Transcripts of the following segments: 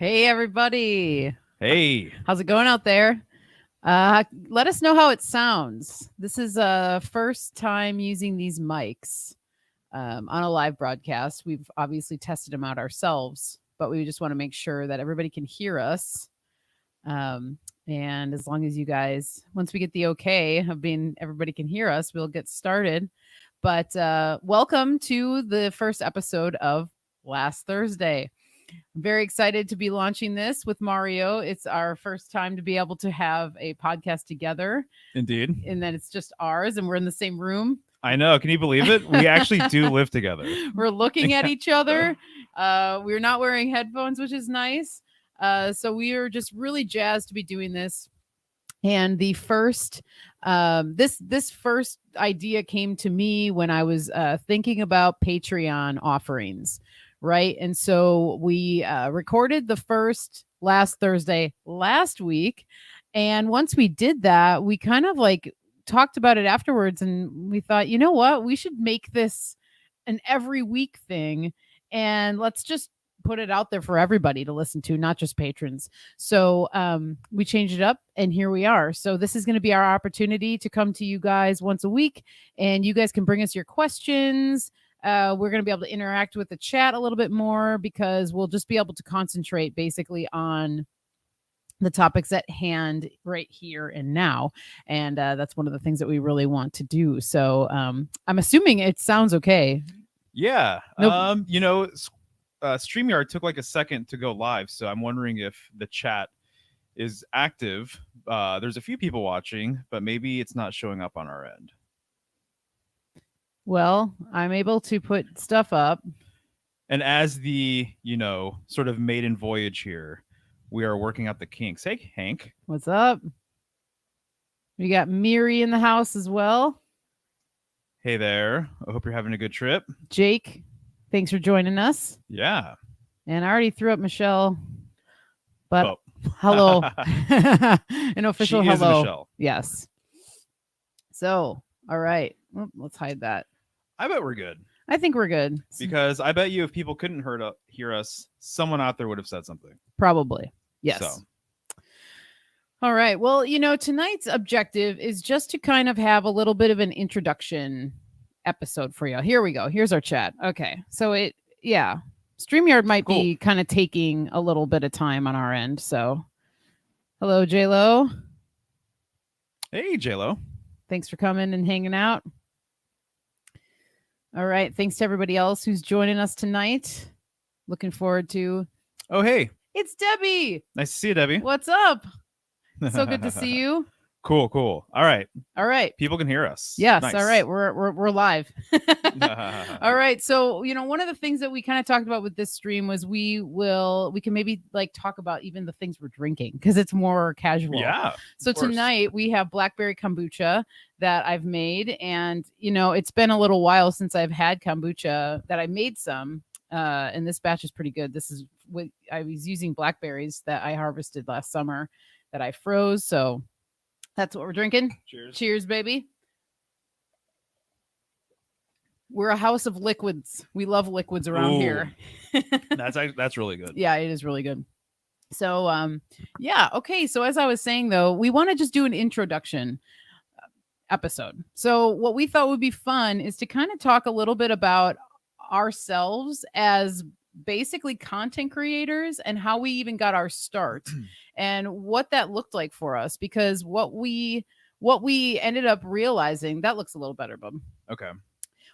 Hey, everybody. Hey. How's it going out there? Let us know how it sounds. This is first time using these mics on a live broadcast. We've obviously tested them out ourselves, but we just want to make sure that everybody can hear us. And as long as you guys, once we get the okay of being everybody can hear us, we'll get started. But welcome to the first episode of Last Thursday. I'm very excited to be launching this with Mario. It's our first time to be able to have a podcast together. Indeed. And then it's just ours, and we're in the same room. I know. Can you believe it? We actually do live together. We're looking at each other. We're not wearing headphones, which is nice. So we are just really jazzed to be doing this. And the first, this first idea came to me when I was thinking about Patreon offerings, right? And so we recorded the first Last Thursday last week, and once we did that, we kind of like talked about it afterwards, and we thought, you know what, we should make this an every week thing, and let's just put it out there for everybody to listen to, not just patrons. So we changed it up, and here we are. So this is going to be our opportunity to come to you guys once a week, and you guys can bring us your questions. We're going to be able to interact with the chat a little bit more because we'll just be able to concentrate basically on the topics at hand right here and now. And that's one of the things that we really want to do. So I'm assuming it sounds okay. Yeah. Nope. StreamYard took like a second to go live, so I'm wondering if the chat is active. There's a few people watching, but maybe it's not showing up on our end. Well, I'm able to put stuff up. And as the, sort of maiden voyage here, we are working out the kinks. Hey, Hank. What's up? We got Miri in the house as well. Hey there. I hope you're having a good trip. Jake, thanks for joining us. Yeah. And I already threw up Michelle, but Oh. hello. An official she hello. Is Michelle. Yes. So, all right. Let's hide that. I bet we're good. I think we're good. Because I bet you if people couldn't hear us, someone out there would have said something. Probably. Yes. So. All right. Well, tonight's objective is just to kind of have a little bit of an introduction episode for you. Here we go. Here's our chat. Okay. So StreamYard might be kind of taking a little bit of time on our end. So hello, J-Lo. Hey, J-Lo. Thanks for coming and hanging out. All right. Thanks to everybody else who's joining us tonight. Looking forward to. Oh, hey. It's Debbie. Nice to see you, Debbie. What's up? So good to see you. Cool. All right. People can hear us. Yes. Nice. All right. We're live. All right. So, one of the things that we kind of talked about with this stream was we can maybe like talk about even the things we're drinking because it's more casual. Yeah. So tonight we have blackberry kombucha that I've made, and it's been a little while since I've had kombucha that I made some. And this batch is pretty good. This is what I was using blackberries that I harvested last summer that I froze. So that's what we're drinking. Cheers, baby. We're a house of liquids. We love liquids around here. That's really good. Yeah, it is really good. So, okay. So as I was saying, though, we want to just do an introduction episode. So what we thought would be fun is to kind of talk a little bit about ourselves as basically content creators and how we even got our start and what that looked like for us, because what we ended up realizing, that looks a little better, bub. Okay.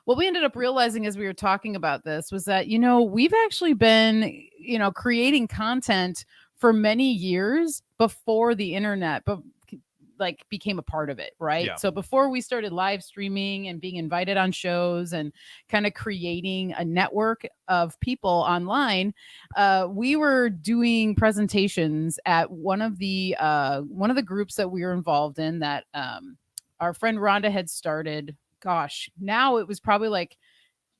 What we ended up realizing as we were talking about this was that, we've actually been, creating content for many years before the internet, but became a part of it, right? Yeah. So before we started live streaming and being invited on shows and kind of creating a network of people online, we were doing presentations at one of the groups that we were involved in that our friend Rhonda had started. Gosh, now it was probably like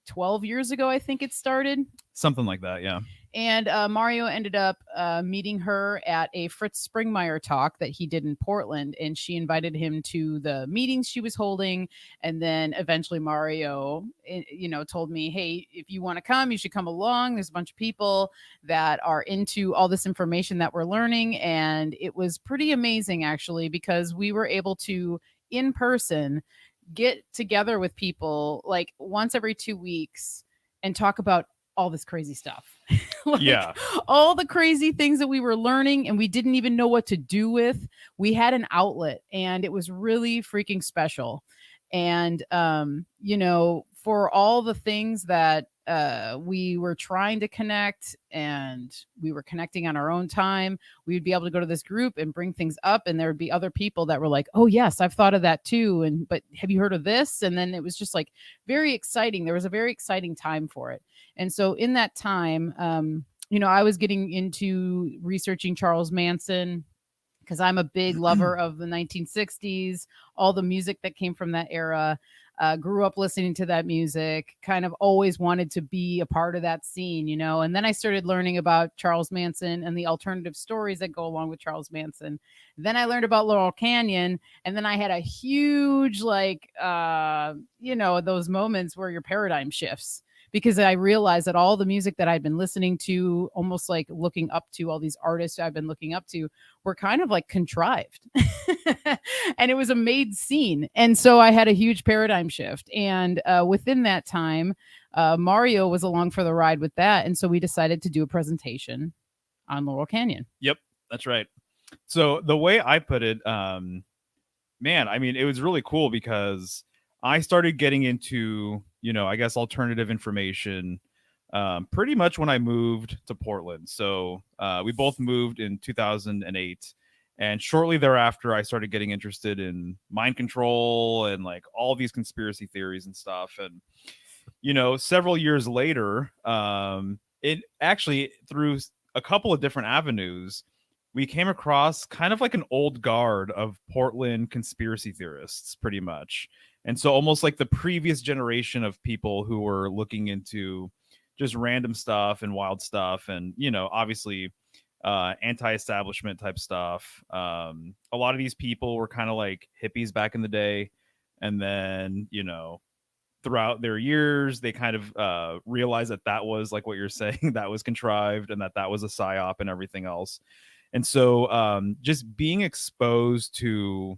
12 years ago, I think it started. Something like that, yeah. And Mario ended up meeting her at a Fritz Springmeier talk that he did in Portland. And she invited him to the meetings she was holding. And then eventually Mario, told me, hey, if you want to come, you should come along. There's a bunch of people that are into all this information that we're learning. And it was pretty amazing, actually, because we were able to, in person, get together with people like once every 2 weeks and talk about all this crazy stuff. Like Yeah. all the crazy things that we were learning and we didn't even know what to do with. We had an outlet and it was really freaking special. And for all the things that we were trying to connect and we were connecting on our own time, we would be able to go to this group and bring things up and there would be other people that were like, oh yes, I've thought of that too, and but have you heard of this? And then it was just like very exciting. There was a very exciting time for it. And so in that time, I was getting into researching Charles Manson because I'm a big lover of the 1960s, all the music that came from that era. Grew up listening to that music, kind of always wanted to be a part of that scene. And then I started learning about Charles Manson and the alternative stories that go along with Charles Manson. Then I learned about Laurel Canyon, and then I had a huge, those moments where your paradigm shifts because I realized that all the music that I'd been listening to, almost like looking up to all these artists I've been looking up to, were kind of like contrived. And it was a made scene. And so I had a huge paradigm shift. And within that time, Mario was along for the ride with that. And so we decided to do a presentation on Laurel Canyon. Yep, that's right. So the way I put it, man, I mean, it was really cool because I started getting into, I guess alternative information pretty much when I moved to Portland. So we both moved in 2008. And shortly thereafter, I started getting interested in mind control and like all these conspiracy theories and stuff. And, several years later, it actually, through a couple of different avenues, we came across kind of like an old guard of Portland conspiracy theorists, pretty much. And so almost like the previous generation of people who were looking into just random stuff and wild stuff and, obviously anti-establishment type stuff. A lot of these people were kind of like hippies back in the day. And then, throughout their years, they kind of realized that was like what you're saying, that was contrived and that was a psyop and everything else. And so just being exposed to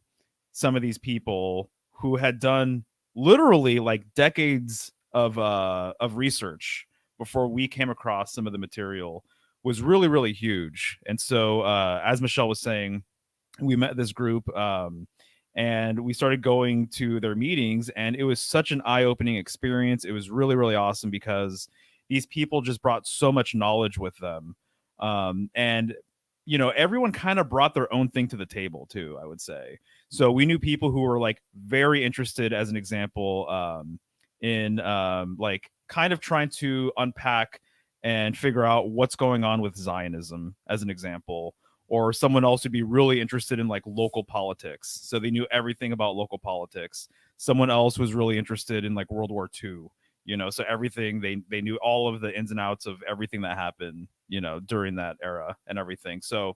some of these people who had done literally like decades of research before we came across some of the material was really, really huge. And so as Michelle was saying, we met this group and we started going to their meetings, and it was such an eye-opening experience. It was really, really awesome because these people just brought so much knowledge with them. And everyone kind of brought their own thing to the table too, I would say. So we knew people who were like very interested, as an example, in like kind of trying to unpack and figure out what's going on with Zionism, as an example. Or someone else would be really interested in like local politics. So they knew everything about local politics. Someone else was really interested in like World War II. So everything, they knew all of the ins and outs of everything that happened, during that era and everything. So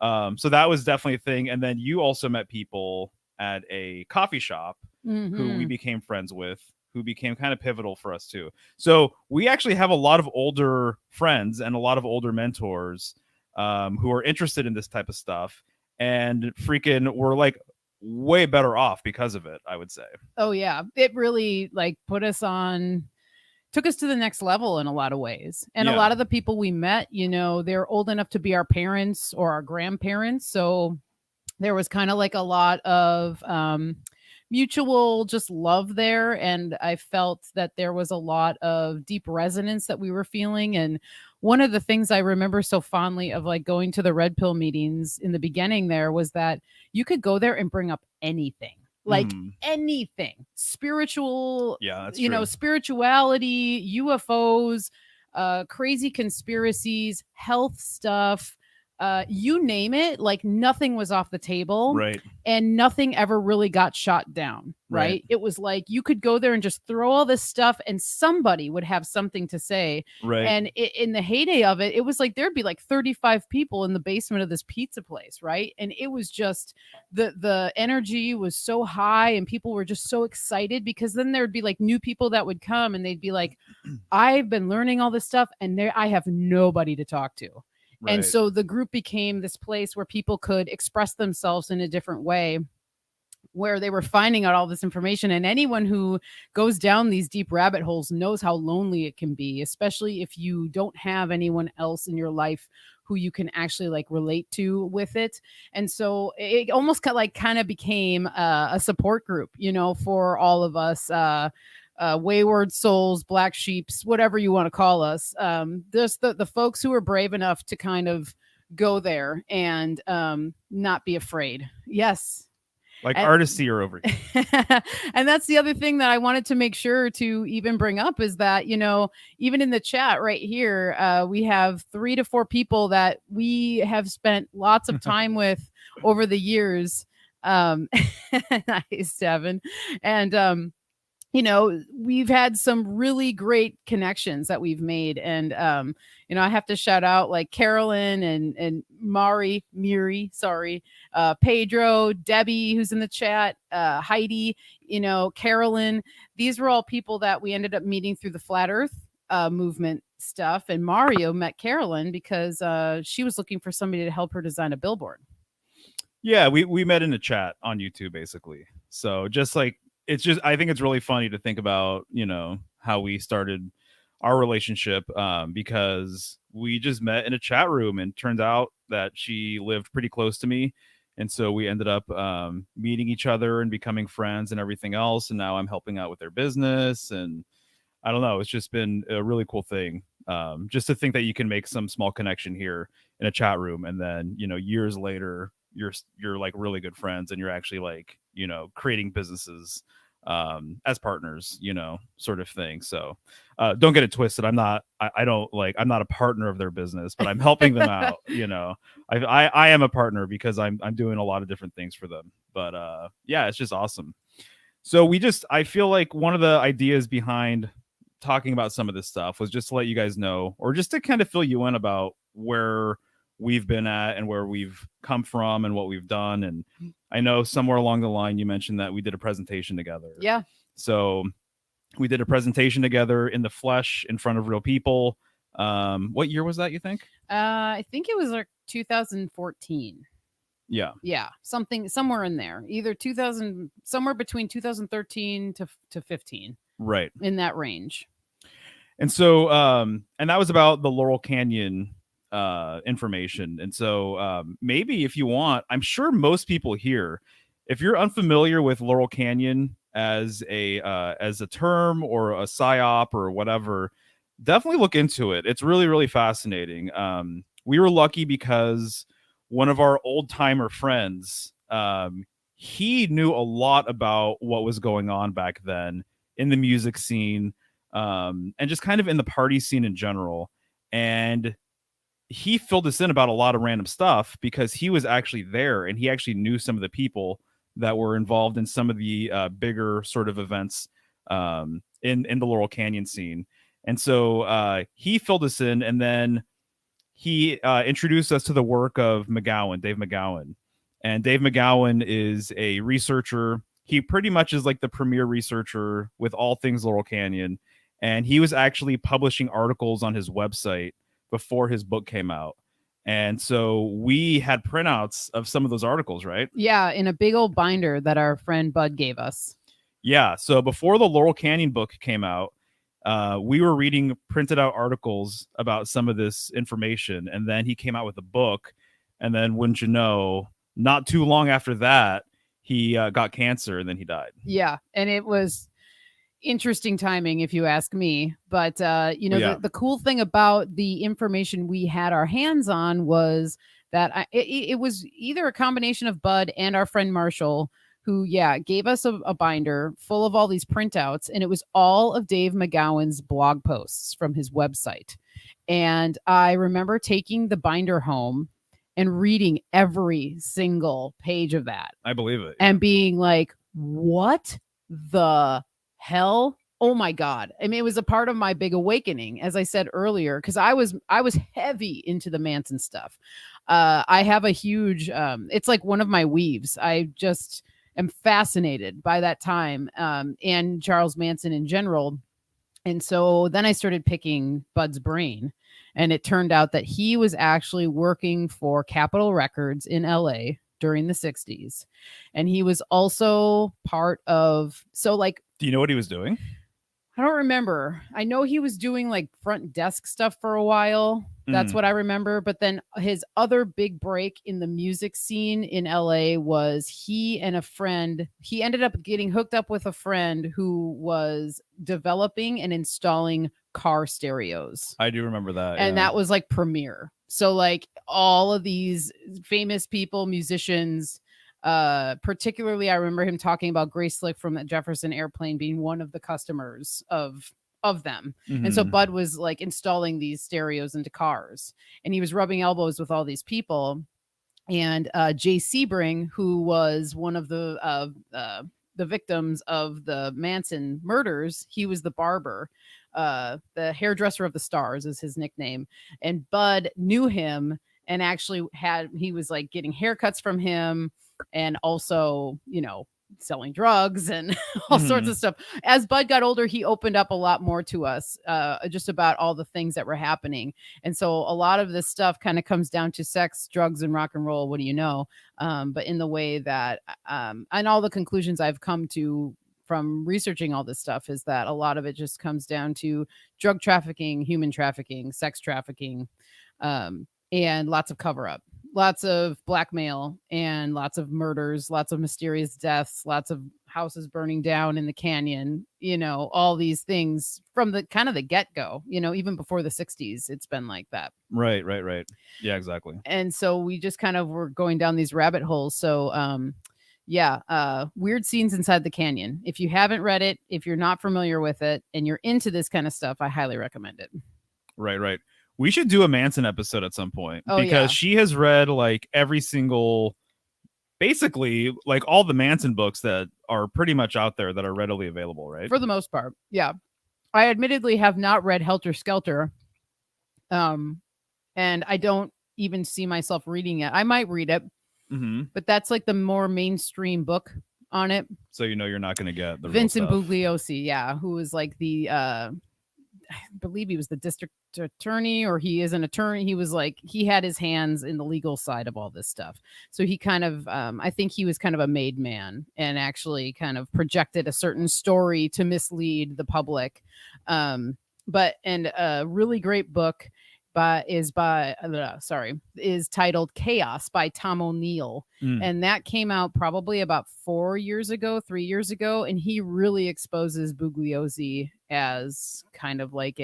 so that was definitely a thing. And then you also met people at a coffee shop who we became friends with, who became kind of pivotal for us too. So we actually have a lot of older friends and a lot of older mentors who are interested in this type of stuff, and freaking we're like way better off because of it, I would say. Oh yeah, it really like took us to the next level in a lot of ways. And a lot of the people we met, they're old enough to be our parents or our grandparents. So there was kind of like a lot of mutual just love there. And I felt that there was a lot of deep resonance that we were feeling. And one of the things I remember so fondly of like going to the Red Pill meetings in the beginning there was that you could go there and bring up anything. Like anything spiritual, that's true. spirituality, UFOs, crazy conspiracies, health stuff, you name it, like nothing was off the table, Right. and nothing ever really got shot down. Right. Right. It was like you could go there and just throw all this stuff and somebody would have something to say. Right. And in the heyday of it, it was like there'd be like 35 people in the basement of this pizza place. Right. And it was just the energy was so high and people were just so excited because then there'd be like new people that would come and they'd be like, I've been learning all this stuff and there I have nobody to talk to. And Right. so the group became this place where people could express themselves in a different way, where they were finding out all this information. And anyone who goes down these deep rabbit holes knows how lonely it can be, especially if you don't have anyone else in your life who you can actually like relate to with it. And so it almost kind of became a support group, you know, for all of us. Wayward souls, black sheeps, whatever you want to call us. There's the folks who are brave enough to kind of go there and not be afraid. Yes. Like And, artists here over here. and that's the other thing that I wanted to make sure to even bring up is that, you know, even in the chat right here, we have 3 to 4 people that we have spent lots of time with over the years. Nice, Devin. And, you know, we've had some really great connections that we've made. And, you know, I have to shout out like Carolyn and Miri, sorry, Pedro, Debbie, who's in the chat, Heidi, you know, Carolyn. These were all people that we ended up meeting through the Flat Earth movement stuff. And Mario met Carolyn because she was looking for somebody to help her design a billboard. Yeah, we met in a chat on YouTube basically. So just like it's just I think it's really funny to think about, you know, how we started our relationship because we just met in a chat room and turned out that she lived pretty close to me. And so we ended up meeting each other and becoming friends and everything else. And now I'm helping out with their business. And I don't know, it's just been a really cool thing. Just to think that you can make some small connection here in a chat room. And then, you know, years later, you're like really good friends and you're actually like, you know, creating businesses as partners, you know, sort of thing. So don't get it twisted. I don't like I'm not a partner of their business, but I'm helping them out. You know, I am a partner because I'm doing a lot of different things for them. But yeah, it's just awesome. So I feel like one of the ideas behind talking about some of this stuff was just to let you guys know, or just to kind of fill you in about where we've been at and where we've come from and what we've done. And I know somewhere along the line you mentioned that we did a presentation together. Yeah. So we did a presentation together in the flesh in front of real people. What year was that, you think? I think it was like 2014. Yeah. Yeah, somewhere in there. Either 2000 somewhere between 2013 to 15. Right. In that range. And so and that was about the Laurel Canyon information. And so maybe if you want, I'm sure most people here, if you're unfamiliar with Laurel Canyon as a term or a psyop or whatever, definitely look into it. It's really, really fascinating. We were lucky because one of our old timer friends, he knew a lot about what was going on back then in the music scene, and just kind of in the party scene in general. And he filled us in about a lot of random stuff because he was actually there and he actually knew some of the people that were involved in some of the bigger sort of events in the Laurel Canyon scene. And so he filled us in, and then he introduced us to the work of Dave McGowan. And Dave McGowan is a researcher. He pretty much is like the premier researcher with all things Laurel Canyon. And he was actually publishing articles on his website before his book came out. And so we had printouts of some of those articles, right? Yeah, in a big old binder that our friend Bud gave us. Yeah. So before the Laurel Canyon book came out, we were reading printed out articles about some of this information. And then he came out with a book. And then, wouldn't you know, not too long after that, he got cancer and then he died. Yeah. And it was interesting timing, if you ask me. But, you know, Yeah. the cool thing about the information we had our hands on was that it was either a combination of Bud and our friend Marshall, who, yeah, gave us a binder full of all these printouts. And it was all of Dave McGowan's blog posts from his website. And I remember taking the binder home and reading every single page of that I believe it. and being like, what the hell? Oh my God. I mean, it was a part of my big awakening, as I said earlier, because I was heavy into the Manson stuff. I have a huge it's like one of my weaves. I just am fascinated by that time, and Charles Manson in general. And so then I started picking Bud's brain, and it turned out that he was actually working for Capitol Records in LA during the 60s. And he was also part of, so like, Do you know what he was doing? I don't remember. I know he was doing like front desk stuff for a while. That's what I remember. But then his other big break in the music scene in LA was he and a friend. He ended up getting hooked up with a friend who was developing and installing car stereos. I do remember that. And that was like Premiere. So like all of these famous people, musicians, particularly I remember him talking about Grace Slick from the Jefferson Airplane being one of the customers of them. And so Bud was like installing these stereos into cars, and he was rubbing elbows with all these people. And Jay Sebring, who was one of the victims of the Manson murders, he was the barber. The hairdresser of the stars is his nickname. And Bud knew him and actually he was like getting haircuts from him, and also, selling drugs and all sorts of stuff. As Bud got older, he opened up a lot more to us, just about all the things that were happening. And so a lot of this stuff kind of comes down to sex, drugs, and rock and roll. What do you know? But in the way that, and all the conclusions I've come to from researching all this stuff is that a lot of it just comes down to drug trafficking, human trafficking, sex trafficking, and lots of cover up. Lots of blackmail and lots of murders, lots of mysterious deaths, lots of houses burning down in the canyon, all these things from the kind of the get-go, even before the 60s, it's been like that. Right. Yeah, exactly. And so we just kind of were going down these rabbit holes. So, Weird Scenes Inside the Canyon. If you haven't read it, if you're not familiar with it, and you're into this kind of stuff, I highly recommend it. Right. We should do a Manson episode at some point, Oh, because yeah. she has read like every single, basically like all the Manson books that are pretty much out there that are readily available, right? For the most part. Yeah. I admittedly have not read Helter Skelter. And I don't even see myself reading it. I might read it, but that's like the more mainstream book on it. So you're not going to get the Vincent real stuff. Bugliosi, who was like the I believe he was the district attorney, or he is an attorney. He was like, he had his hands in the legal side of all this stuff. So he kind of, I think he was kind of a made man and actually kind of projected a certain story to mislead the public. But a really great book is titled Chaos by Tom O'Neill. And that came out probably about 3 years ago. And he really exposes Bugliosi as kind of like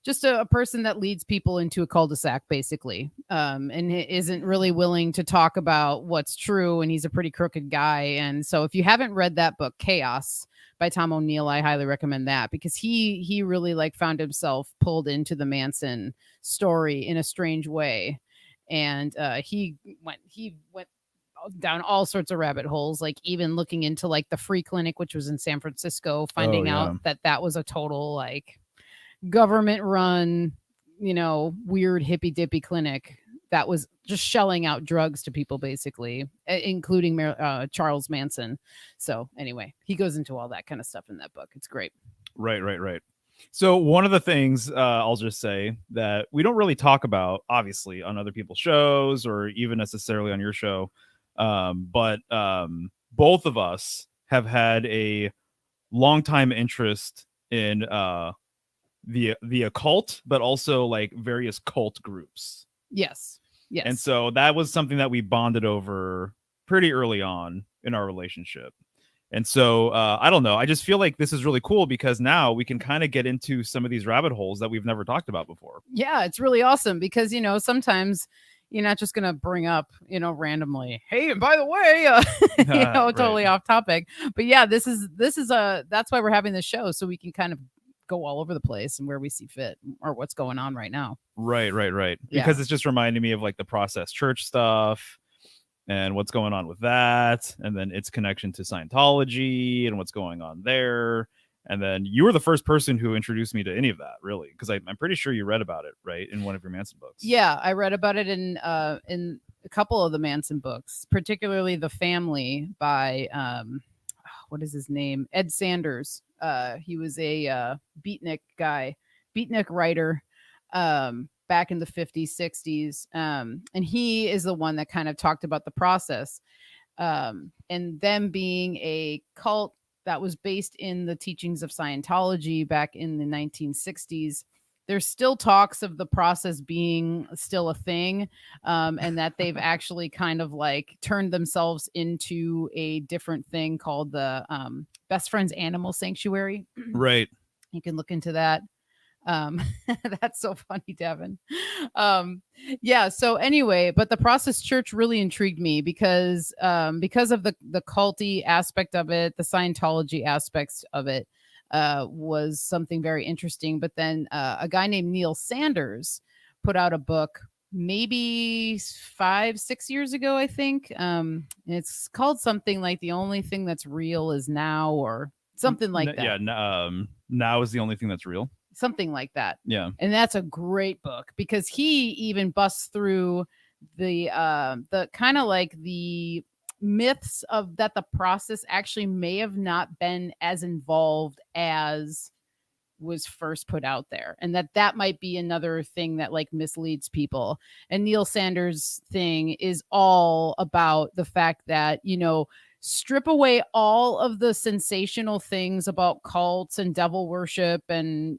just a person that leads people into a cul-de-sac, basically, and isn't really willing to talk about what's true. And he's a pretty crooked guy. And so if you haven't read that book, Chaos by Tom O'Neill, I highly recommend that, because he really like found himself pulled into the Manson story in a strange way. And he went down all sorts of rabbit holes, like even looking into like the Free Clinic, which was in San Francisco, finding out that was a total like government run, weird hippy dippy clinic that was just shelling out drugs to people, basically, including Charles Manson. So anyway, he goes into all that kind of stuff in that book. It's great. Right. So one of the things I'll just say that we don't really talk about, obviously, on other people's shows or even necessarily on your show, but both of us have had a long time interest in the occult, but also like various cult groups. Yes. And so that was something that we bonded over pretty early on in our relationship. And so I don't know, I just feel like this is really cool, because now we can kind of get into some of these rabbit holes that we've never talked about before. Yeah, it's really awesome, because sometimes you're not just gonna bring up randomly, hey, and by the way, totally off topic. But yeah, this is that's why we're having this show, so we can kind of go all over the place and where we see fit or what's going on right now. Right. Yeah. Because it's just reminding me of like the process church stuff and what's going on with that, and then its connection to Scientology and what's going on there. And then you were the first person who introduced me to any of that, really, because I'm pretty sure you read about it, right, in one of your Manson books. Yeah, I read about it in a couple of the Manson books, particularly The Family by what is his name? Ed Sanders. He was a beatnik guy, beatnik writer. Back in the 50s, 60s. And he is the one that kind of talked about the process and them being a cult that was based in the teachings of Scientology back in the 1960s. There's still talks of the process being still a thing, and that they've actually kind of like turned themselves into a different thing called the Best Friends Animal Sanctuary. Right. You can look into that. That's so funny, Devin. Yeah. So anyway, but the process church really intrigued me because of the culty aspect of it, the Scientology aspects of it, was something very interesting. But then a guy named Neil Sanders put out a book maybe 5-6 years ago, I think. It's called something like The Only Thing That's Real Is Now, or something like that. Yeah. Now is the only thing that's real. Something like that. Yeah. And that's a great book because he even busts through the kind of like the myths of that the process actually may have not been as involved as was first put out there, and that might be another thing that like misleads people. And Neil Sanders' thing is all about the fact that, strip away all of the sensational things about cults and devil worship and,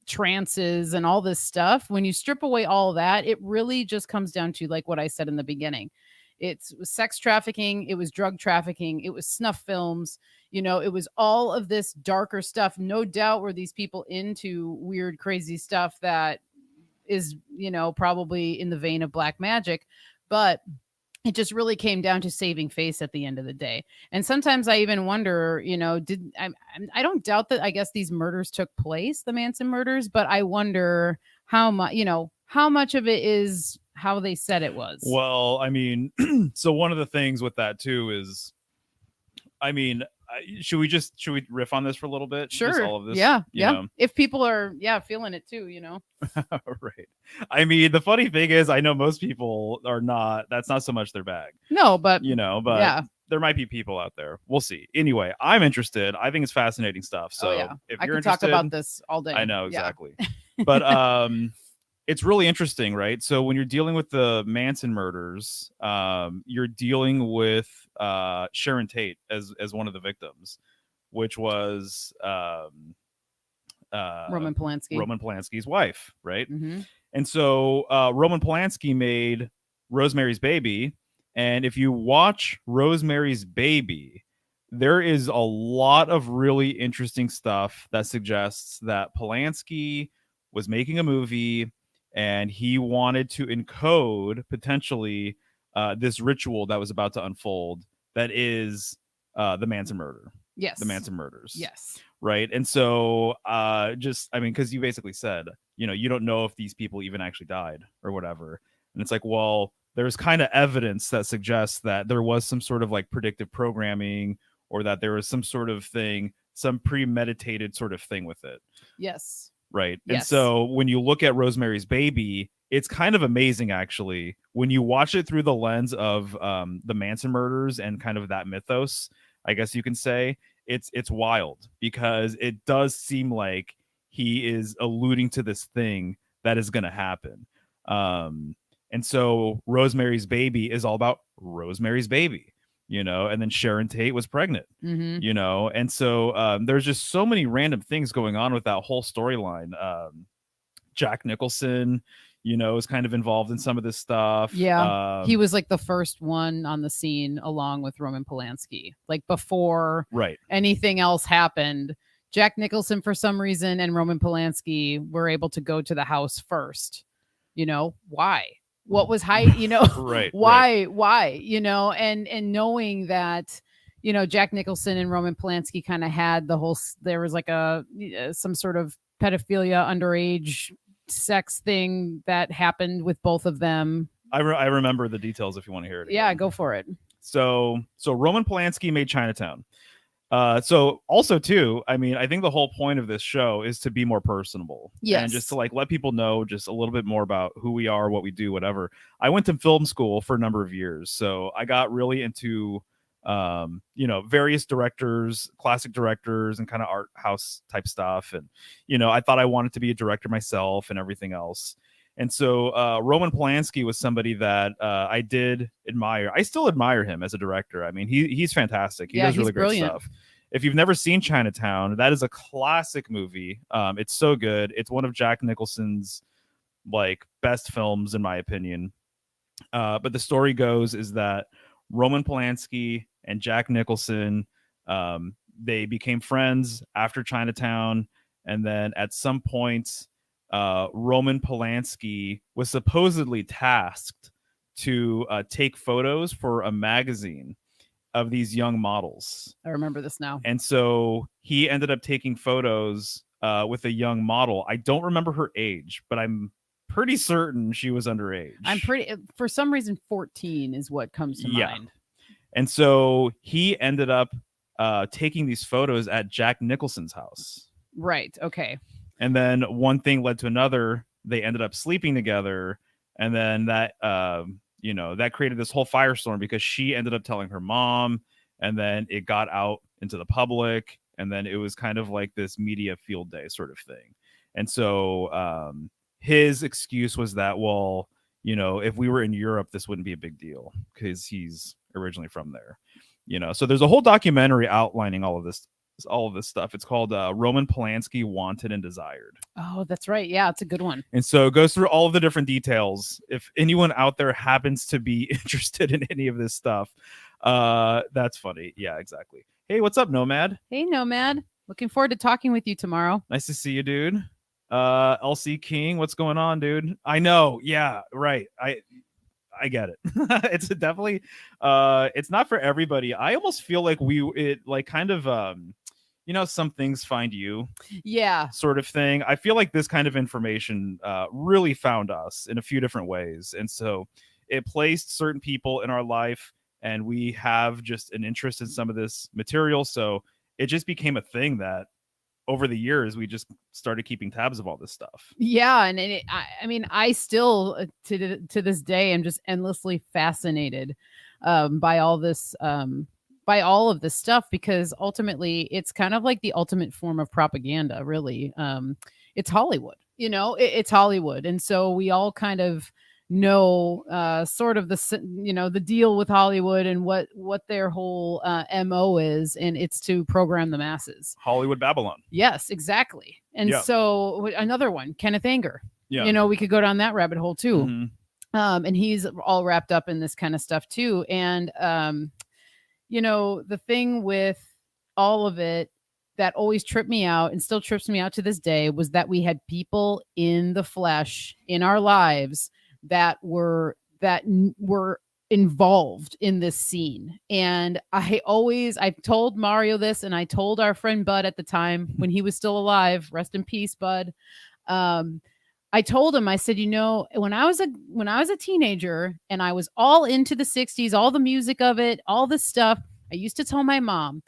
trances and all this stuff. When you strip away all that, it really just comes down to like what I said in the beginning. It was sex trafficking, it was drug trafficking, it was snuff films, it was all of this darker stuff. No doubt were these people into weird, crazy stuff that is, probably in the vein of black magic, but it just really came down to saving face at the end of the day. And sometimes I even wonder, I don't doubt that I guess these murders took place, the Manson murders, but I wonder how much of it is how they said it was. Well, I mean, so one of the things with that too is, I mean, should we riff on this for a little bit? Sure. Just all of this. Yeah. You know? If people are, feeling it too, Right. I mean, the funny thing is, I know most people are not. That's not so much their bag. No, but but yeah. There might be people out there. We'll see. Anyway, I'm interested. I think it's fascinating stuff. So if I you're could interested, talk about this all day. I know exactly. But it's really interesting, right? So when you're dealing with the Manson murders, you're dealing with Sharon Tate as one of the victims, which was Roman Polanski. Roman Polanski's wife, right? Mm-hmm. And so Roman Polanski made Rosemary's Baby, and if you watch Rosemary's Baby, there is a lot of really interesting stuff that suggests that Polanski was making a movie and he wanted to encode potentially this ritual that was about to unfold that is the Manson murder. Yes. The Manson murders. Yes. Right. And so because you basically said, you don't know if these people even actually died or whatever. And it's like, well, there's kind of evidence that suggests that there was some sort of like predictive programming or that there was some sort of thing, some premeditated sort of thing with it. Yes. Right. Yes. And so when you look at Rosemary's Baby, it's kind of amazing, actually, when you watch it through the lens of the Manson murders and kind of that mythos, I guess you can say. It's wild because it does seem like he is alluding to this thing that is going to happen. And so Rosemary's Baby is all about Rosemary's Baby, and then Sharon Tate was pregnant, mm-hmm. And so there's just so many random things going on with that whole storyline. Jack Nicholson, is kind of involved in some of this stuff. Yeah. He was like the first one on the scene along with Roman Polanski, like before anything else happened. Jack Nicholson, for some reason, and Roman Polanski were able to go to the house first. Why? What was why, and knowing that, Jack Nicholson and Roman Polanski kind of had the whole. There was like some sort of pedophilia, underage sex thing that happened with both of them. I remember the details if you want to hear it. Yeah, again. go for it. So Roman Polanski made Chinatown. So also too, I mean, I think the whole point of this show is to be more personable. Yes. And just to like let people know just a little bit more about who we are, what we do, whatever. I went to film school for a number of years. So I got really into various directors, classic directors, and kind of art house type stuff. And, I thought I wanted to be a director myself and everything else. And so Roman Polanski was somebody that I did admire. I still admire him as a director. I mean, he's fantastic. He does really great brilliant stuff. If you've never seen Chinatown, that is a classic movie. It's so good. It's one of Jack Nicholson's like best films, in my opinion. But the story goes is that Roman Polanski and Jack Nicholson, they became friends after Chinatown. And then at some point, Roman Polanski was supposedly tasked to take photos for a magazine of these young models. I remember this now. And so he ended up taking photos with a young model. I don't remember her age, but I'm pretty certain she was underage. For some reason, 14 is what comes to mind. And so he ended up taking these photos at Jack Nicholson's house. Right. Okay. And then one thing led to another. They ended up sleeping together. And then that, that created this whole firestorm because she ended up telling her mom. And then it got out into the public. And then it was kind of like this media field day sort of thing. And so his excuse was that, well, if we were in Europe, this wouldn't be a big deal because he's originally from there. So there's a whole documentary outlining all of this stuff. It's called Roman Polanski Wanted and Desired. Oh, that's right. Yeah, it's a good one. And so it goes through all of the different details. If anyone out there happens to be interested in any of this stuff, that's funny. Yeah, exactly. Hey, what's up, Nomad? Hey, Nomad. Looking forward to talking with you tomorrow. Nice to see you, dude. LC King, what's going on, dude? I know. Yeah, right. I get it. It's definitely it's not for everybody. I almost feel like some things find you. Yeah. Sort of thing. I feel like this kind of information really found us in a few different ways. And so it placed certain people in our life and we have just an interest in some of this material. So it just became a thing that over the years, we just started keeping tabs of all this stuff. Yeah. And I still to this day am just endlessly fascinated by all this, by all of this stuff, because ultimately it's kind of like the ultimate form of propaganda, really. It's Hollywood, it's Hollywood. And so we all kind of know sort of the deal with Hollywood and what their whole MO is, and it's to program the masses. Hollywood Babylon. Yes, exactly. And so another one, Kenneth Anger. Yeah. We could go down that rabbit hole too. Mm-hmm. And he's all wrapped up in this kind of stuff too. And the thing with all of it that always tripped me out and still trips me out to this day was that we had people in the flesh in our lives that were involved in this scene. And I've told Mario this, and I told our friend Bud at the time when he was still alive, rest in peace, Bud. I told him, I said, when I was a teenager and I was all into the 60s, all the music of it, all this stuff, I used to tell my mom,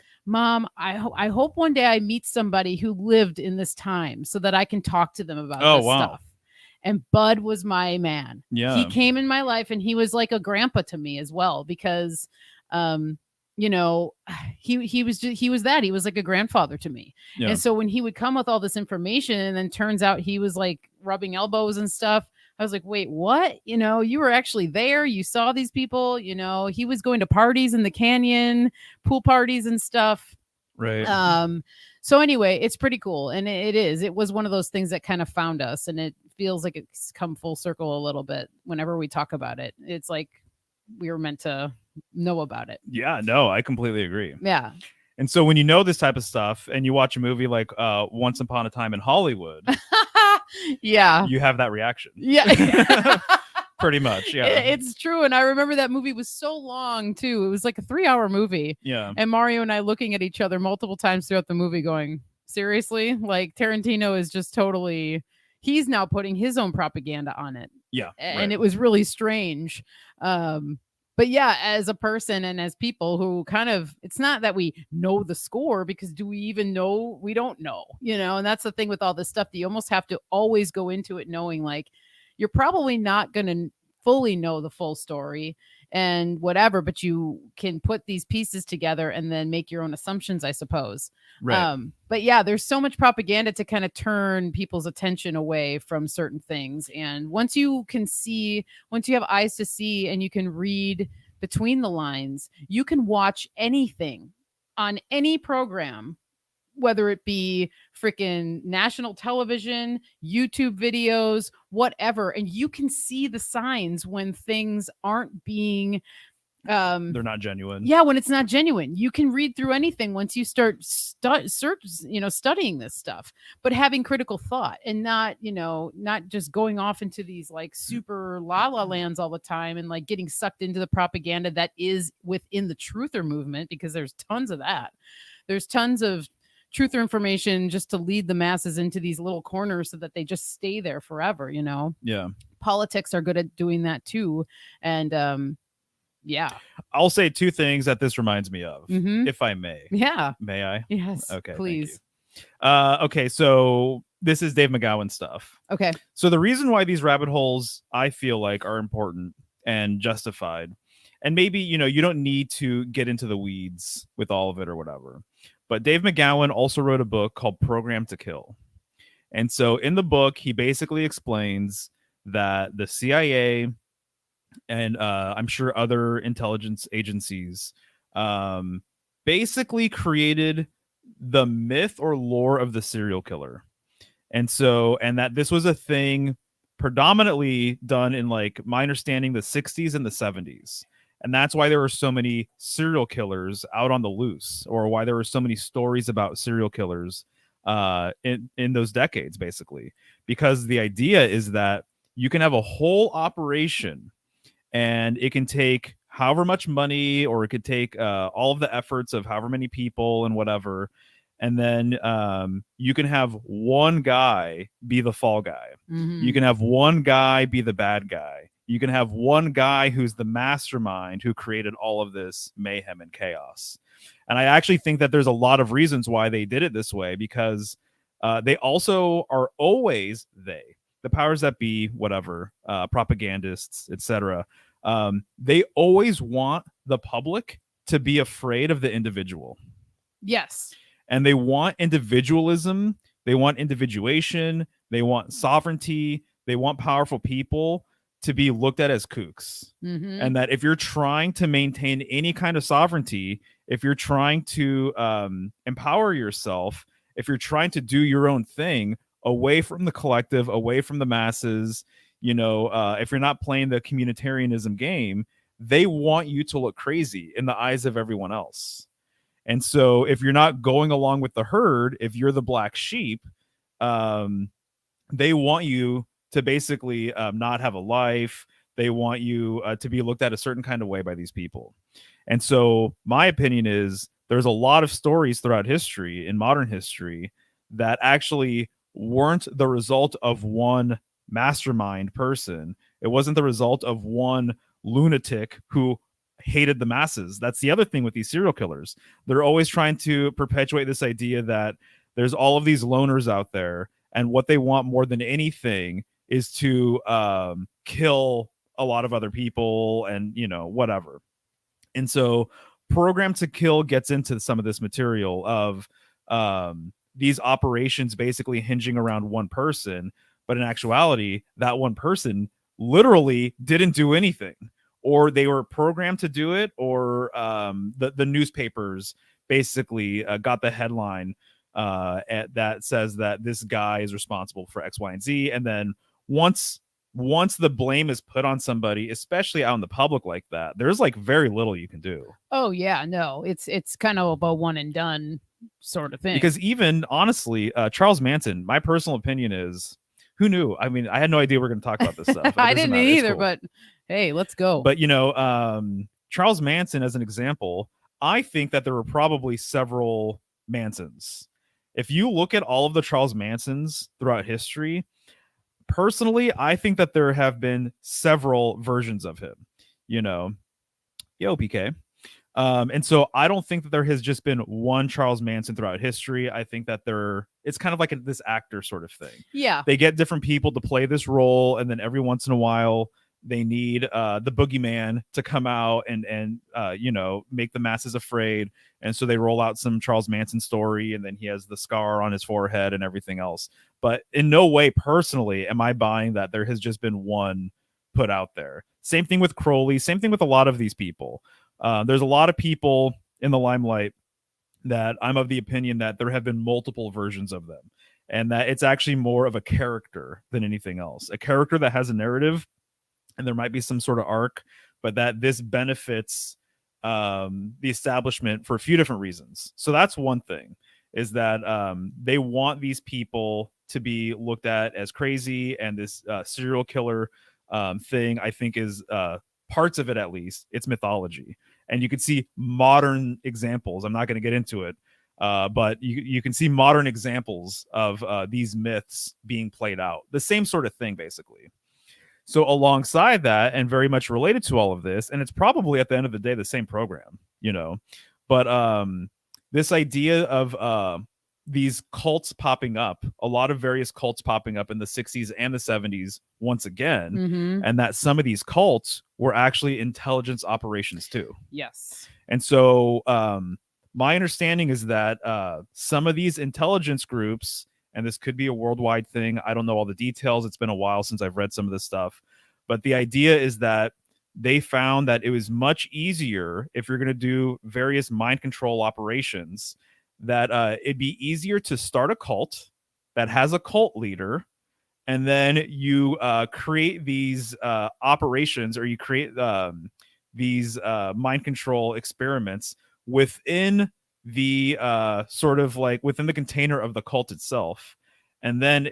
I hope one day I meet somebody who lived in this time so that I can talk to them about this stuff. And Bud was my man. Yeah. He came in my life and he was like a grandpa to me as well, because, he was like a grandfather to me. Yeah. And so when he would come with all this information and then turns out he was like rubbing elbows and stuff, I was like, wait, what? You were actually there. You saw these people, he was going to parties in the canyon, pool parties and stuff. Right. So anyway, it's pretty cool. And it was one of those things that kind of found us, and it feels like it's come full circle a little bit whenever we talk about it. It's like we were meant to know about it. Yeah, no, I completely agree. Yeah. And so when you know this type of stuff and you watch a movie like Once Upon a Time in Hollywood, yeah, you have that reaction. Yeah. Pretty much, yeah. It's true. And I remember that movie was so long too. It was like a 3-hour movie. Yeah. And Mario and I looking at each other multiple times throughout the movie going, seriously? Like Tarantino is just totally, he's now putting his own propaganda on it. Yeah. And right. it was really strange. But yeah, as a person and as people who kind of, it's not that we know the score, because do we even know? We don't know, and that's the thing with all this stuff, that you almost have to always go into it knowing like you're probably not going to fully know the full story and whatever, but you can put these pieces together and then make your own assumptions, I suppose. Right. But yeah, there's so much propaganda to kind of turn people's attention away from certain things. And once you have eyes to see and you can read between the lines, you can watch anything on any program, whether it be freaking national television, YouTube videos, whatever. And you can see the signs when things aren't being They're not genuine. yeah, when it's not genuine. You can read through anything once you start studying this stuff, but having critical thought and not just going off into these like super la la lands all the time and like getting sucked into the propaganda that is within the truther movement, because there's tons of that. There's tons of truther information just to lead the masses into these little corners so that they just stay there forever. Yeah. Politics are good at doing that too. And yeah. I'll say two things that this reminds me of, Mhm. if I may. Yeah. May I? Yes. Okay. Please. Thank you. Okay, so this is Dave McGowan stuff. Okay. So the reason why these rabbit holes, I feel like, are important and justified, and maybe, you don't need to get into the weeds with all of it or whatever, but Dave McGowan also wrote a book called Program to Kill. And so in the book, he basically explains that the CIA and I'm sure other intelligence agencies basically created the myth or lore of the serial killer. And that this was a thing predominantly done in, like, my understanding, the 60s and the 70s. And that's why there were so many serial killers out on the loose, or why there were so many stories about serial killers in those decades, basically. Because the idea is that you can have a whole operation and it can take however much money, or it could take all of the efforts of however many people and whatever. And then you can have one guy be the fall guy. Mhm. You can have one guy be the bad guy. You can have one guy who's the mastermind who created all of this mayhem and chaos. And I actually think that there's a lot of reasons why they did it this way, because they also are always the powers that be, whatever, propagandists, etc. They always want the public to be afraid of the individual. Yes. And they want individualism. They want individuation. They want sovereignty. They want powerful people to be looked at as kooks. Mm-hmm. And that if you're trying to maintain any kind of sovereignty, if you're trying to empower yourself, if you're trying to do your own thing away from the collective, away from the masses, if you're not playing the communitarianism game, they want you to look crazy in the eyes of everyone else. And so if you're not going along with the herd, if you're the black sheep, they want you to basically not have a life. They want you to be looked at a certain kind of way by these people. And so my opinion is there's a lot of stories throughout history, in modern history, that actually weren't the result of one mastermind person. It wasn't the result of one lunatic who hated the masses. That's the other thing with these serial killers. They're always trying to perpetuate this idea that there's all of these loners out there, and what they want more than anything is to kill a lot of other people and whatever. And so Program to Kill gets into some of this material of these operations basically hinging around one person, but in actuality that one person literally didn't do anything, or they were programmed to do it, or the newspapers basically got the headline that says that this guy is responsible for X, Y, and Z. And then once the blame is put on somebody, especially out in the public like that, there's like very little you can do. Oh yeah, no, it's kind of a one and done sort of thing. Because even honestly, Charles Manson, my personal opinion is Who knew? I mean, I had no idea we were going to talk about this stuff. It I doesn't didn't matter. It's either, cool. but hey, let's go. But Charles Manson, as an example, I think that there were probably several Mansons. If you look at all of the Charles Mansons throughout history, personally, I think that there have been several versions of him. You know, yo, PK. And so I don't think that there has just been one Charles Manson throughout history. I think that it's kind of like this actor sort of thing. Yeah. They get different people to play this role, and then every once in a while they need the boogeyman to come out and make the masses afraid. And so they roll out some Charles Manson story, and then he has the scar on his forehead and everything else. But in no way personally am I buying that there has just been one put out there. Same thing with Crowley, same thing with a lot of these people. There's a lot of people in the limelight that I'm of the opinion that there have been multiple versions of them, and that it's actually more of a character than anything else. A character that has a narrative, and there might be some sort of arc, but that this benefits the establishment for a few different reasons. So that's one thing, is that they want these people to be looked at as crazy, and this serial killer thing, I think, is parts of it, at least, it's mythology. And you can see modern examples. I'm not going to get into it, but you can see modern examples of these myths being played out. The same sort of thing, basically. So alongside that, and very much related to all of this, and it's probably at the end of the day the same program, but this idea of these cults popping up, a lot of various cults popping up in the 60s and the 70s once again, Mm-hmm. and that some of these cults were actually intelligence operations too. Yes. And so my understanding is that some of these intelligence groups, and this could be a worldwide thing, I don't know all the details, it's been a while since I've read some of this stuff, but the idea is that they found that it was much easier, if you're going to do various mind control operations, that it'd be easier to start a cult that has a cult leader, and then you create these operations, or you create these mind control experiments within the sort of like within the container of the cult itself. And then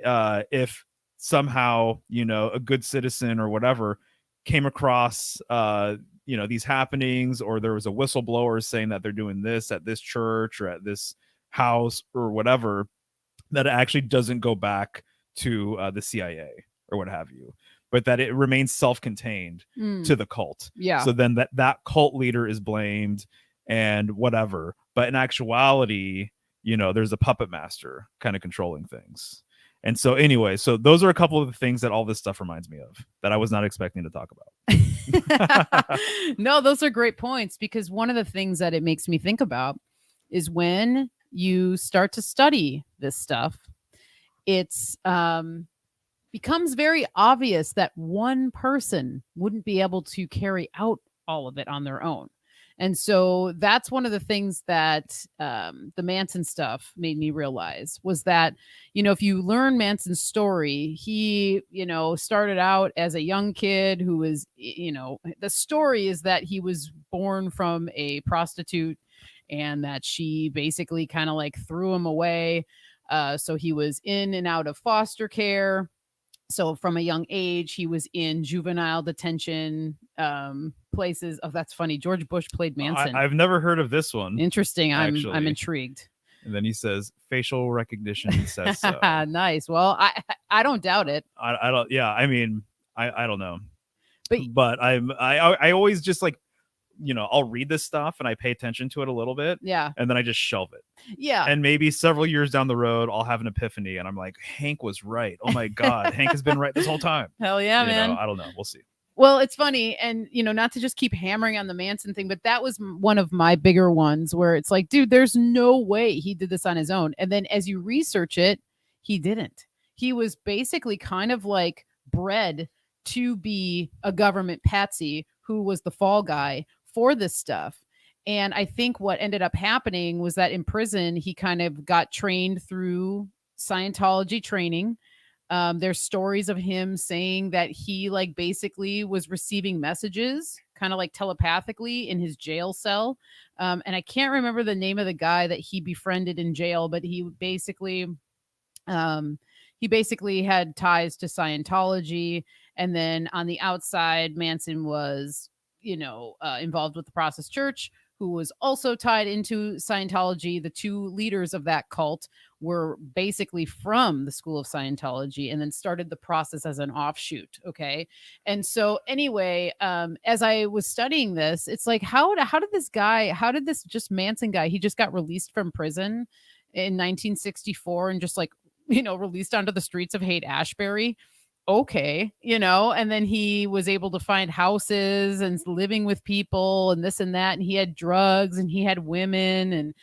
if somehow, a good citizen or whatever came across these happenings, or there was a whistleblower saying that they're doing this at this church or at this house or whatever, that it actually doesn't go back to the CIA or what have you, but that it remains self-contained to the cult. Yeah. So then that cult leader is blamed and whatever. But in actuality, there's a puppet master kind of controlling things. And so anyway, so those are a couple of the things that all this stuff reminds me of that I was not expecting to talk about. No, those are great points, because one of the things that it makes me think about is when you start to study this stuff, it's becomes very obvious that one person wouldn't be able to carry out all of it on their own. And so that's one of the things that the Manson stuff made me realize, was that, if you learn Manson's story, he, started out as a young kid who was, the story is that he was born from a prostitute, and that she basically kind of like threw him away. So he was in and out of foster care. So from a young age, he was in juvenile detention places. Oh, that's funny. George Bush played Manson. I've never heard of this one. Interesting. I'm actually. intrigued. And then he says facial recognition says so. Nice. Well, I don't doubt it. I don't. Yeah. I mean, I don't know. But I always just like, I'll read this stuff and I pay attention to it a little bit. Yeah. And then I just shelve it. Yeah. And maybe several years down the road, I'll have an epiphany and I'm like, Hank was right. Oh my God. Hank has been right this whole time. Hell yeah, man. I don't know. We'll see. Well, it's funny, and not to just keep hammering on the Manson thing, but that was one of my bigger ones where it's like, dude, there's no way he did this on his own. And then as you research it, he didn't. He was basically kind of like bred to be a government patsy who was the fall guy for this stuff. And I think what ended up happening was that in prison, he kind of got trained through Scientology training. There's stories of him saying that he like basically was receiving messages kind of like telepathically in his jail cell. And I can't remember the name of the guy that he befriended in jail, but he basically he basically had ties to Scientology. And then on the outside, Manson was, involved with the Process Church, who was also tied into Scientology. The two leaders of that cult were basically from the School of Scientology and then started the process as an offshoot. Okay. And so, anyway, as I was studying this, it's like, how did this just Manson guy, he just got released from prison in 1964 and just like, released onto the streets of Haight Ashbury. Okay, and then he was able to find houses and living with people and this and that. And he had drugs and he had women. And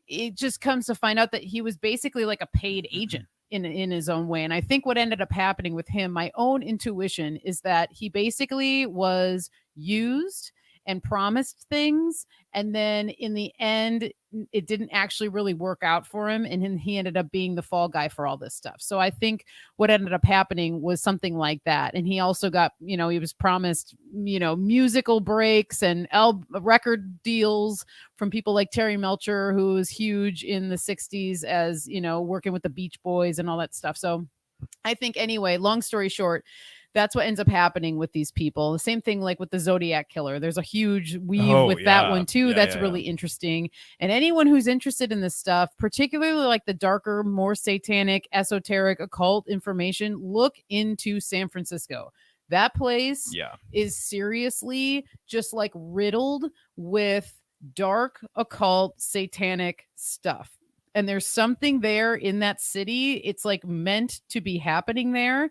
it just comes to find out that he was basically like a paid agent in his own way. And I think what ended up happening with him, my own intuition, is that he basically was used and promised things, and then in the end it didn't actually really work out for him, and then he ended up being the fall guy for all this stuff. So I think what ended up happening was something like that. And he also got, he was promised, musical breaks and record deals from people like Terry Melcher, who was huge in the 60s as, working with the Beach Boys and all that stuff. So I think, anyway, long story short, that's what ends up happening with these people. The same thing like with the Zodiac Killer. There's a huge weave with that one too. That's really interesting. And anyone who's interested in this stuff, particularly like the darker, more satanic, esoteric, occult information, look into San Francisco. That place is seriously just like riddled with dark, occult, satanic stuff. And there's something there in that city. It's like meant to be happening there.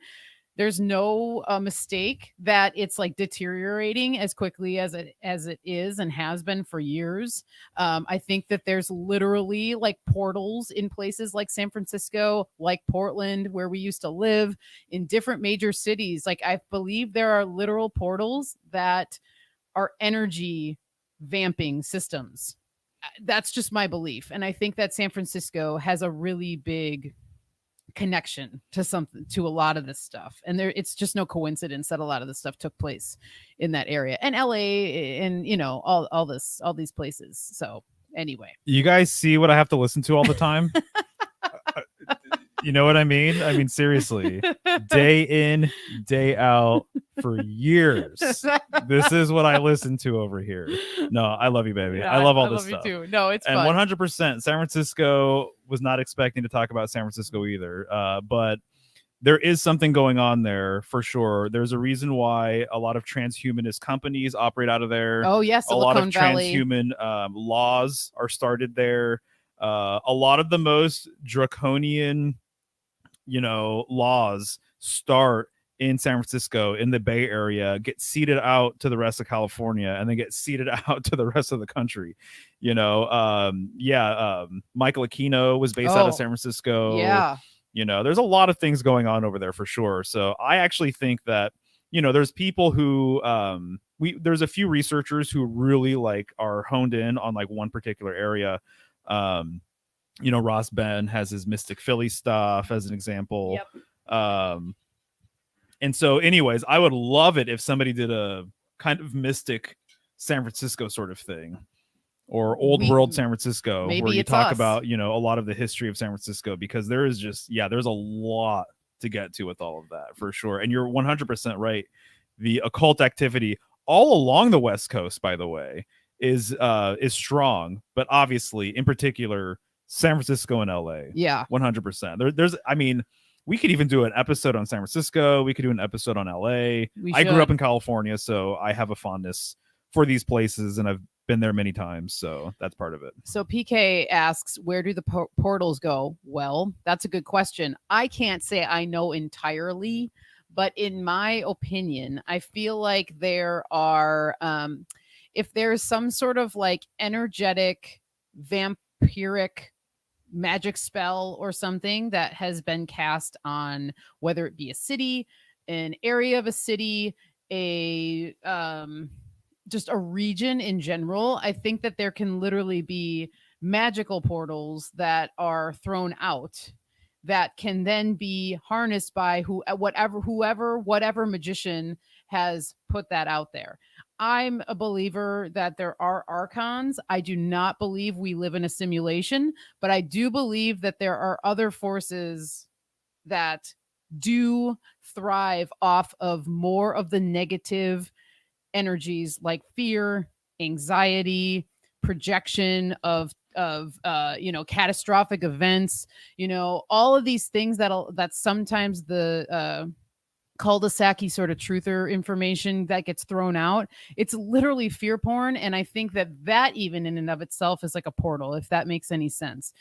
There's no mistake that it's like deteriorating as quickly as it is and has been for years. I think that there's literally like portals in places like San Francisco, like Portland, where we used to live, in different major cities. Like, I believe there are literal portals that are energy vamping systems. That's just my belief. And I think that San Francisco has a really big connection to a lot of this stuff, and it's just no coincidence that a lot of this stuff took place in that area, and LA, and all these places. So anyway, you guys see what I have to listen to all the time. You know what I mean? I mean, seriously, day in, day out for years. This is what I listen to over here. No, I love you, baby. Yeah, I love all this love stuff. You too. No, it's and fun. 100% San Francisco was not expecting to talk about San Francisco either. But there is something going on there for sure. There's a reason why a lot of transhumanist companies operate out of there. Oh, yes, a lot of Valley. transhuman laws are started there. A lot of the most draconian laws start in San Francisco, in the Bay Area, get seeded out to the rest of California, and then get seeded out to the rest of the country. Michael Aquino was based out of San Francisco. Yeah. There's a lot of things going on over there for sure. So I actually think that, there's people who, there's a few researchers who really like are honed in on like one particular area. Ross Ben has his Mystic Philly stuff as an example. Yep. And so anyways, I would love it if somebody did a kind of mystic San Francisco sort of thing, or old world San Francisco, where you talk about, a lot of the history of San Francisco, because there is just, there's a lot to get to with all of that for sure. And you're 100% right. The occult activity all along the West Coast, by the way, is strong, but obviously in particular San Francisco and LA. Yeah. 100%. There's, I mean, we could even do an episode on San Francisco. We could do an episode on LA. I grew up in California, so I have a fondness for these places, and I've been there many times. So that's part of it. So PK asks, where do the portals go? Well, that's a good question. I can't say I know entirely, but in my opinion, I feel like there are, if there's some sort of like energetic, vampiric magic spell or something that has been cast on, whether it be a city, an area of a city, a just a region in general, I think that there can literally be magical portals that are thrown out that can then be harnessed by whatever magician has put that out there. I'm a believer that there are archons. I do not believe we live in a simulation, but I do believe that there are other forces that do thrive off of more of the negative energies like fear, anxiety, projection of catastrophic events, all of these things that sometimes the cul-de-sac sort of truther information that gets thrown out. It's literally fear porn, and I think that even in and of itself is like a portal, if that makes any sense.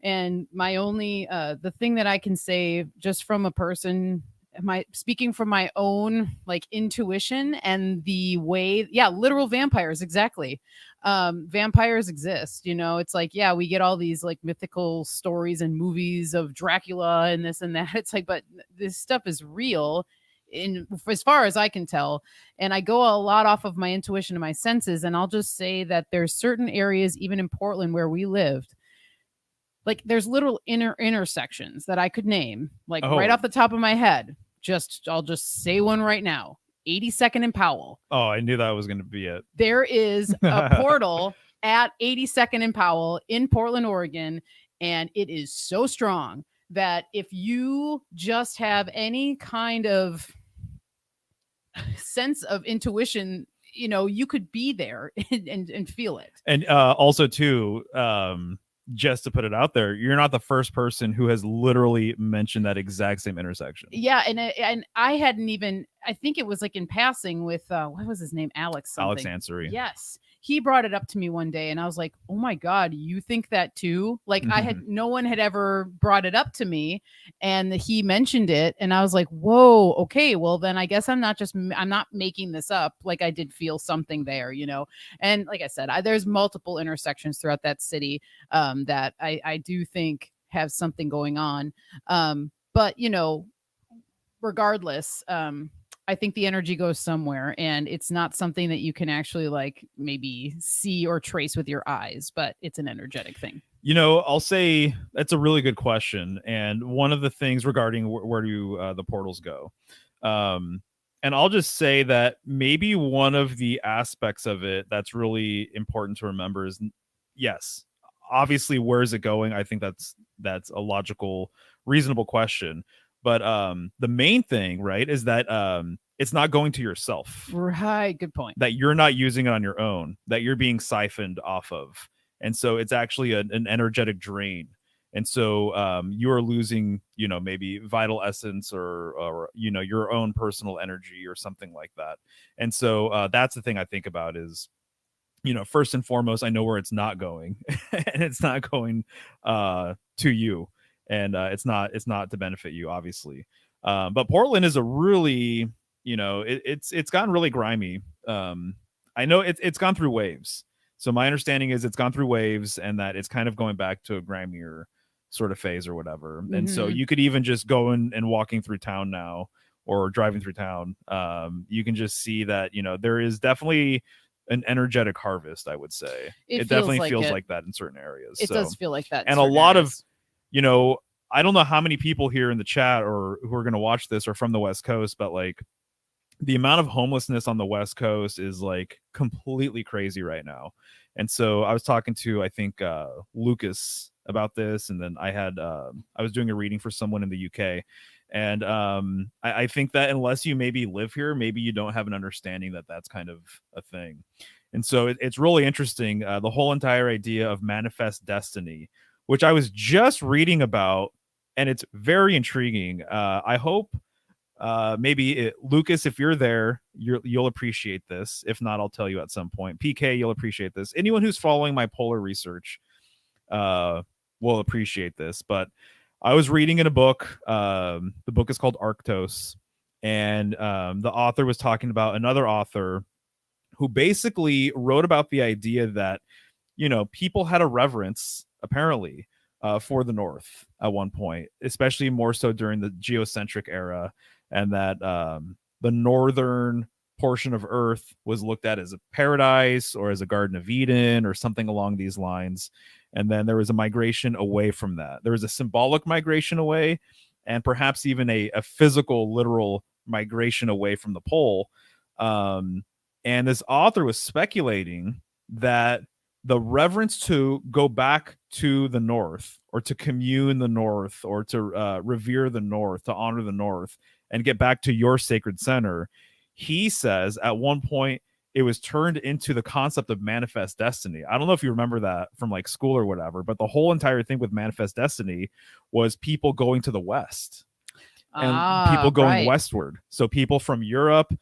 And my only the thing that I can say, just from a person, my speaking from my own like intuition and the way, yeah, literal vampires, exactly. Vampires exist, it's like, yeah, we get all these like mythical stories and movies of Dracula and this and that. It's like, but this stuff is real, in as far as I can tell. And I go a lot off of my intuition and my senses, and I'll just say that there's certain areas, even in Portland where we lived, like there's little intersections that I could name, like right Oh. off the top of my head. I'll just say one right now. 82nd and Powell. Oh, I knew that was going to be it. There is a portal at 82nd and Powell in Portland, Oregon, and it is so strong that if you just have any kind of sense of intuition, you could be there and feel it. And also too, just to put it out there, you're not the first person who has literally mentioned that exact same intersection. Yeah, and I hadn't even. I think it was like in passing with what was his name, Alex something. Alex Ansary. Yes, he brought it up to me one day, and I was like, "Oh my god, you think that too?" Like no one had ever brought it up to me, and he mentioned it, and I was like, "Whoa, okay, well then I guess I'm not making this up. Like I did feel something there, And like I said, there's multiple intersections throughout that city that I do think have something going on. But regardless, I think the energy goes somewhere, and it's not something that you can actually like maybe see or trace with your eyes, but it's an energetic thing. I'll say that's a really good question. And one of the things regarding where do the portals go? And I'll just say that maybe one of the aspects of it that's really important to remember is, yes, obviously, where is it going? I think that's a logical, reasonable question. But the main thing, right, is that it's not going to yourself. Right. Good point. That you're not using it on your own, that you're being siphoned off of. And so it's actually an energetic drain. And so you are losing, maybe vital essence or your own personal energy or something like that. And so that's the thing I think about is, first and foremost, I know where it's not going, and it's not going to you, and it's not to benefit you, obviously. But Portland is a really, it's gotten really grimy. I know it's gone through waves. So my understanding is it's gone through waves, and that it's kind of going back to a grimier sort of phase or whatever. And so you could even just go and walking through town now, or driving through town, you can just see that there is definitely an energetic harvest, I would say. It definitely feels like that in certain areas. It does feel like that. And a lot of, I don't know how many people here in the chat or who are going to watch this are from the West Coast, but like the amount of homelessness on the West Coast is like completely crazy right now. And so I was talking to, I think, Lucas about this. And then I was doing a reading for someone in the UK. And I think that unless you maybe live here, maybe you don't have an understanding that that's kind of a thing. And so it's really interesting. The whole entire idea of manifest destiny, which I was just reading about, and it's very intriguing. I hope Lucas, if you're there, you'll appreciate this. If not, I'll tell you at some point. PK, you'll appreciate this. Anyone who's following my polar research will appreciate this. But I was reading in a book. The book is called Arctos, and the author was talking about another author who basically wrote about the idea that people had a reverence, apparently, for the North at one point, especially more so during the geocentric era, and that the northern portion of Earth was looked at as a paradise or as a Garden of Eden or something along these lines. And then there was a migration away from that. There was a symbolic migration away, and perhaps even a physical, literal migration away from the pole. And this author was speculating that the reverence to go back to the North, or to commune the North, or to revere the North, to honor the North, and get back to your sacred center. He says at one point it was turned into the concept of manifest destiny. I don't know if you remember that from like school or whatever, but the whole entire thing with manifest destiny was people going to the West and people going Right. westward. So people from Europe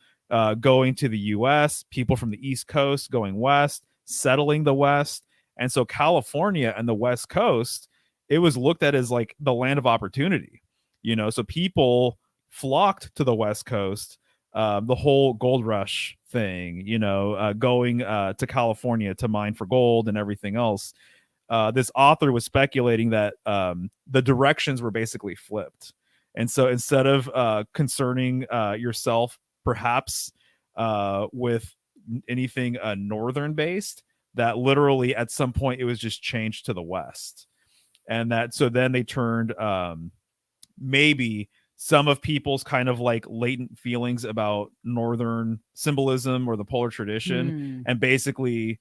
going to the US, people from the East Coast going west, settling the West. And so California and the West Coast, it was looked at as like the land of opportunity, you know. So people flocked to the West Coast, the whole gold rush thing, you know, going to California to mine for gold and everything else. This author was speculating that the directions were basically flipped. And so instead of concerning yourself perhaps with anything northern based, that literally at some point it was just changed to the West. And that so then they turned maybe some of people's kind of like latent feelings about northern symbolism or the polar tradition, Hmm. and basically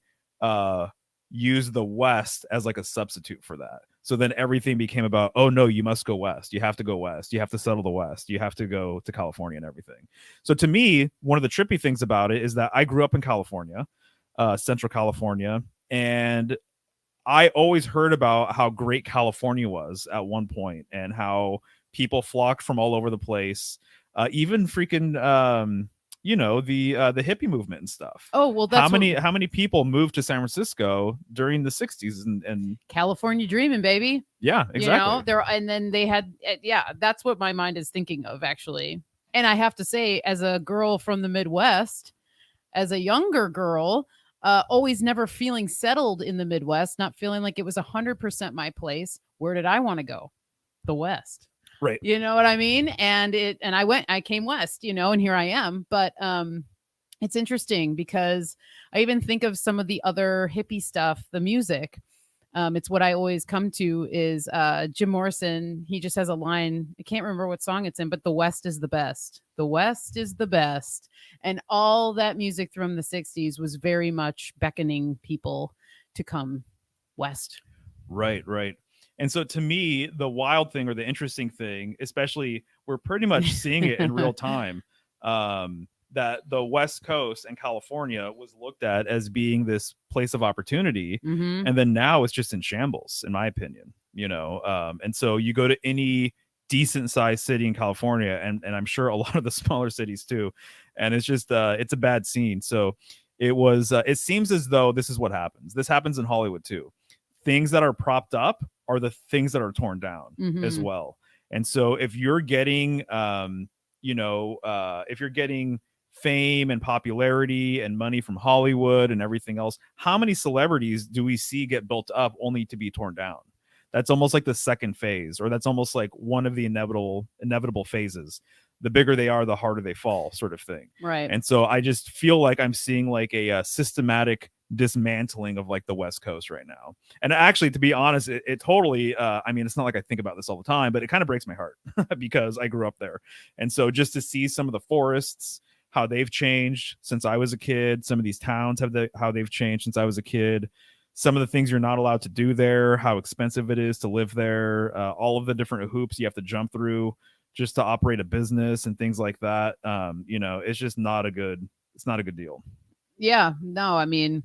use the West as like a substitute for that. So then everything became about, oh no, you must go west, you have to go west, you have to settle the West, you have to go to California and everything. So to me, one of the trippy things about it is that I grew up in California, Central California, and I always heard about how great California was at one point, and how people flocked from all over the place, even freaking you know, the hippie movement and stuff. Oh, well, that's what How many people moved to San Francisco during the 60s and California dreaming, baby. yeah, You know, exactly. there and then they had yeah, that's what my mind is thinking of actually. And I have to say, as a girl from the Midwest, as a younger girl, always never feeling settled in the Midwest, not feeling like it was 100% my place. Where did I want to go? The West. Right. You know what I mean? And I came west, you know, and here I am. But it's interesting because I even think of some of the other hippie stuff, the music. It's what I always come to is Jim Morrison. He just has a line. I can't remember what song it's in, but the West is the best. The West is the best. And all that music from the 60s was very much beckoning people to come west. Right, right. And so to me, the wild thing or the interesting thing, especially we're pretty much seeing it in real time, that the West Coast and California was looked at as being this place of opportunity. Hmm. And then now it's just in shambles, in my opinion, you know. And so you go to any decent sized city in California, and I'm sure a lot of the smaller cities too, and it's just it's a bad scene. So it seems as though this is what happens. This happens in Hollywood too. Things that are propped up are the things that are torn down as Hmm. well. And so if you're getting you know, if you're getting fame and popularity and money from Hollywood and everything else, how many celebrities do we see get built up only to be torn down? That's almost like the second phase, or that's almost like one of the inevitable phases. The bigger they are, the harder they fall, sort of thing. Right. And so I just feel like I'm seeing like a systematic dismantling of like the West Coast right now. And actually, to be honest, it totally I mean, it's not like I think about this all the time, but it kind of breaks my heart because I grew up there. And so just to see some of the forests, how they've changed since I was a kid, some of these towns how they've changed since I was a kid, some of the things you're not allowed to do there, how expensive it is to live there, all of the different hoops you have to jump through just to operate a business and things like that. You know, it's just not a good deal. Yeah. No, I mean,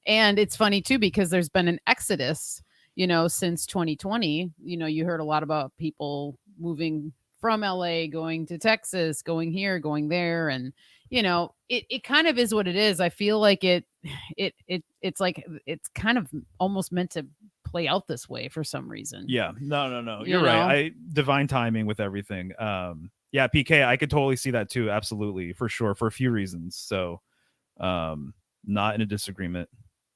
and it's funny too because there's been an exodus, you know, since 2020. You know, you heard a lot about people moving from LA, going to Texas, going here, going there, and you know, it kind of is what it is. I feel like it's like it's kind of almost meant to play out this way for some reason. Yeah, no. You You're right. know? I divine timing with everything. Yeah, PK, I could totally see that too. Absolutely, for sure, for a few reasons. So, not in a disagreement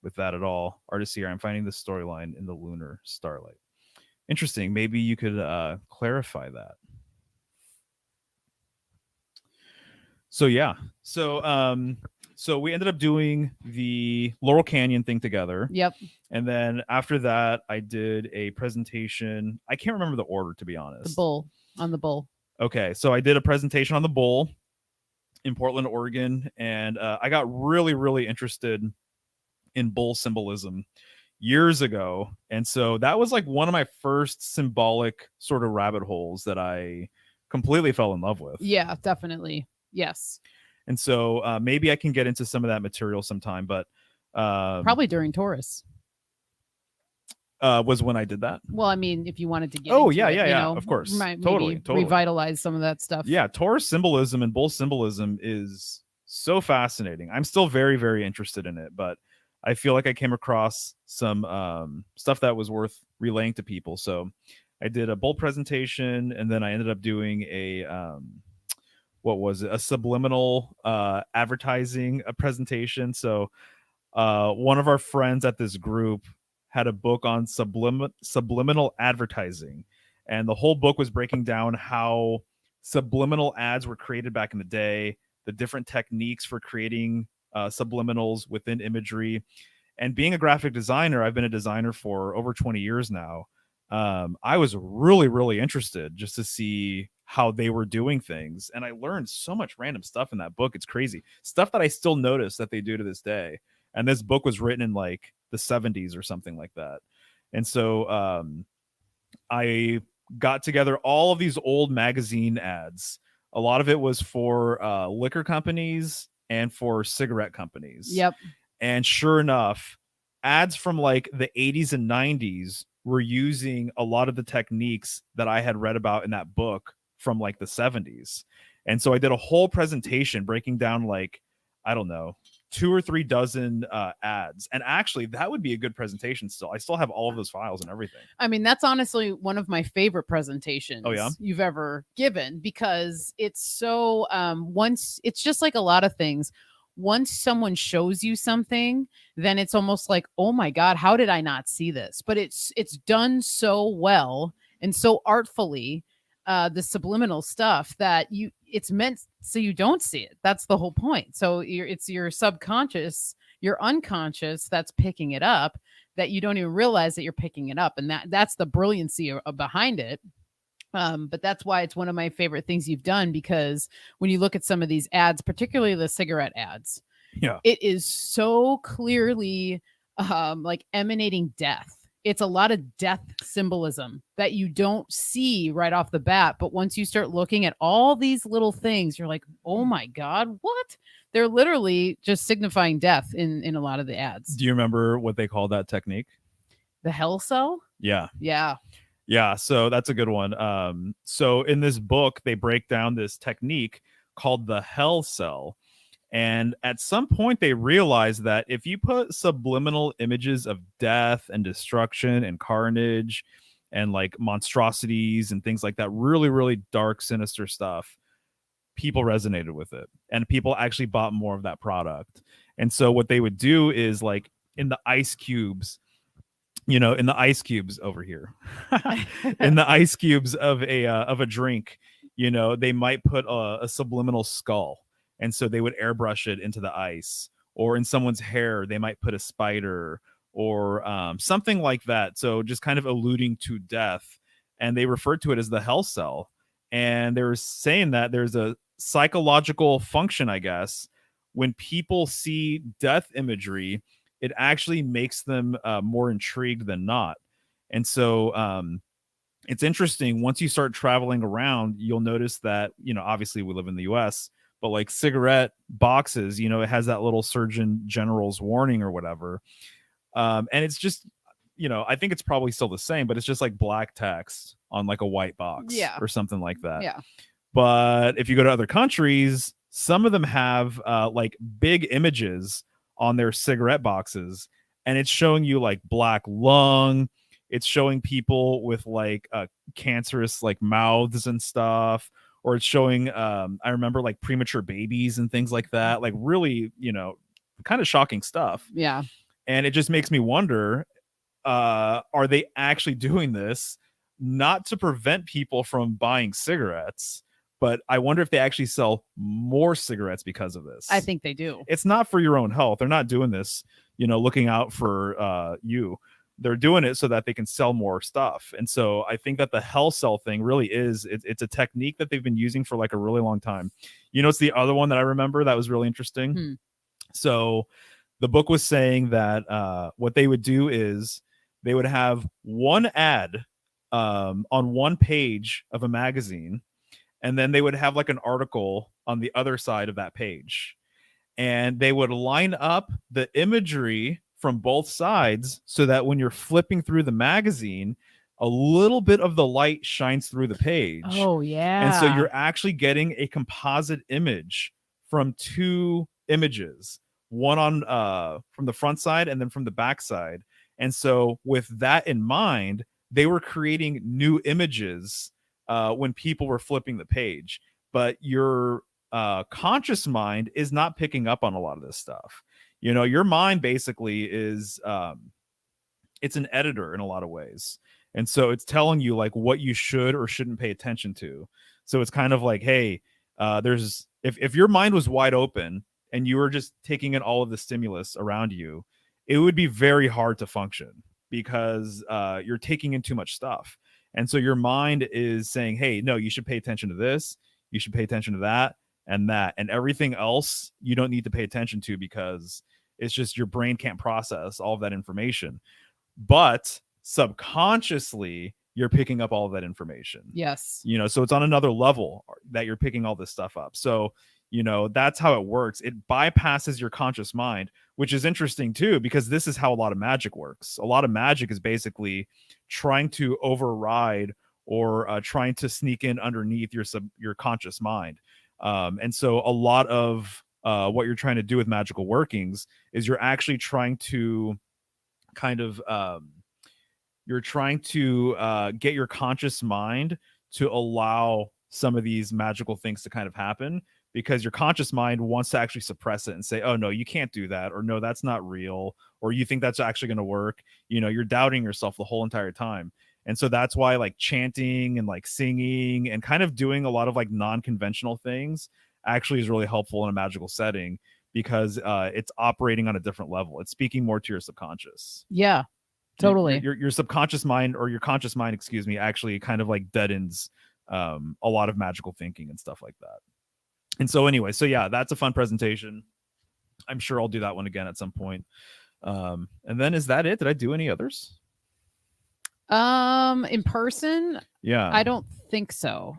with that at all. Artist here, I'm finding this storyline in the lunar starlight. Interesting. Maybe you could clarify that. So yeah. So we ended up doing the Laurel Canyon thing together. Yep. And then after that, I did a presentation. I can't remember the order, to be The honest. bull on the bull. Okay, so I did a presentation on the bull in Portland, Oregon, and I got really, really interested in bull symbolism years ago. And so that was like one of my first symbolic sort of rabbit holes that I completely fell in love with. Yeah, definitely. Yes. And so maybe I can get into some of that material sometime, but Probably during Taurus. was when I did that. Well, I mean, if you wanted to get Oh into yeah, it, yeah, you yeah. know, Of course, maybe totally. revitalize some of that stuff. Yeah, Taurus symbolism and bull symbolism is so fascinating. I'm still very, very interested in it, but I feel like I came across some stuff that was worth relaying to people. So I did a bull presentation, and then I ended up doing a what was it? A subliminal advertising presentation. So one of our friends at this group had a book on subliminal advertising, and the whole book was breaking down how subliminal ads were created back in the day, the different techniques for creating subliminals within imagery. And being a graphic designer, I've been a designer for over 20 years now. I was really, really interested just to see how they were doing things. And I learned so much random stuff in that book. It's crazy. Stuff that I still notice that they do to this day. And this book was written in like the 70s or something like that. And so I got together all of these old magazine ads. A lot of it was for liquor companies and for cigarette companies. Yep. And sure enough, ads from like the 80s and 90s were using a lot of the techniques that I had read about in that book from like the 70s. And so I did a whole presentation breaking down like, I don't know, 2 or 3 dozen ads. And actually, that would be a good presentation still. I still have all of those files and everything. I mean, that's honestly one of my favorite presentations Oh, yeah? you've ever given, because it's so once it's just like a lot of things. Once someone shows you something, then it's almost like, oh my God, how did I not see this? But it's done so well and so artfully, the subliminal stuff, that it's meant so you don't see it. That's the whole point. So it's your subconscious, your unconscious that's picking it up, that you don't even realize that you're picking it up, and that's the brilliancy behind it. But that's why it's one of my favorite things you've done, because when you look at some of these ads, particularly the cigarette ads, Yeah. it is so clearly like emanating death. It's a lot of death symbolism that you don't see right off the bat. But once you start looking at all these little things, you're like, oh my God, what? They're literally just signifying death in a lot of the ads. Do you remember what they call that technique? The hell cell? Yeah. Yeah. Yeah, so that's a good one. So in this book, they break down this technique called the hell cell. And at some point, they realize that if you put subliminal images of death and destruction and carnage and like monstrosities and things like that, really, really dark, sinister stuff, people resonated with it. And people actually bought more of that product. And so what they would do is like in the ice cubes, in the ice cubes over here, in the ice cubes of a drink, they might put a subliminal skull, and so they would airbrush it into the ice. Or in someone's hair, they might put a spider or something like that. So just kind of alluding to death, and they referred to it as the hell cell. And they were saying that there's a psychological function, I guess, when people see death imagery, it actually makes them more intrigued than not. And so it's interesting. Once you start traveling around, you'll notice that, obviously we live in the US, but like cigarette boxes, it has that little Surgeon General's warning or whatever. And it's just, I think it's probably still the same, but it's just like black text on like a white box or something like that. Yeah. But if you go to other countries, some of them have like big images on their cigarette boxes, and it's showing you like black lung. It's showing people with like cancerous like mouths and stuff, or it's showing I remember like premature babies and things like that, like really, kind of shocking stuff. Yeah. And it just makes me wonder, are they actually doing this not to prevent people from buying cigarettes, but I wonder if they actually sell more cigarettes because of this. I think they do. It's not for your own health. They're not doing this, looking out for you. They're doing it so that they can sell more stuff. And so I think that the hell cell thing really it's a technique that they've been using for like a really long time. It's the other one that I remember that was really interesting. So the book was saying that what they would do is they would have one ad on one page of a magazine, and then they would have like an article on the other side of that page, and they would line up the imagery from both sides so that when you're flipping through the magazine, a little bit of the light shines through the page. Oh, And so yeah. you're actually getting a composite image from two images, one on from the front side and then from the back side. And so with that in mind, they were creating new images when people were flipping the page. But your conscious mind is not picking up on a lot of this stuff. You know, your mind basically is it's an editor in a lot of ways. And so it's telling you like what you should or shouldn't pay attention to. So it's kind of like, hey, there's if your mind was wide open and you were just taking in all of the stimulus around you, it would be very hard to function because you're taking in too much stuff. And so your mind is saying, hey, no, you should pay attention to this, you should pay attention to that, and everything else you don't need to pay attention to because it's just your brain can't process all of that information. But subconsciously you're picking up all of that information. Yes. You know, so it's on another level that you're picking all this stuff up. So, you know, that's how it works. It bypasses your conscious mind, which is interesting too, because this is how a lot of magic works. A lot of magic is basically trying to override or trying to sneak in underneath your conscious mind. And so a lot of what you're trying to do with magical workings is you're actually trying to kind of you're trying to get your conscious mind to allow some of these magical things to kind of happen, because your conscious mind wants to actually suppress it and say, oh no, you can't do that, or no, that's not real, or you think that's actually going to work. You know, you're doubting yourself the whole entire time. And so that's why like chanting and like singing and kind of doing a lot of like non-conventional things actually is really helpful in a magical setting, because it's operating on a different level. It's speaking more to your subconscious. Yeah, totally. Your subconscious mind, or your conscious mind, excuse me, actually kind of like deadens a lot of magical thinking and stuff like that. And so anyway, so yeah, that's a fun presentation. I'm sure I'll do that one again at some point. And then is that it? Did I do any others? In person? Yeah. I don't think so.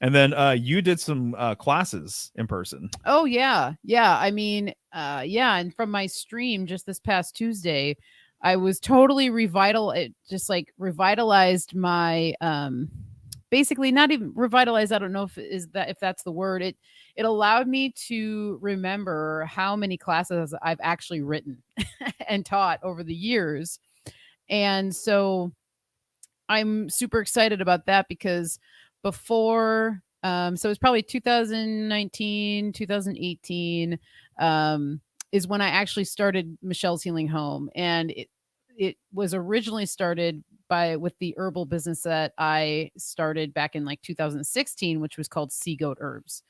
And then you did some classes in person. Oh yeah. Yeah. I mean, yeah, and from my stream just this past Tuesday, I was totally it just like revitalized my basically not even revitalized, I don't know if that's the word. It allowed me to remember how many classes I've actually written and taught over the years. And so I'm super excited about that, because before so it was probably 2019, 2018 is when I actually started Michelle's Healing Home. And it was originally started with the herbal business that I started back in like 2016, which was called Sea Goat Herbs.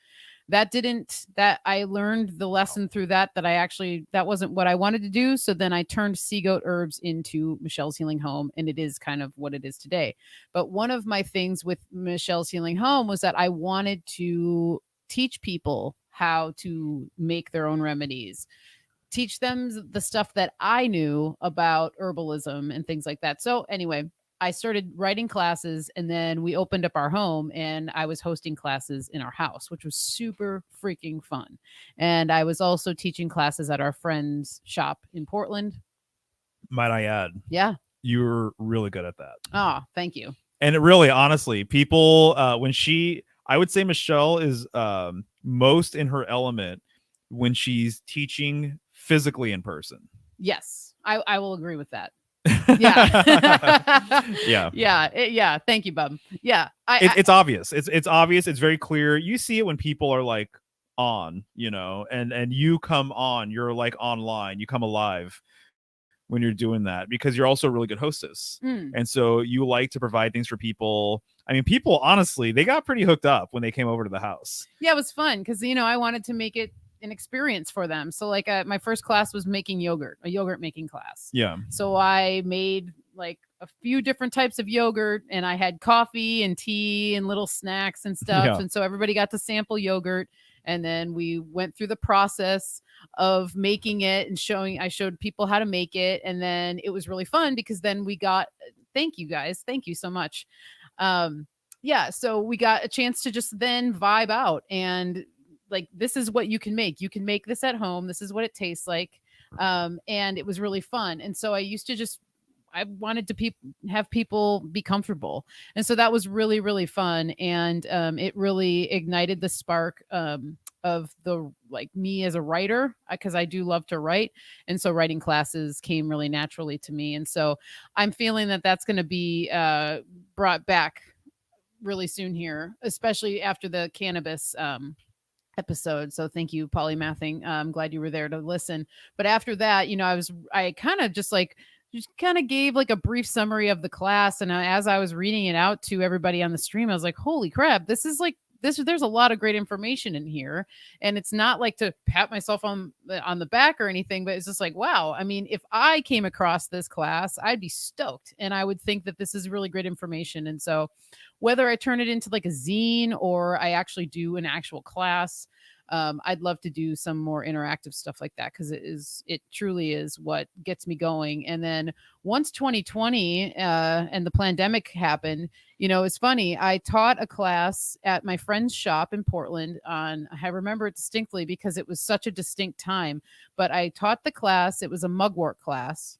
That I learned the lesson through that that wasn't what I wanted to do. So then I turned Sea Goat Herbs into Michelle's Healing Home, and it is kind of what it is today. But one of my things with Michelle's Healing Home was that I wanted to teach people how to make their own remedies, teach them the stuff that I knew about herbalism and things like that. So anyway, I started writing classes, and then we opened up our home and I was hosting classes in our house, which was super freaking fun. And I was also teaching classes at our friend's shop in Portland. Might I add? Yeah. You're really good at that. Oh, thank you. And it really, honestly, people, I would say Michelle is most in her element when she's teaching physically in person. Yes, I will agree with that. Yeah. Yeah. Thank you, Bub. Yeah. It's obvious. It's obvious. It's very clear. You see it when people are like on, you know, and you come on, you're like online, you come alive when you're doing that, because you're also a really good hostess. And so you like to provide things for people. I mean, people, honestly, they got pretty hooked up when they came over to the house. Yeah, it was fun because, you know, I wanted to make it an experience for them. So like my first class was making yogurt, a yogurt making class. Yeah. So I made like a few different types of yogurt, and I had coffee and tea and little snacks and stuff. Yeah. And so everybody got to sample yogurt. And then we went through the process of making it and I showed people how to make it. And then it was really fun because then we got, thank you guys. Thank you so much. Um, yeah. So we got a chance to just then vibe out and like, this is what you can make. You can make this at home. This is what it tastes like. And it was really fun. And so I used to just, I wanted to have people be comfortable. And so that was really, really fun. And it really ignited the spark of the like me as a writer, because I do love to write. And so writing classes came really naturally to me. And so I'm feeling that that's going to be brought back really soon here, especially after the cannabis episode. So thank you, Polymathing. I'm glad you were there to listen. But after that, I kind of just kind of gave like a brief summary of the class. And as I was reading it out to everybody on the stream, I was like, holy crap, this is like, there's a lot of great information in here. And it's not like to pat myself on the back or anything, but it's just like, wow, I mean, if I came across this class, I'd be stoked. And I would think that this is really great information. And so whether I turn it into like a zine or I actually do an actual class, I'd love to do some more interactive stuff like that, because it truly is what gets me going. And then once 2020 and the pandemic happened, it's funny. I taught a class at my friend's shop in Portland I remember it distinctly because it was such a distinct time, but I taught the class. It was a mugwort class.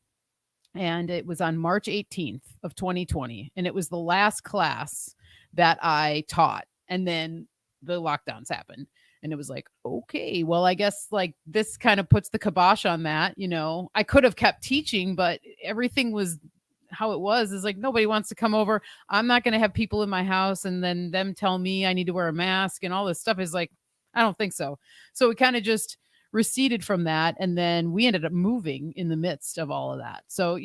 And it was on March 18th of 2020. And it was the last class that I taught. And then the lockdowns happened. And it was like, okay, well, I guess like this kind of puts the kibosh on that. I could have kept teaching, but everything was how it was is like, nobody wants to come over. I'm not going to have people in my house and then them tell me I need to wear a mask and all this stuff is like, I don't think so. So we kind of just receded from that. And then we ended up moving in the midst of all of that. So,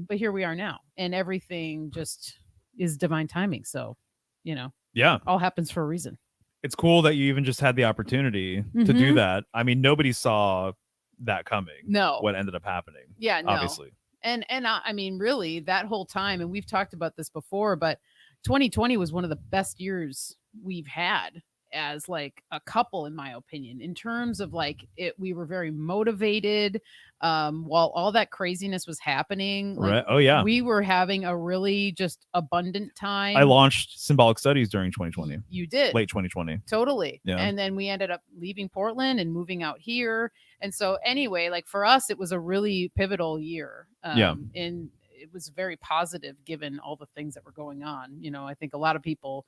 but here we are now, and everything just is divine timing. So, Yeah. all happens for a reason. It's cool that you even just had the opportunity to do that. I mean, nobody saw that coming. No. What ended up happening. Yeah, no. Obviously. And I mean, really, that whole time, and we've talked about this before, but 2020 was one of the best years we've had as like a couple, in my opinion, in terms of like we were very motivated while all that craziness was happening. Like, right. Oh yeah, we were having a really just abundant time. I launched Symbolic Studies during 2020. You did. Late 2020. Totally. Yeah. And then we ended up leaving Portland and moving out here. And so anyway, like for us, it was a really pivotal year. And it was very positive given all the things that were going on. I think a lot of people,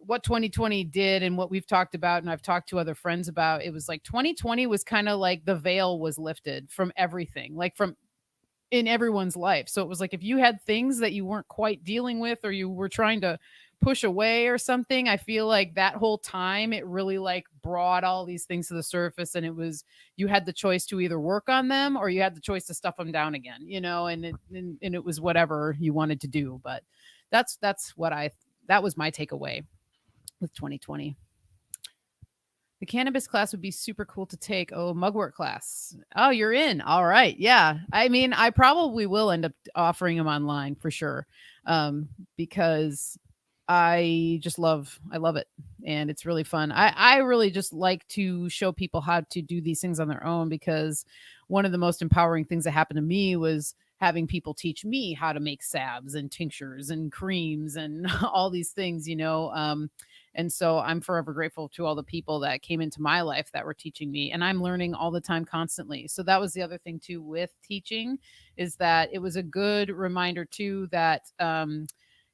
what 2020 did and what we've talked about, and I've talked to other friends about, it was like 2020 was kind of like the veil was lifted from everything, like from in everyone's life. So it was like if you had things that you weren't quite dealing with or you were trying to push away or something, I feel like that whole time it really like brought all these things to the surface, and it was, you had the choice to either work on them or you had the choice to stuff them down again, and it was whatever you wanted to do. But that was my takeaway with 2020. The cannabis class would be super cool to take. Oh, mugwort class. Oh, you're in. All right. Yeah. I mean, I probably will end up offering them online for sure. Because I love it. And it's really fun. I really just like to show people how to do these things on their own, because one of the most empowering things that happened to me was having people teach me how to make salves and tinctures and creams and all these things, and so I'm forever grateful to all the people that came into my life that were teaching me, and I'm learning all the time constantly. So that was the other thing too with teaching, is that it was a good reminder too that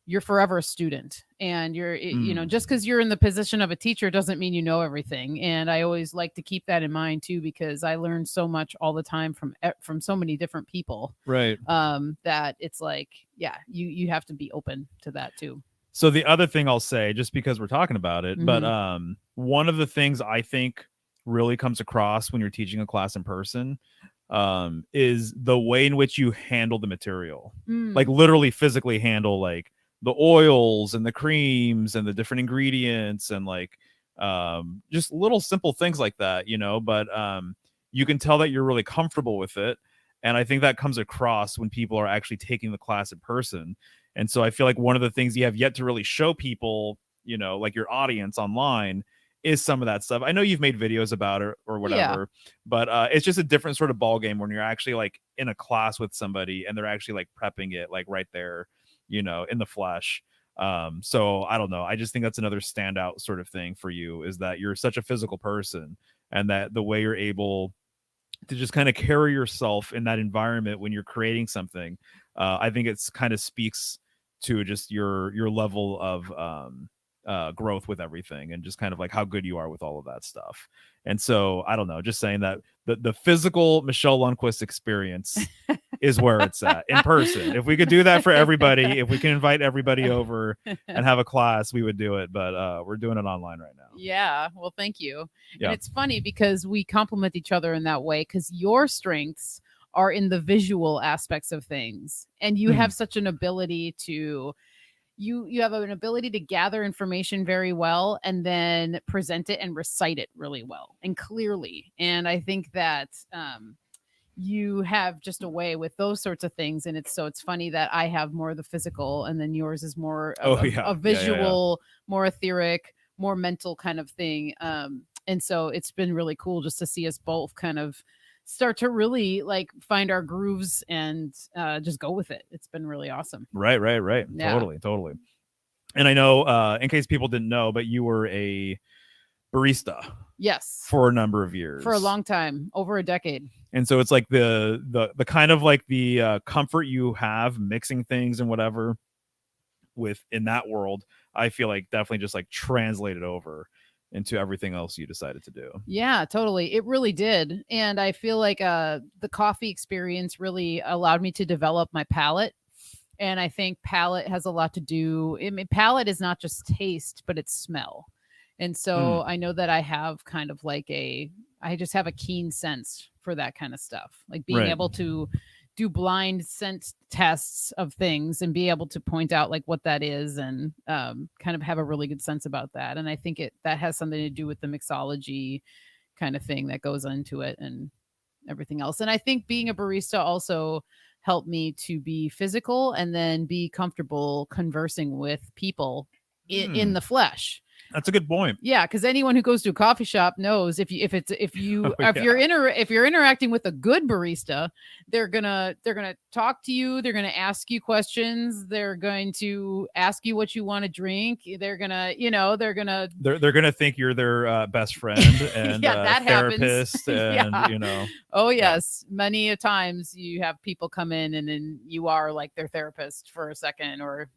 you're forever a student, and you're, just because you're in the position of a teacher doesn't mean you know everything. And I always like to keep that in mind too, because I learn so much all the time from so many different people. Right. That it's like, yeah, you have to be open to that too. So the other thing I'll say, just because we're talking about it, but one of the things I think really comes across when you're teaching a class in person is the way in which you handle the material. Like literally physically handle like the oils and the creams and the different ingredients and like just little simple things like that, but you can tell that you're really comfortable with it. And I think that comes across when people are actually taking the class in person. And so I feel like one of the things you have yet to really show people, like your audience online, is some of that stuff. I know you've made videos about it or Yeah. whatever, but it's just a different sort of ball game when you're actually like in a class with somebody and they're actually like prepping it like right there, in the flesh. So I don't know. I just think that's another standout sort of thing for you, is that you're such a physical person, and that the way you're able to just kind of carry yourself in that environment when you're creating something, I think it's kind of speaks to just your level of growth with everything, and just kind of like how good you are with all of that stuff. And so I don't know, just saying that the physical Michelle Lundquist experience is where it's at in person. If we could do that for everybody, if we can invite everybody over and have a class, we would do it. But we're doing it online right now. Yeah. Well, thank you. Yeah. And it's funny because we complement each other in that way, because your strengths are in the visual aspects of things. And you have such an ability to you have an ability to gather information very well and then present it and recite it really well and clearly. And I think that you have just a way with those sorts of things. And it's funny that I have more of the physical and then yours is more of a visual, more etheric, more mental kind of thing. And so it's been really cool just to see us both kind of start to really like find our grooves and just go with it. It's been really awesome. Right. Yeah. Totally. And I know, in case people didn't know, but you were a barista. Yes. For a number of years. For a long time, over a decade. And so it's like the kind of like the comfort you have mixing things and whatever with in that world, I feel like definitely just like translated over into everything else you decided to do. Yeah, totally. It really did. And I feel like the coffee experience really allowed me to develop my palate. And I think palate has a lot to do. I mean, palate is not just taste, but it's smell. And so I know that I have kind of like I just have a keen sense for that kind of stuff. Like being able to do blind scent tests of things and be able to point out like what that is, and kind of have a really good sense about that. And I think that has something to do with the mixology kind of thing that goes into it and everything else. And I think being a barista also helped me to be physical and then be comfortable conversing with people in the flesh. That's a good point. Yeah, because anyone who goes to a coffee shop knows if you're interacting with a good barista, they're gonna talk to you, they're gonna ask you questions, they're going to ask you what you want to drink, they're gonna think you're their best friend and that therapist happens. and Oh yes, many a times you have people come in and then you are like their therapist for a second, or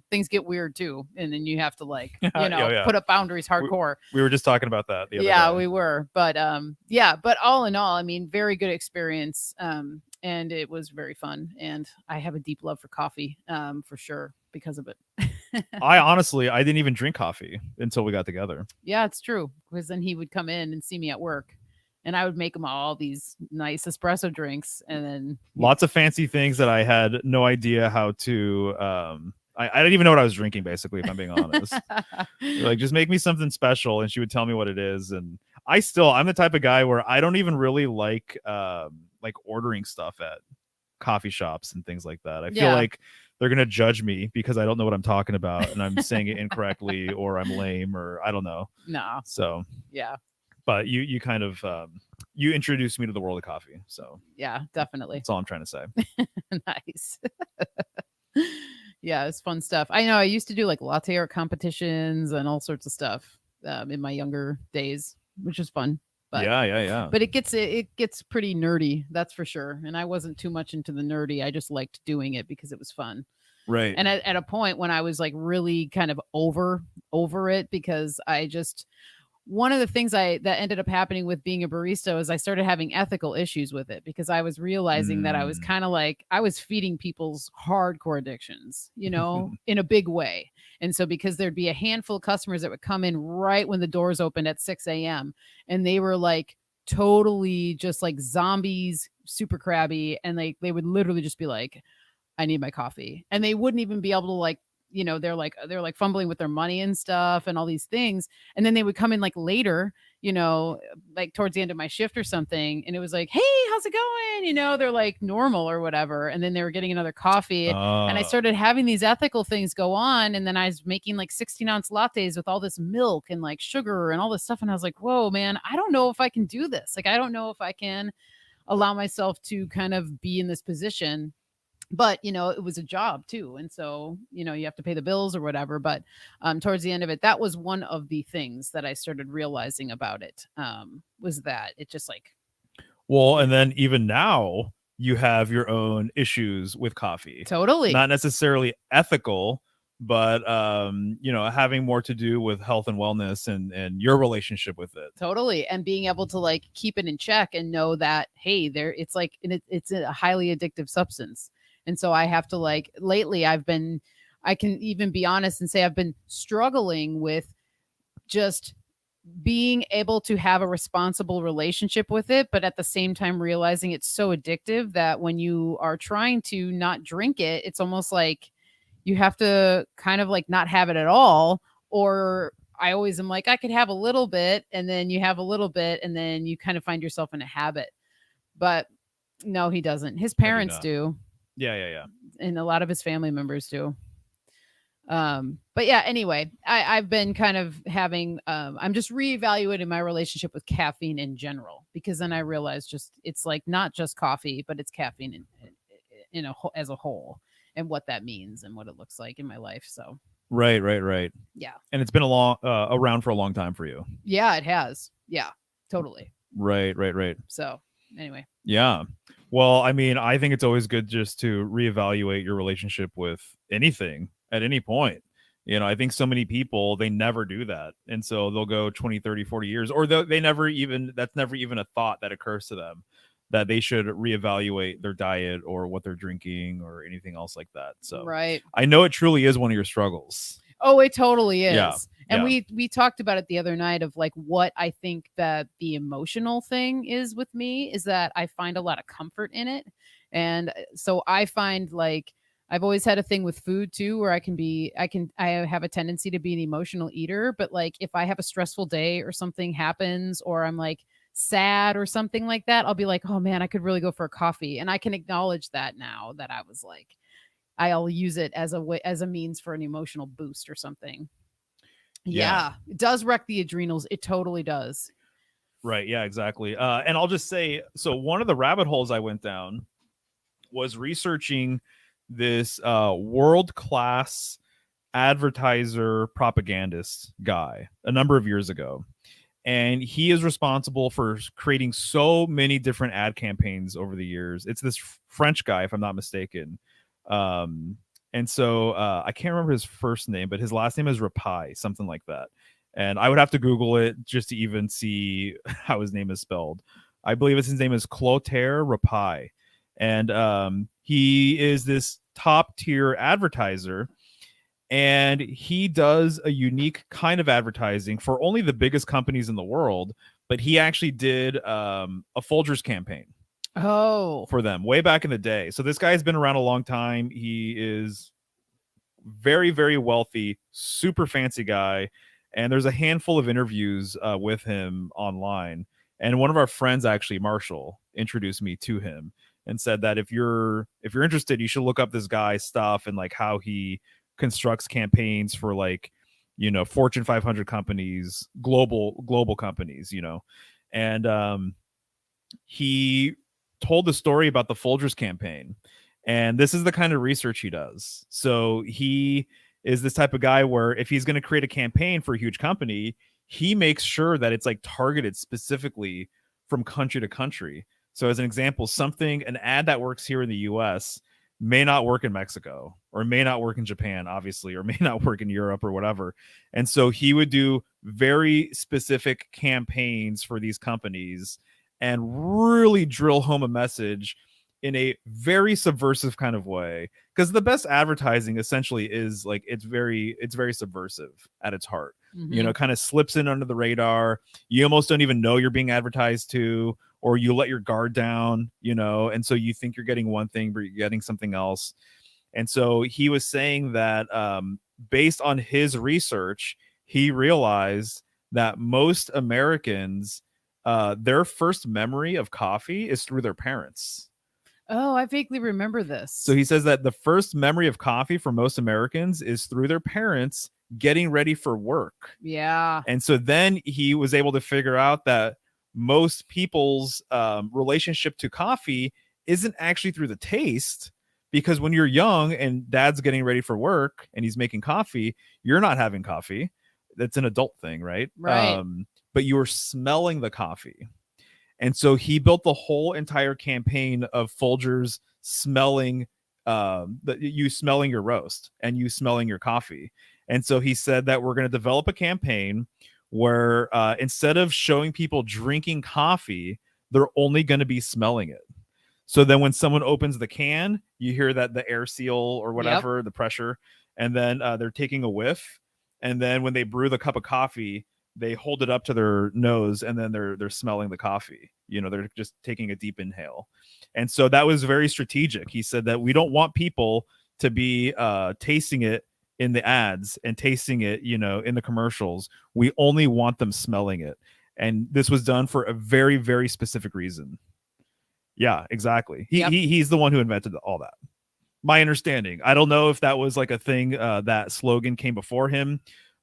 things get weird too, and then you have to like put up boundaries hardcore. We were just talking about that the other day. We were, but but all in all, I mean, very good experience, and it was very fun, and I have a deep love for coffee, for sure, because of it. I didn't even drink coffee until we got together. Yeah, it's true, because then he would come in and see me at work, and I would make him all these nice espresso drinks, and then lots of fancy things that I had no idea how to I didn't even know what I was drinking, basically, if I'm being honest. Like, just make me something special, and she would tell me what it is. And I'm the type of guy where I don't even really like ordering stuff at coffee shops and things like that. I feel like they're gonna judge me because I don't know what I'm talking about and I'm saying it incorrectly, or I'm lame, or I don't know. No. So yeah. But you kind of you introduced me to the world of coffee. So yeah, definitely. That's all I'm trying to say. Nice. Yeah, it's fun stuff. I know I used to do like latte art competitions and all sorts of stuff in my younger days, which was fun. But yeah. But it gets pretty nerdy, that's for sure. And I wasn't too much into the nerdy. I just liked doing it because it was fun. Right. And at a point when I was like really kind of over it, because one of the things that ended up happening with being a barista is I started having ethical issues with it, because I was realizing that I was kind of like, I was feeding people's hardcore addictions, in a big way. And so because there'd be a handful of customers that would come in right when the doors opened at 6 a.m. and they were like totally just like zombies, super crabby. And they would literally just be like, I need my coffee. And they wouldn't even be able to like, they're like fumbling with their money and stuff and all these things. And then they would come in like later, like towards the end of my shift or something, and it was like, "Hey, how's it going?" They're like normal or whatever, and then they were getting another coffee, and I started having these ethical things go on, and then I was making like 16-ounce lattes with all this milk and like sugar and all this stuff, and I was like, "Whoa, man, I don't know if I can do this. Like, I don't know if I can allow myself to kind of be in this position." But it was a job too, and so you have to pay the bills or whatever. But towards the end of it, that was one of the things that I started realizing about it, was that it just like Well, and then even now you have your own issues with coffee. totally Not necessarily ethical, but having more to do with health and wellness and your relationship with it. totally, and being able to like keep it in check and know that, hey, there it's like, and it's a highly addictive substance. And so I have to, like, lately I can even be honest and say I've been struggling with just being able to have a responsible relationship with it, but at the same time realizing it's so addictive that when you are trying to not drink it, it's almost like you have to kind of like not have it at all. Or I always am like, I could have a little bit, and then you have a little bit, and then you kind of find yourself in a habit. But no, he doesn't. His parents do. Yeah. And a lot of his family members do. But yeah, anyway, I've been kind of having I'm just reevaluating my relationship with caffeine in general, because then I realized just it's like not just coffee, but it's caffeine as a whole, and what that means and what it looks like in my life. So Right. yeah. And it's been around for a long time for you. Yeah, it has. Yeah, totally. Right. So anyway. Yeah. Well, I mean, I think it's always good just to reevaluate your relationship with anything at any point. I think so many people, they never do that. And so they'll go 20, 30, 40 years, or they never even, that's never even a thought that occurs to them that they should reevaluate their diet or what they're drinking or anything else like that. So right. I know it truly is one of your struggles. Oh, it totally is. Yeah. And we talked about it the other night of like what I think that the emotional thing is with me is that I find a lot of comfort in it. And so I find like I've always had a thing with food too, where I have a tendency to be an emotional eater, but like if I have a stressful day or something happens, or I'm like sad or something like that, I'll be like, "Oh man, I could really go for a coffee." And I can acknowledge that now, that I was like, I'll use it as a way, as a means for an emotional boost or something. Yeah, it does wreck the adrenals. It totally does. Right. Yeah, exactly. And I'll just say, so one of the rabbit holes I went down was researching this world-class advertiser propagandist guy a number of years ago. And he is responsible for creating so many different ad campaigns over the years. It's this French guy, if I'm not mistaken. And so I can't remember his first name, but his last name is Rapai, something like that. And I would have to Google it just to even see how his name is spelled. I believe his name is Clotaire Rapai. And he is this top tier advertiser. And he does a unique kind of advertising for only the biggest companies in the world. But he actually did a Folgers campaign. Oh, For them way back in the day. So this guy's been around a long time. He is very, very wealthy, super fancy guy. And there's a handful of interviews with him online. And one of our friends, actually, Marshall, introduced me to him and said that if you're interested, you should look up this guy's stuff and like how he constructs campaigns for like, Fortune 500 companies, global companies, and he told the story about the Folgers campaign. And this is the kind of research he does. So he is this type of guy where if he's going to create a campaign for a huge company, he makes sure that it's like targeted specifically from country to country. So as an example, an ad that works here in the US may not work in Mexico, or may not work in Japan, obviously, or may not work in Europe or whatever. And so he would do very specific campaigns for these companies and really drill home a message in a very subversive kind of way, because the best advertising essentially is like it's very subversive at its heart. mm-hmm. Kind of slips in under the radar. You almost don't even know you're being advertised to, or you let your guard down, and so you think you're getting one thing but you're getting something else. And so he was saying that based on his research, he realized that most Americans, their first memory of coffee is through their parents. Oh, I vaguely remember So this. he says that the first memory of coffee for most Americans is through their parents getting ready for work. Yeah. And so then he was able to figure out that most people's relationship to coffee isn't actually through the taste, because when you're young and dad's getting ready for work and he's making coffee, you're not having coffee. That's an adult thing, right? Right. But you were smelling the coffee. And so he built the whole entire campaign of Folgers smelling, you smelling your roast and you smelling your coffee. And so he said that we're going to develop a campaign where instead of showing people drinking coffee, they're only going to be smelling it. So then when someone opens the can, you hear that the air seal or Yep. whatever, the pressure, and then they're taking a whiff. And then when they brew the cup of coffee, they hold it up to their nose and then they're smelling the coffee. You know, they're just taking a deep inhale. And so that was very strategic. He said that we don't want people to be tasting it in the ads and tasting it, you know, in the commercials. We only want them smelling it. And this was done for a very, very specific reason. Yeah, exactly. Yep. He's the one who invented all that. My understanding. I don't know if that was like a thing, that slogan came before him,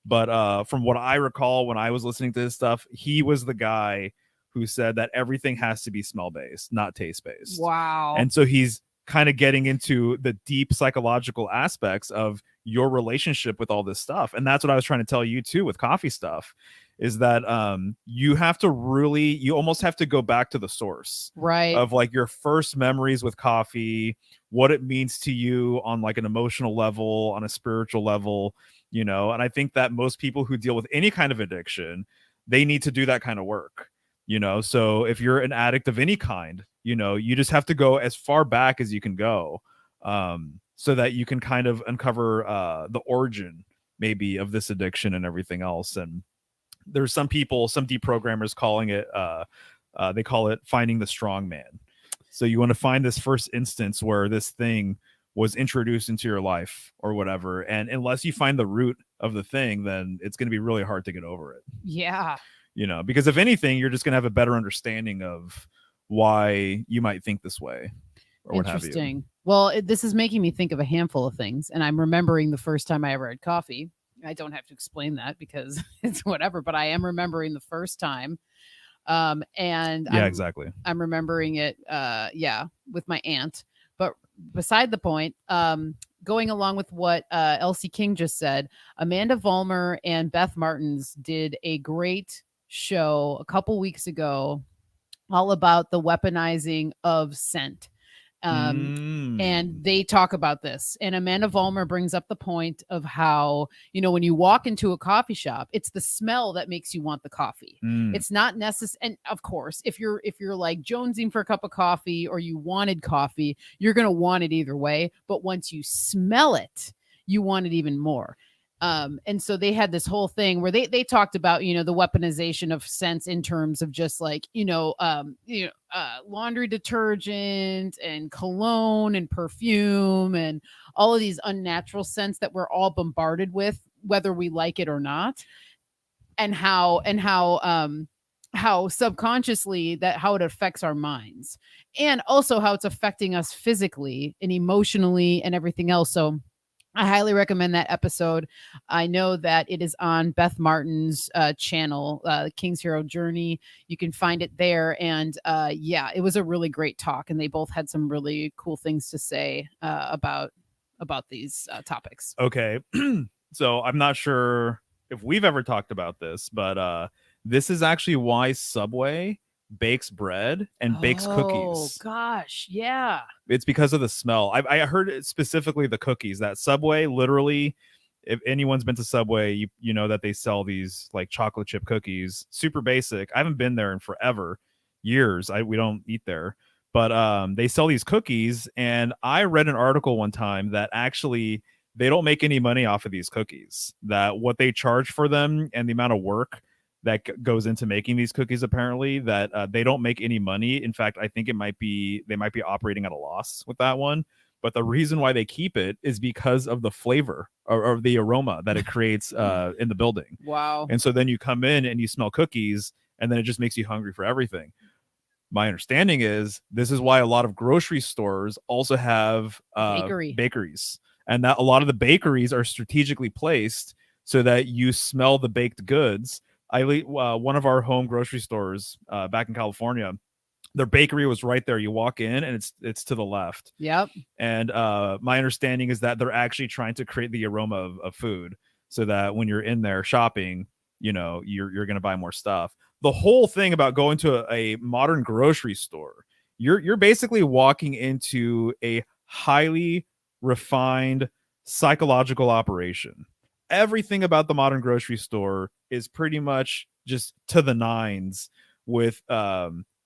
but from what I recall when I was listening to this stuff, he was the guy who said that everything has to be smell based, not taste based. Wow. And so he's kind of getting into the deep psychological aspects of your relationship with all this stuff. And that's what I was trying to tell you too with coffee stuff, is that you have to really, you almost have to go back to the source, Right. of like your first memories with coffee, what it means to you on like an emotional level, on a spiritual level, you know. And I think that most people who deal with any kind of addiction, they need to do that kind of work, you know. So if you're an addict of any kind, you know, you just have to go as far back as you can go, so that you can kind of uncover the origin maybe of this addiction and everything else. And there's some people, some deprogrammers calling it, they call it finding the strong man. So you want to find this first instance where this thing was introduced into your life or whatever. And unless you find the root of the thing, then it's going to be really hard to get over it. Yeah. You know, because if anything, you're just going to have a better understanding of why you might think this way or what have you. Interesting. Well, this is making me think of a handful of things, and I'm remembering the first time I ever had coffee. I don't have to explain that because it's whatever, but I am remembering the first time. And Yeah, exactly. I'm remembering it, with my aunt. But beside the point, going along with what Elsie King just said, Amanda Vollmer and Beth Martins did a great show a couple weeks ago all about the weaponizing of scent. And they talk about this. And Amanda Vollmer brings up the point of how, you know, when you walk into a coffee shop, it's the smell that makes you want the coffee. It's not necessary. And of course, if you're like jonesing for a cup of coffee or you wanted coffee, you're going to want it either way. But once you smell it, you want it even more. And so they had this whole thing where they talked about, you know, the weaponization of scents in terms of just like, laundry detergent and cologne and perfume and all of these unnatural scents that we're all bombarded with, whether we like it or not. And how subconsciously how it affects our minds, and also how it's affecting us physically and emotionally and everything else. So I highly recommend that episode. I know that it is on Beth Martin's channel, King's Hero Journey. You can find it there. And it was a really great talk. And they both had some really cool things to say about these topics. Okay. So I'm not sure if we've ever talked about this, but this is actually why Subway bakes bread and bakes cookies. Oh gosh, yeah. It's because of the smell. I heard it specifically the cookies. That Subway, literally, if anyone's been to Subway, you know that they sell these like chocolate chip cookies, super basic. I haven't been there in forever, years. We don't eat there, but they sell these cookies, and I read an article one time that actually they don't make any money off of these cookies. That what they charge for them and the amount of work that goes into making these cookies, apparently that they don't make any money. In fact, I think they might be operating at a loss with that one, but the reason why they keep it is because of the flavor or the aroma that it creates in the building. Wow. And so then you come in and you smell cookies, and then it just makes you hungry for everything. My understanding is this is why a lot of grocery stores also have bakeries, and that a lot of the bakeries are strategically placed so that you smell the baked goods. One of our home grocery stores back in California, their bakery was right there. You walk in and it's to the left. Yep. And my understanding is that they're actually trying to create the aroma of food so that when you're in there shopping, you know, you're going to buy more stuff. The whole thing about going to a modern grocery store, you're basically walking into a highly refined psychological operation. Everything about the modern grocery store is pretty much just to the nines with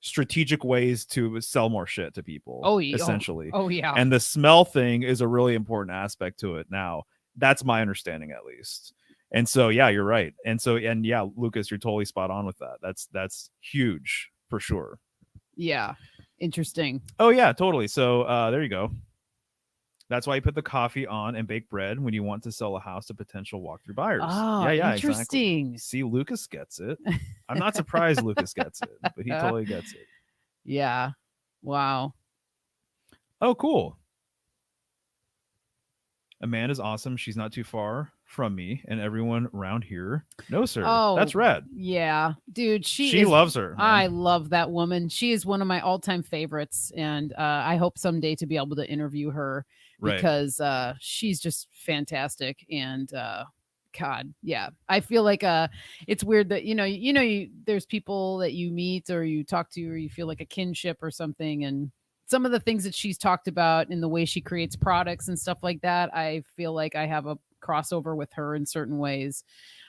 strategic ways to sell more shit to people. Oh, yeah. Essentially. Oh, yeah. And the smell thing is a really important aspect to it now. That's my understanding, at least. And so, yeah, you're right. And so, and yeah, Lucas, you're totally spot on with that. That's huge for sure. Yeah. Interesting. Oh, yeah, totally. So there you go. That's why you put the coffee on and bake bread when you want to sell a house to potential walkthrough buyers. Oh, yeah, interesting. Exactly. See, Lucas gets it. I'm not surprised Lucas gets it, but he totally gets it. Yeah. Wow. Oh, cool. Amanda's awesome. She's not too far from me, and everyone around here knows her. Oh, that's rad. Yeah, dude, she loves her. Man. I love that woman. She is one of my all-time favorites, and I hope someday to be able to interview her because she's just fantastic. And God, yeah, I feel like it's weird that there's people that you meet or you talk to or you feel like a kinship or something, and some of the things that she's talked about in the way she creates products and stuff like that, I feel like I have a crossover with her in certain ways.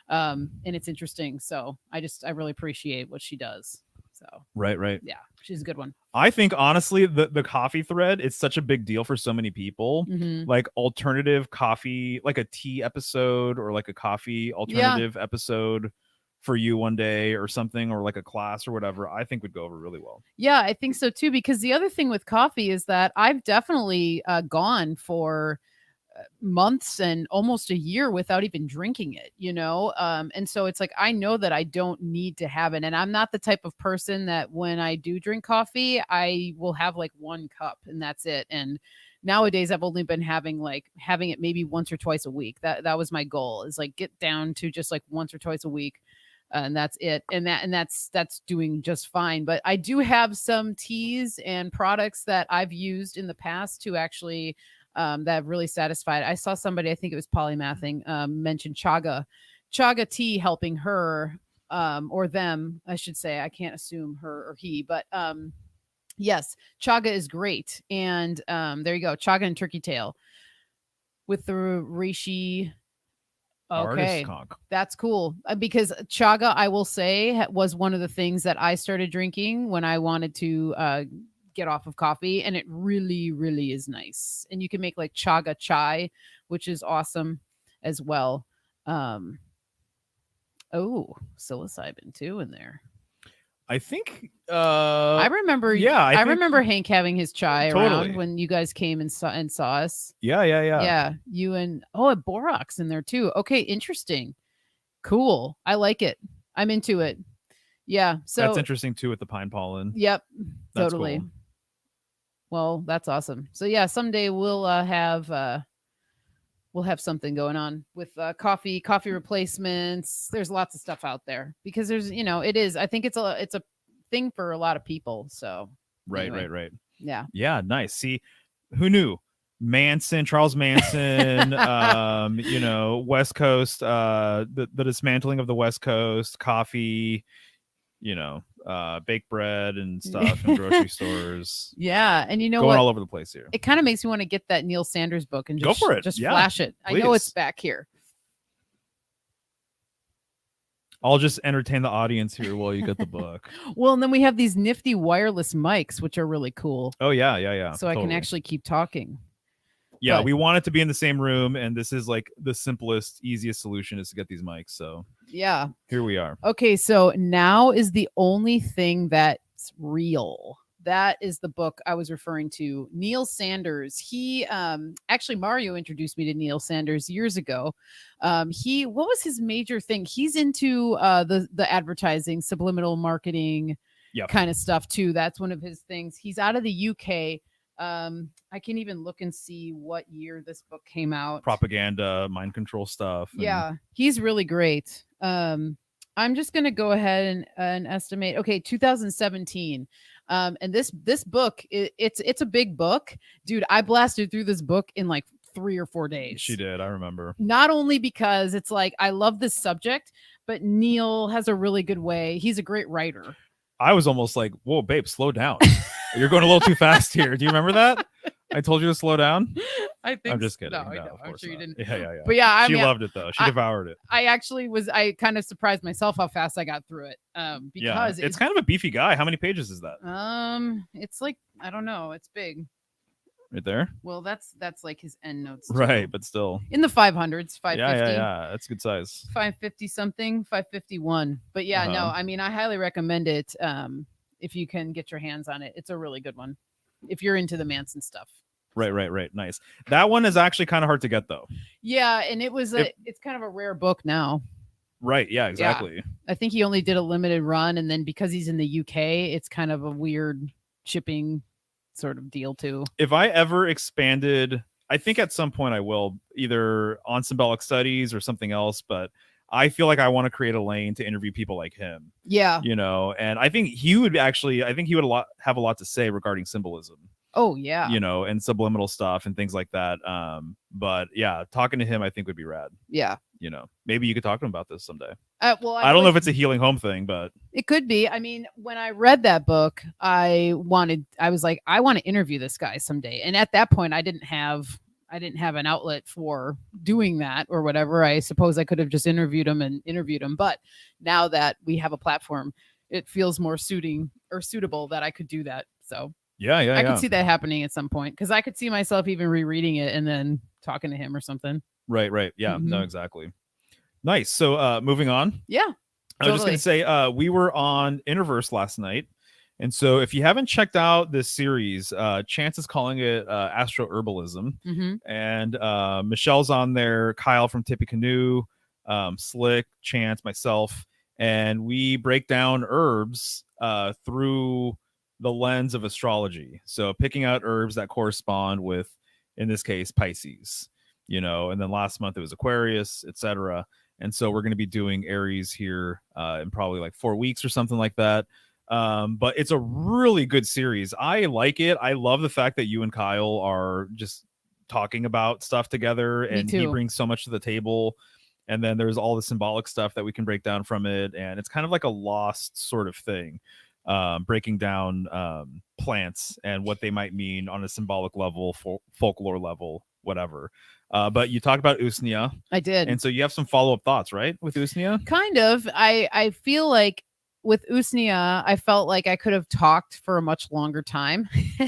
And it's interesting. So I really appreciate what she does. So right. Yeah, she's a good one. I think honestly, the coffee thread is such a big deal for so many people. Mm-hmm. Like alternative coffee, like a tea episode or like a coffee alternative episode for you one day or something, or like a class or whatever, I think would go over really well. Yeah, I think so too, because the other thing with coffee is that I've definitely gone for months and almost a year without even drinking it, and so it's like I know that I don't need to have it, and I'm not the type of person that when I do drink coffee I will have like one cup and that's it. And nowadays I've only been having it maybe once or twice a week. That was my goal, is like get down to just like once or twice a week. And that's it. And that's doing just fine. But I do have some teas and products that I've used in the past to actually that really satisfied. I saw somebody, I think it was Polymathing, mention chaga tea helping her or them, I should say. I can't assume her or he, but yes, chaga is great. And there you go, chaga and turkey tail with the reishi. Okay, that's cool, because chaga, I will say, was one of the things that I started drinking when I wanted to get off of coffee, and it really, really is nice. And you can make like chaga chai, which is awesome as well. Psilocybin too in there. I think I remember. Yeah, I remember Hank having his chai totally around when you guys came and saw us. Yeah. Yeah, you and a Borax in there too. Okay, interesting, cool. I like it. I'm into it. Yeah, so that's interesting too with the pine pollen. Yep, that's totally. Cool. Well, that's awesome. So yeah, someday we'll have something going on with coffee replacements. There's lots of stuff out there because there's, it is. I think it's a thing for a lot of people. So right. Yeah. Yeah. Nice. See, who knew? Charles Manson, West Coast, the dismantling of the West Coast, coffee, baked bread and stuff in grocery stores. Yeah, and going what? All over the place here. It kind of makes me want to get that Neil Sanders book and just go for it. Just flash it. Please. I know it's back here. I'll just entertain the audience here while you get the book. Well, and then we have these nifty wireless mics, which are really cool. Oh yeah. So totally. I can actually keep talking. Yeah, we want it to be in the same room, and this is like the simplest, easiest solution is to get these mics. So yeah, here we are. Okay, so now is the only thing that It's real. That is the book I was referring to. Neil Sanders. He actually Mario introduced me to Neil Sanders years ago. He what was his major thing? He's into the advertising, subliminal marketing Yep. kind of stuff too. That's one of his things. He's out of the UK. I can even look and see what year this book came out. Propaganda, mind control stuff. Yeah, he's really great. I'm just gonna go ahead and estimate. Okay, 2017. And this book, it's a big book, dude. I blasted through this book in like 3 or 4 days. She did. I remember. Not only because it's like I love this subject, but Neil has a really good way. He's a great writer. I was almost like, whoa, babe, slow down. You're going a little too fast here. Do you remember that? I told you to slow down. I think I'm just kidding. No, I know. Of I'm course sure you not. didn't. Yeah. But yeah, she loved it though. She devoured it. I actually was. I kind of surprised myself how fast I got through it. Because it's kind of a beefy guy. How many pages is that? It's like I don't know. It's big. Right there. Well, that's like his end notes. Too. Right, but still in the 500s, 550. Yeah. That's good size. 550 something, 551. But yeah, no. I mean, I highly recommend it. If you can get your hands on it, it's a really good one. If you're into the Manson stuff. Right. Nice. That one is actually kind of hard to get though. Yeah, and it's kind of a rare book now. Right. Yeah, exactly. Yeah. I think he only did a limited run, and then because he's in the UK, it's kind of a weird shipping sort of deal too. If I ever expanded, I think at some point I will, either on Symbolic Studies or something else, but I feel like I want to create a lane to interview people like him. Yeah. And I think he would have a lot to say regarding symbolism. Oh yeah. And subliminal stuff and things like that. But yeah, talking to him I think would be rad. Yeah. Maybe you could talk to him about this someday. Well, I don't know if it's a healing home thing, but it could be. I mean, when I read that book, I was like, I want to interview this guy someday. And at that point, I didn't have an outlet for doing that or whatever. I suppose I could have just interviewed him. But now that we have a platform, it feels more suitable that I could do that. So yeah. I could see that happening at some point because I could see myself even rereading it and then talking to him or something. Right. Yeah. No, exactly. Nice. So moving on. Yeah. Totally. I was just going to say we were on Interverse last night. And so if you haven't checked out this series, Chance is calling it Astro Herbalism. Mm-hmm. And Michelle's on there, Kyle from Tippy Canoe, Slick, Chance, myself. And we break down herbs through the lens of astrology. So picking out herbs that correspond with, in this case, Pisces, and then last month it was Aquarius, etc. And so we're going to be doing Aries here in probably like 4 weeks or something like that. But it's a really good series. I like it. I love the fact that you and Kyle are just talking about stuff together, and he brings so much to the table. And then there's all the symbolic stuff that we can break down from it. And it's kind of like a lost sort of thing, breaking down plants and what they might mean on a symbolic level, folklore level, whatever. But you talked about Usnea. I did. And so you have some follow-up thoughts, right, with Usnea? Kind of. I feel like with Usnea, I felt like I could have talked for a much longer time.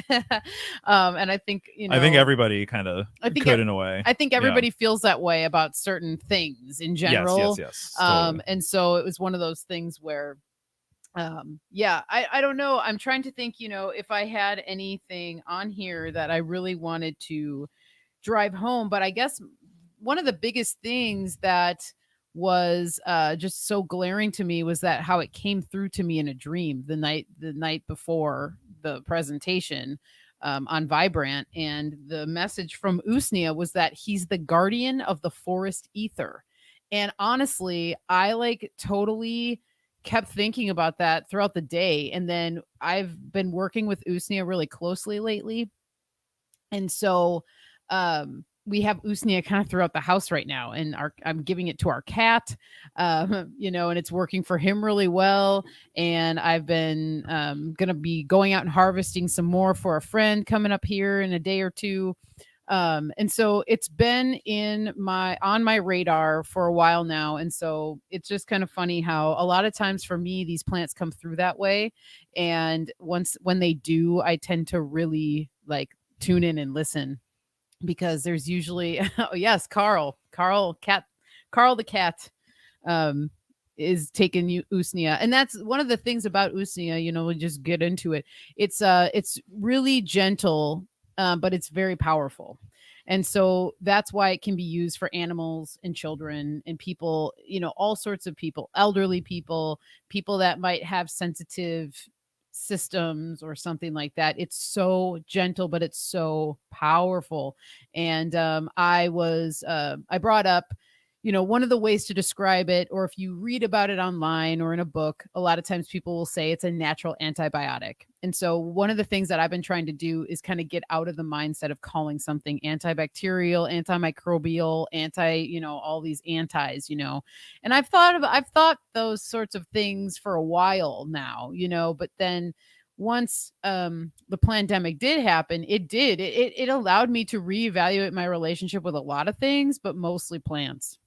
And I think, I think everybody kind of could in a way. I think everybody feels that way about certain things in general. Yes. Totally. And so it was one of those things where, I don't know. I'm trying to think, if I had anything on here that I really wanted to drive home, but I guess one of the biggest things that was just so glaring to me was that how it came through to me in a dream the night before the presentation on Vibrant, and the message from Usnea was that he's the guardian of the forest ether. And honestly, I totally kept thinking about that throughout the day, and then I've been working with Usnea really closely lately, and so we have Usnea kind of throughout the house right now, and I'm giving it to our cat, and it's working for him really well. And I've been going to be going out and harvesting some more for a friend coming up here in a day or two. And so it's been on my radar for a while now. And so it's just kind of funny how a lot of times for me, these plants come through that way. And when they do, I tend to really tune in and listen, because there's usually, oh yes, Carl the cat. is taking usnea. And that's one of the things about usnea, we just get into it. It's really gentle, but it's very powerful. And so that's why it can be used for animals and children and people, all sorts of people, elderly people, people that might have sensitive systems or something like that. It's so gentle, but it's so powerful. And I brought up, one of the ways to describe it, or if you read about it online or in a book, a lot of times people will say it's a natural antibiotic. And so one of the things that I've been trying to do is kind of get out of the mindset of calling something antibacterial, antimicrobial, all these antis, and I've thought those sorts of things for a while now, but then once the pandemic did happen, it allowed me to reevaluate my relationship with a lot of things, but mostly plants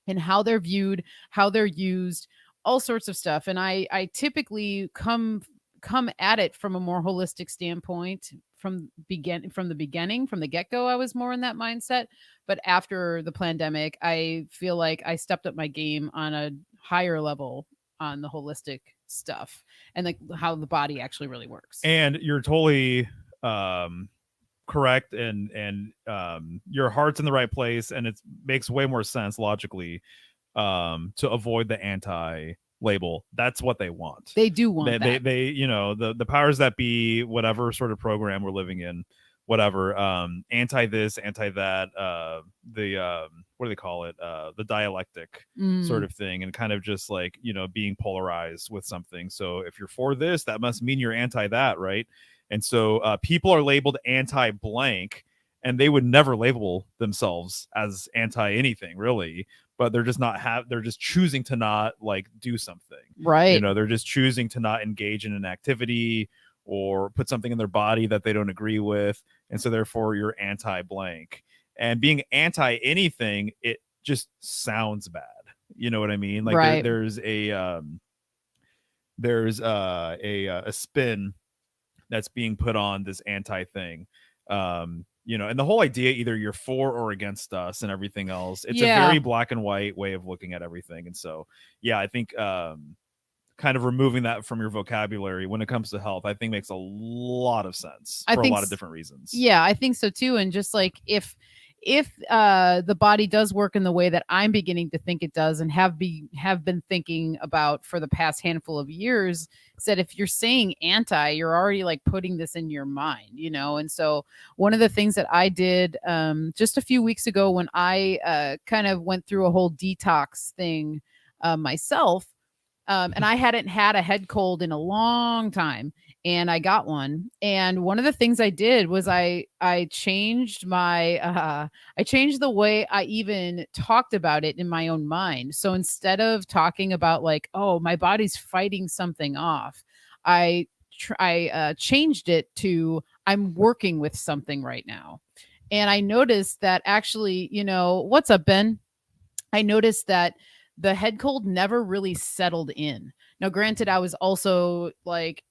and how they're viewed, how they're used, all sorts of stuff. And I typically come at it from a more holistic standpoint. From the beginning, from the get-go, I was more in that mindset. But after the pandemic, I feel like I stepped up my game on a higher level on the holistic stuff and like how the body actually really works. And you're totally correct, and your heart's in the right place, and it makes way more sense logically to avoid the anti label. That's what they want. They do want they the powers that be, whatever sort of program we're living in, whatever, anti this, anti that, the what do they call it, the dialectic sort of thing, and kind of just like, being polarized with something. So if you're for this, that must mean you're anti that, right? And so people are labeled anti blank, and they would never label themselves as anti anything really, but they're just choosing to not like do something, right? They're just choosing to not engage in an activity or put something in their body that they don't agree with, and so therefore you're anti blank. And being anti anything, it just sounds bad, you know what I mean? Like right. there's a spin that's being put on this anti thing. And the whole idea, either you're for or against us and everything else, it's a very black and white way of looking at everything. And so I think kind of removing that from your vocabulary when it comes to health, I think makes a lot of sense for a lot of different reasons. Yeah, I think so too. And just like if the body does work in the way that I'm beginning to think it does and have been thinking about for the past handful of years, said if you're saying anti, you're already like putting this in your mind, And so one of the things that I did just a few weeks ago when I kind of went through a whole detox thing myself, and I hadn't had a head cold in a long time, and I got one. And one of the things I did was I changed I changed the way I even talked about it in my own mind. So instead of talking about like, oh, my body's fighting something off, I changed it to I'm working with something right now. And I noticed that actually, what's up, Ben? I noticed that the head cold never really settled in. Now, granted, I was also like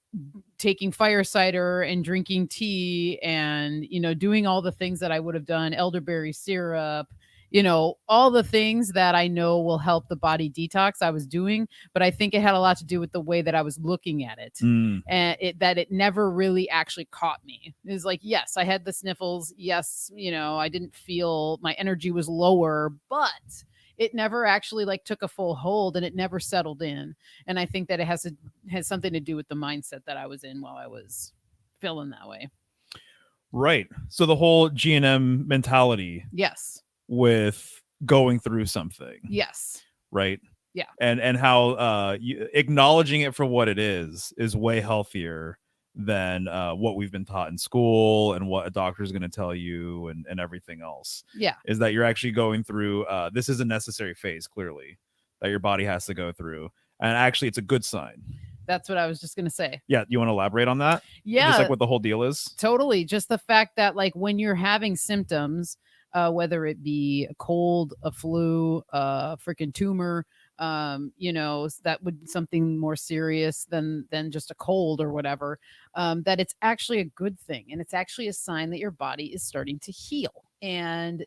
taking fire cider and drinking tea and, doing all the things that I would have done, elderberry syrup, all the things that I know will help the body detox I was doing. But I think it had a lot to do with the way that I was looking at it, and that it never really actually caught me. It was like, yes, I had the sniffles. Yes, I didn't feel my energy was lower, but it never actually like took a full hold and it never settled in. And I think that it has something to do with the mindset that I was in while I was feeling that way. Right. So the whole G&M mentality. Yes. With going through something. Yes. Right. Yeah. And how acknowledging it for what it is way healthier than what we've been taught in school and what a doctor is going to tell you and everything else. Yeah. Is that you're actually going through this is a necessary phase, clearly, that your body has to go through. And actually, it's a good sign. That's what I was just going to say. Yeah. You want to elaborate on that? Yeah. Just like what the whole deal is? Totally. Just the fact that like when you're having symptoms, whether it be a cold, a flu, a freaking tumor, that would be something more serious than just a cold or whatever, that it's actually a good thing. And it's actually a sign that your body is starting to heal. And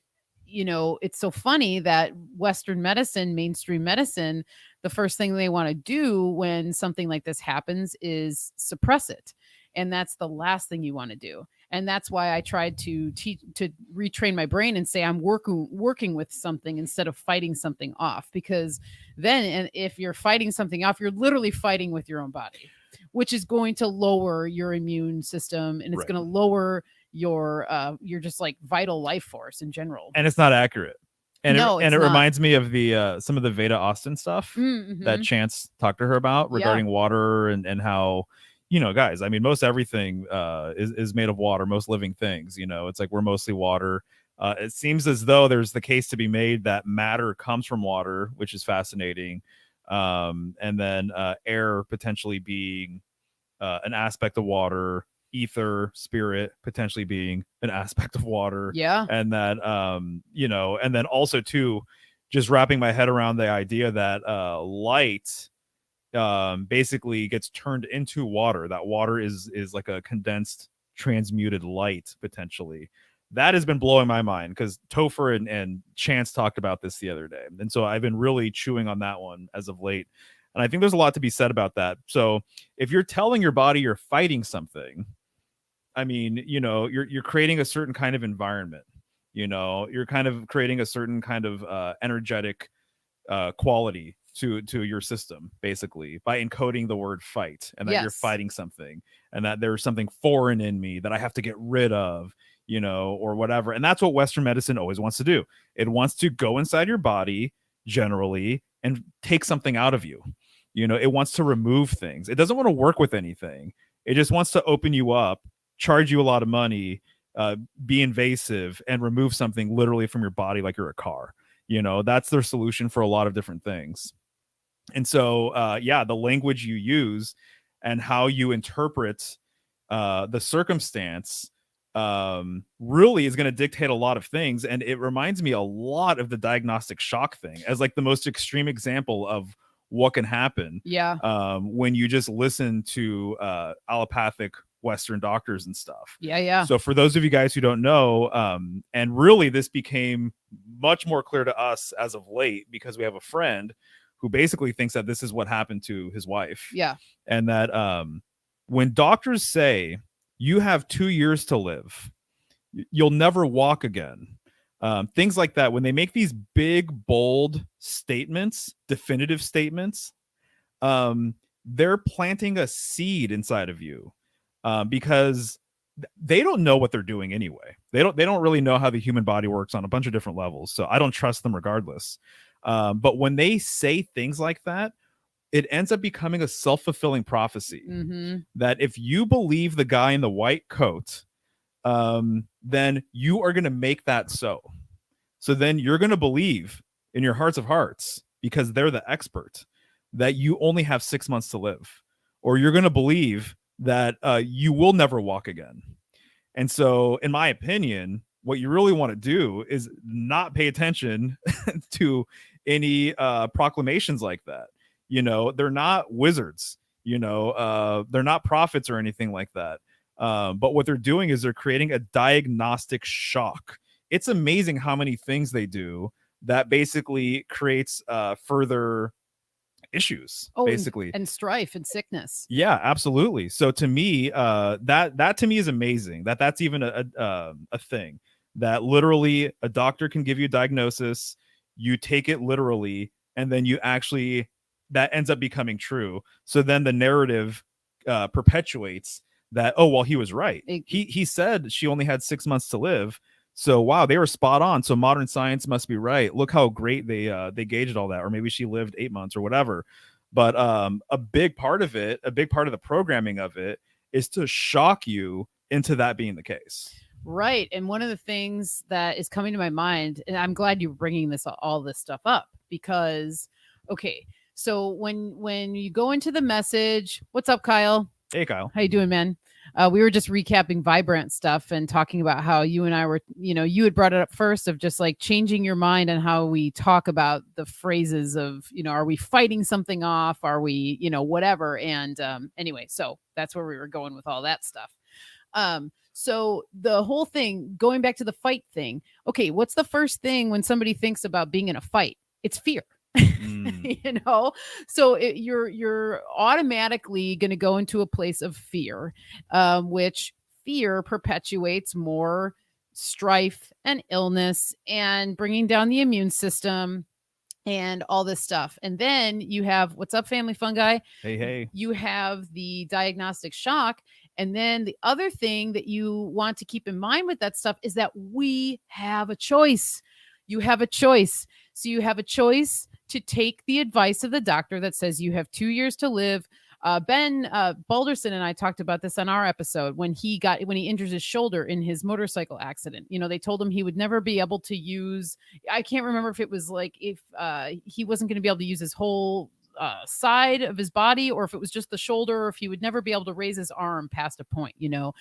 it's so funny that Western medicine, mainstream medicine, the first thing they want to do when something like this happens is suppress it. And that's the last thing you want to do. And that's why I tried to teach, to retrain my brain and say I'm working with something instead of fighting something off, because then, and if you're fighting something off, you're literally fighting with your own body, which is going to lower your immune system, and it's Right. going to lower your just like vital life force in general. And it's not accurate. And No, it it's not. reminds me of the some of the Veda Austin stuff that Mm-hmm. Chance talked to her about regarding water and how, guys, I mean, most everything is made of water. Most living things, it's like we're mostly water. It seems as though there's the case to be made that matter comes from water, which is fascinating. And then air potentially being an aspect of water, ether, spirit potentially being an aspect of water. Yeah. And that and then also too, just wrapping my head around the idea that light basically gets turned into water. That water is like a condensed transmuted light potentially. That has been blowing my mind because Topher and Chance talked about this the other day. And so I've been really chewing on that one as of late. And I think there's a lot to be said about that. So if you're telling your body you're fighting something, I mean, you're creating a certain kind of environment. You're kind of creating a certain kind of energetic quality to your system, basically, by encoding the word fight, and that you're Yes. fighting something, and that there's something foreign in me that I have to get rid of, or whatever. And that's what Western medicine always wants to do. It wants to go inside your body generally and take something out of you. It wants to remove things. It doesn't want to work with anything. It just wants to open you up, charge you a lot of money, be invasive, and remove something literally from your body like you're a car. That's their solution for a lot of different things. And so the language you use and how you interpret the circumstance really is going to dictate a lot of things. And it reminds me a lot of the diagnostic shock thing as like the most extreme example of what can happen when you just listen to allopathic Western doctors and stuff. Yeah. So for those of you guys who don't know, and really this became much more clear to us as of late because we have a friend who basically thinks that this is what happened to his wife. Yeah. And that when doctors say you have 2 years to live, you'll never walk again. Things like that, when they make these big, bold statements, definitive statements, they're planting a seed inside of you. Because they don't know what they're doing anyway. They don't really know how the human body works on a bunch of different levels. So I don't trust them regardless. But when they say things like that, it ends up becoming a self-fulfilling prophecy that if you believe the guy in the white coat, then you are going to make that so. So then you're going to believe in your hearts of hearts, because they're the expert, that you only have 6 months to live, or you're going to believe that you will never walk again. And so, in my opinion, what you really want to do is not pay attention to any proclamations like that. They're not wizards. They're not prophets or anything like that. But what they're doing is they're creating a diagnostic shock. It's amazing how many things they do that basically creates further issues, basically, and strife and sickness. Yeah, absolutely. So to me, that to me is amazing. That's even a thing that literally a doctor can give you a diagnosis, you take it literally, and then you actually, that ends up becoming true. So then the narrative perpetuates that, oh well, he was right. He said she only had 6 months to live. So wow, they were spot on. So modern science must be right. Look how great they gauged all that, or maybe she lived 8 months or whatever. But a big part of it, a big part of the programming of it, is to shock you into that being the case. Right. And one of the things that is coming to my mind, and I'm glad you're bringing all this stuff up, because okay, so when you go into the message, what's up, Kyle? Hey, Kyle. How you doing, man? We were just recapping Vibrant stuff and talking about how you and I were, you had brought it up first of just like changing your mind on how we talk about the phrases of, are we fighting something off? Are we, whatever. And anyway, so that's where we were going with all that stuff. So the whole thing, going back to the fight thing, okay, what's the first thing when somebody thinks about being in a fight? It's fear. Mm. You know, so you're automatically going to go into a place of fear, which fear perpetuates more strife and illness and bringing down the immune system and all this stuff. And then you have, what's up, family fungi? Hey, hey. You have the diagnostic shock. And then the other thing that you want to keep in mind with that stuff is that we have a choice. You have a choice. So you have a choice to take the advice of the doctor that says you have 2 years to live. Ben Balderson and I talked about this on our episode when he injures his shoulder in his motorcycle accident. You know, they told him he would never be able to use. I can't remember if it was like if he wasn't going to be able to use his whole side of his body, or if it was just the shoulder, or if he would never be able to raise his arm past a point, you know.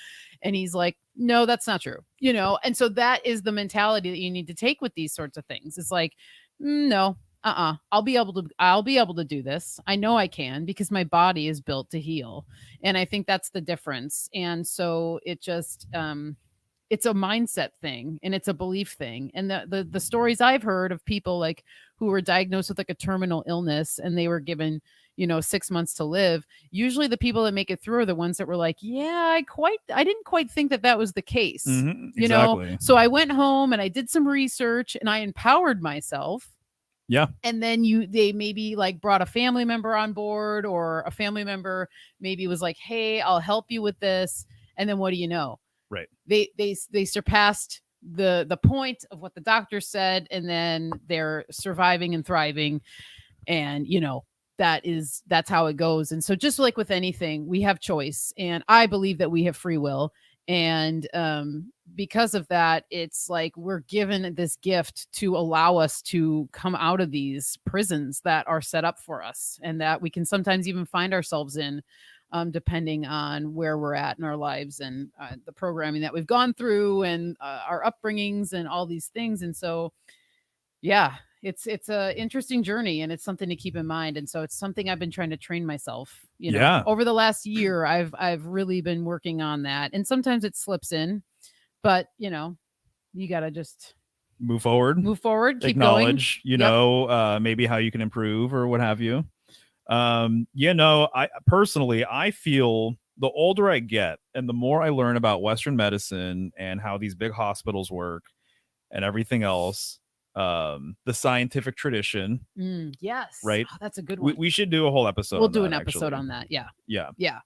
And he's like, no, that's not true, you know. And so that is the mentality that you need to take with these sorts of things. It's like, no, I'll be able to do this. I know I can because my body is built to heal. And I think that's the difference. And so it just it's a mindset thing and it's a belief thing. And the stories I've heard of people like who were diagnosed with like a terminal illness and they were given, 6 months to live. Usually the people that make it through are the ones that were like, yeah, I didn't quite think that was the case. Exactly. So I went home and I did some research and I empowered myself. Yeah. And then they maybe like brought a family member on board, or a family member maybe was like, hey, I'll help you with this. And then what do you know? Right. They surpassed the point of what the doctor said, and then they're surviving and thriving. And that's how it goes. And so just like with anything, we have choice, and I believe that we have free will. And because of that, it's like we're given this gift to allow us to come out of these prisons that are set up for us, and that we can sometimes even find ourselves in, depending on where we're at in our lives and the programming that we've gone through and our upbringings and all these things. And so, yeah, it's a interesting journey, and it's something to keep in mind. And so it's something I've been trying to train myself, Yeah. over the last year. I've really been working on that, and sometimes it slips in, but you got to just move forward, keep acknowledge, going. maybe how you can improve or what have you. I personally, I feel the older I get and the more I learn about Western medicine and how these big hospitals work and everything else, the scientific tradition. Yes. Right. Oh, that's a good one. We should do a whole episode. We'll do an episode on that. Yeah. Yeah. Yeah.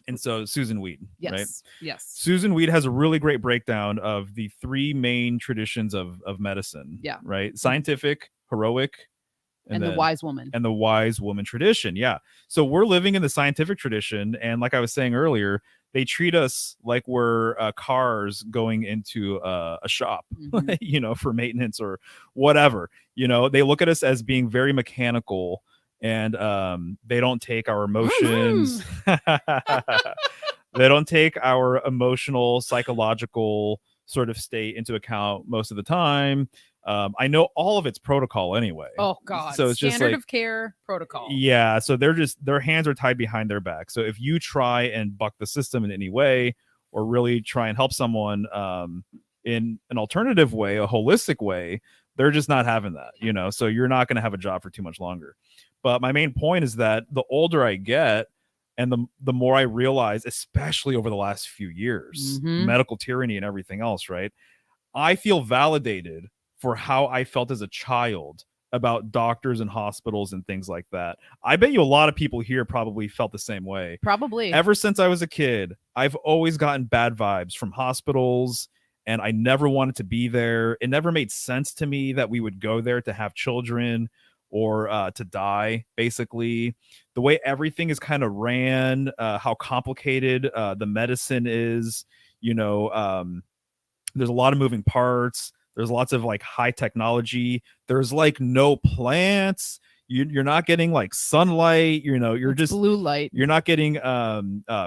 And so Susan Weed, yes, right? Yes. Susan Weed has a really great breakdown of the three main traditions of medicine. Yeah. Right. Scientific, heroic, and the wise woman. And the wise woman tradition. Yeah. So we're living in the scientific tradition. And like I was saying earlier, they treat us like we're cars going into a shop, for maintenance or whatever. They look at us as being very mechanical, and they don't take our emotions. They don't take our emotional, psychological sort of state into account most of the time. I know all of it's protocol anyway. Oh God. So it's just like of care protocol. Yeah. So their hands are tied behind their back. So if you try and buck the system in any way, or really try and help someone in an alternative way, a holistic way, they're just not having that, so you're not going to have a job for too much longer. But my main point is that the older I get, and the more I realize, especially over the last few years, medical tyranny and everything else, right? I feel validated for how I felt as a child about doctors and hospitals and things like that. I bet you a lot of people here probably felt the same way. Probably. Ever since I was a kid, I've always gotten bad vibes from hospitals, and I never wanted to be there. It never made sense to me that we would go there to have children or to die, basically. The way everything is kind of ran, how complicated the medicine is, there's a lot of moving parts. There's lots of like high technology. There's like no plants. You're not getting like sunlight. You're it's just blue light. You're not getting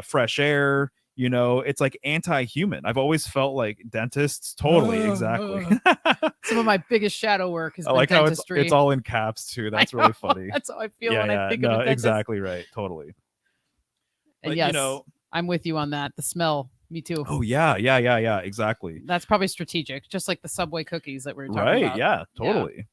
fresh air. It's like anti-human. I've always felt like dentists. Totally, exactly. Some of my biggest shadow work has been like dentistry. how it's all in caps too. That's really funny. That's how I feel when I think of a dentist. Exactly right. Totally. And But, yes, I'm with you on that. The smell. Me too. Oh yeah, exactly. That's probably strategic, just like the Subway cookies that we were talking Right. about. Yeah, Yeah. totally.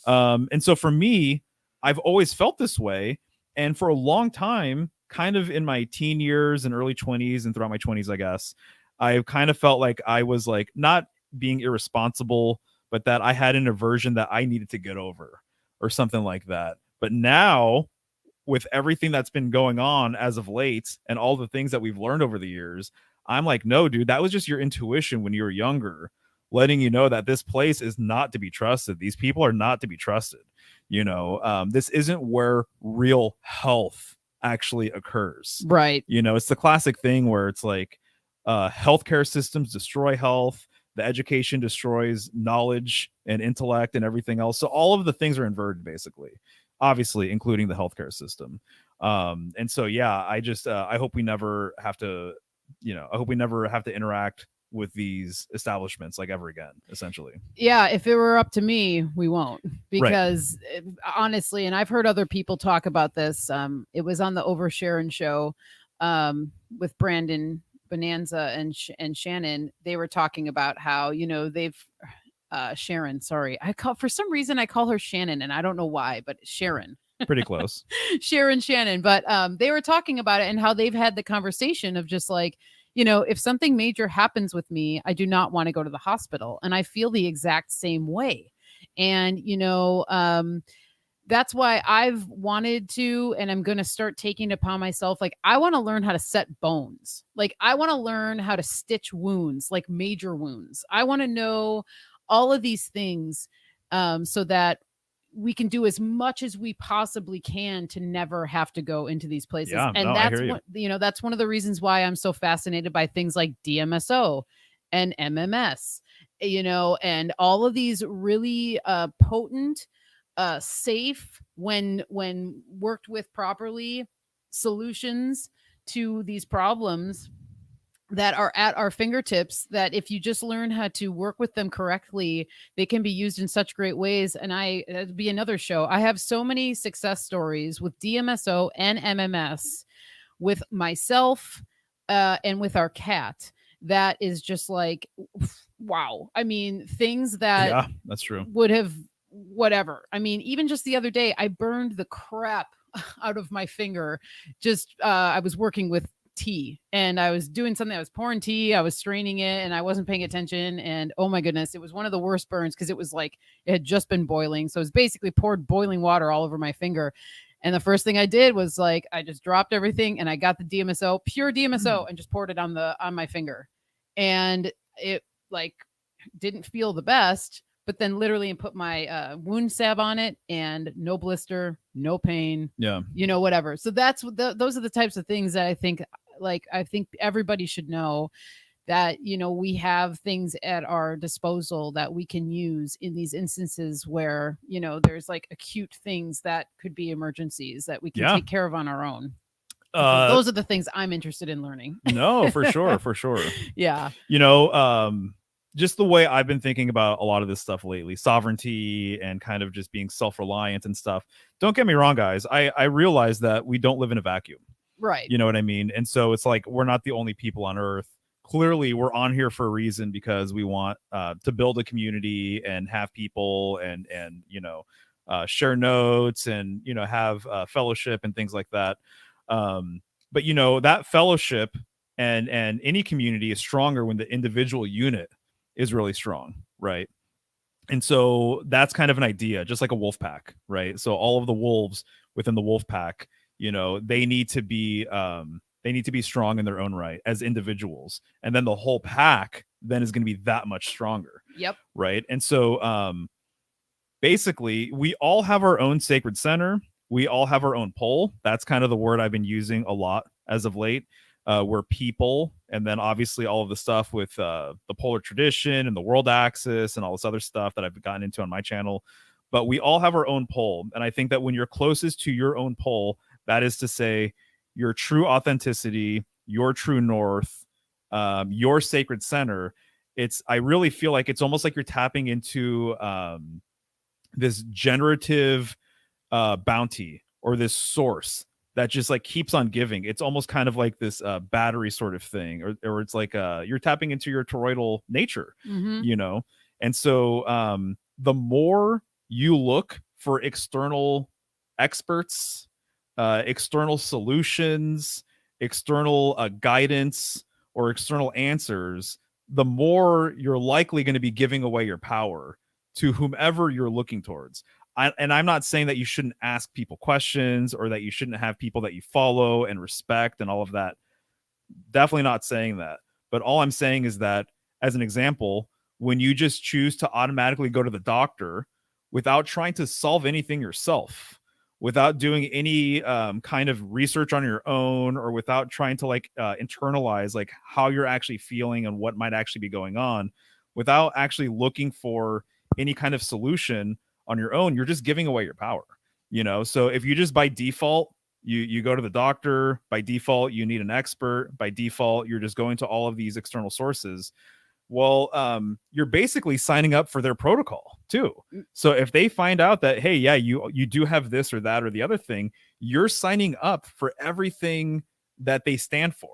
And so for me, I've always felt this way. And for a long time, kind of in my teen years and early 20s and throughout my 20s, I guess, I kind of felt like I was like not being irresponsible, but that I had an aversion that I needed to get over or something like that. But now, with everything that's been going on as of late and all the things that we've learned over the years, I'm like, no, dude, that was just your intuition when you were younger, letting you know that this place is not to be trusted. These people are not to be trusted. This isn't where real health actually occurs. Right. It's the classic thing where it's like healthcare systems destroy health. The education destroys knowledge and intellect and everything else. So all of the things are inverted, basically, obviously, including the healthcare system. And so, yeah, I hope we never have to, I hope we never have to interact with these establishments like ever again, essentially. Yeah, if it were up to me, we won't. Right. Because honestly, and I've heard other people talk about this. It was on the Oversharon show with Brandon Bonanza and Shannon. They were talking about how, they've Sharon, sorry. For some reason I call her Shannon and I don't know why, but Sharon. Pretty close. Sharon Shannon. But they were talking about it and how they've had the conversation of just like, if something major happens with me, I do not want to go to the hospital. And I feel the exact same way. And, that's why I've wanted to, and I'm going to start taking it upon myself. Like, I want to learn how to set bones. Like, I want to learn how to stitch wounds, like major wounds. I want to know all of these things so that we can do as much as we possibly can to never have to go into these places. Yeah, And no, I that's hear you. what, that's one of the reasons why I'm so fascinated by things like DMSO and MMS, and all of these really potent, safe, when worked with properly, solutions to these problems that are at our fingertips, that if you just learn how to work with them correctly, they can be used in such great ways. And that'd be another show. I have so many success stories with DMSO and MMS, with myself and with our cat, that is just like, wow. I mean, things that Yeah, that's true. would have whatever. I mean, even just the other day, I burned the crap out of my finger. Just I was working with tea and I was doing something. I was pouring tea, I was straining it, and I wasn't paying attention. And oh my goodness, it was one of the worst burns because it was like it had just been boiling. So it was basically poured boiling water all over my finger. And the first thing I did was like I just dropped everything and I got the DMSO, pure DMSO, and just poured it on my finger. And it like didn't feel the best, but then literally put my wound salve on it and no blister, no pain, Yeah. whatever. So those are the types of things that I think everybody should know, that we have things at our disposal that we can use in these instances where there's like acute things that could be emergencies that we can Yeah. take care of on our own. Uh, Those are the things I'm interested in learning. no, for sure, for sure. Yeah. Just the way I've been thinking about a lot of this stuff lately, sovereignty and kind of just being self-reliant and stuff. Don't get me wrong, guys. I realize that we don't live in a vacuum. Right. You know what I mean? And so it's like we're not the only people on Earth. Clearly, we're on here for a reason, because we want to build a community and have people and share notes and have fellowship and things like that. But that fellowship and any community is stronger when the individual unit is really strong, right? And so that's kind of an idea, just like a wolf pack, right? So all of the wolves within the wolf pack, they need to be strong in their own right as individuals, and then the whole pack then is going to be that much stronger. Yep. Right. And so basically, we all have our own sacred center. We all have our own pole. That's kind of the word I've been using a lot as of late. We're people, and then obviously all of the stuff with the polar tradition and the world axis and all this other stuff that I've gotten into on my channel. But we all have our own pole, and I think that when you're closest to your own pole, that is to say, your true authenticity, your true north, your sacred center, I really feel like it's almost like you're tapping into this generative bounty, or this source that just like keeps on giving. It's almost kind of like this battery sort of thing, or it's like you're tapping into your toroidal nature, Mm-hmm. you know. And so the more you look for external experts, external solutions, external guidance, or external answers, the more you're likely going to be giving away your power to whomever you're looking towards. And I'm not saying that you shouldn't ask people questions or that you shouldn't have people that you follow and respect and all of that. Definitely not saying that. But all I'm saying is that, as an example, when you just choose to automatically go to the doctor without trying to solve anything yourself, without doing any kind of research on your own, or without trying to like internalize like how you're actually feeling and what might actually be going on, without actually looking for any kind of solution on your own, you're just giving away your power, you know. So if you just by default you go to the doctor, by default you need an expert, by default you're just going to all of these external sources, well, you're basically signing up for their protocol too. So if they find out that, hey, yeah, you do have this or that or the other thing, you're signing up for everything that they stand for,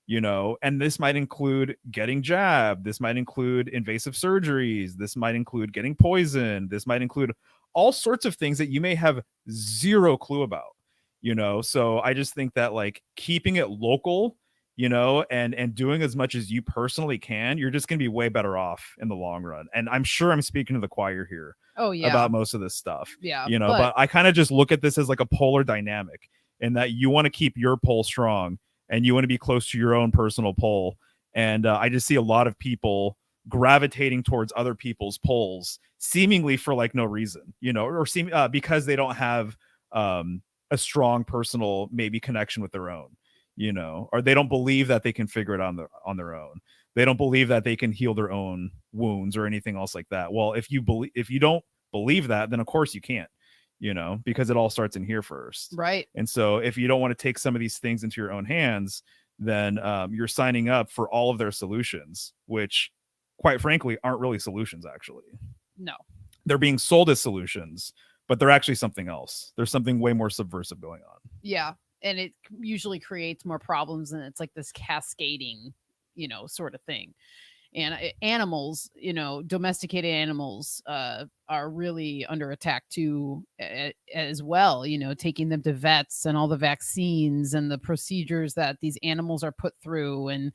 you know. And this might include getting jabbed, this might include invasive surgeries, this might include getting poisoned, this might include all sorts of things that you may have zero clue about, you know. So I just think that like keeping it local, you know, and doing as much as you personally can, you're just going to be way better off in the long run. And I'm sure I'm speaking to the choir here Oh yeah. about most of this stuff, Yeah. you know, but I kind of just look at this as like a polar dynamic, in that you want to keep your pole strong and you want to be close to your own personal pole. And I just see a lot of people gravitating towards other people's poles seemingly for like no reason, you know, or because they don't have a strong personal maybe connection with their own, you know, or they don't believe that they can figure it on their own. They don't believe that they can heal their own wounds or anything else like that. Well, if you don't believe that, then of course you can't, you know, because it all starts in here first. Right. And so if you don't want to take some of these things into your own hands, then you're signing up for all of their solutions, which quite frankly aren't really solutions. Actually, No. they're being sold as solutions, but they're actually something else. There's something way more subversive going on. Yeah. And it usually creates more problems, and it's like this cascading, you know, sort of thing. And animals, you know, domesticated animals are really under attack too, as well, you know, taking them to vets and all the vaccines and the procedures that these animals are put through, and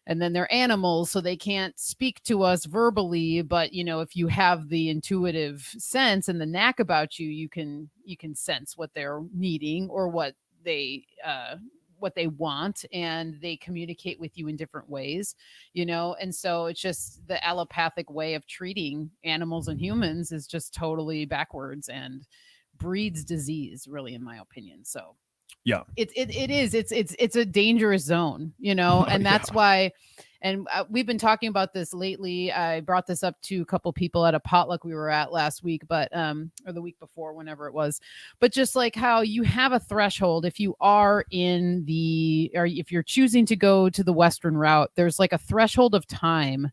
then they're animals, so they can't speak to us verbally, but you know, if you have the intuitive sense and the knack about you, you can sense what they're needing, or they what they want, and they communicate with you in different ways, you know. And so it's just the allopathic way of treating animals and humans is just totally backwards and breeds disease, really, in my opinion. So Yeah. it's a dangerous zone, you know. And that's why, and we've been talking about this lately. I brought this up to a couple people at a potluck we were at last week, but or the week before, whenever it was. But just like how you have a threshold, if you are in the, or if you're choosing to go to the Western route, there's like a threshold of time.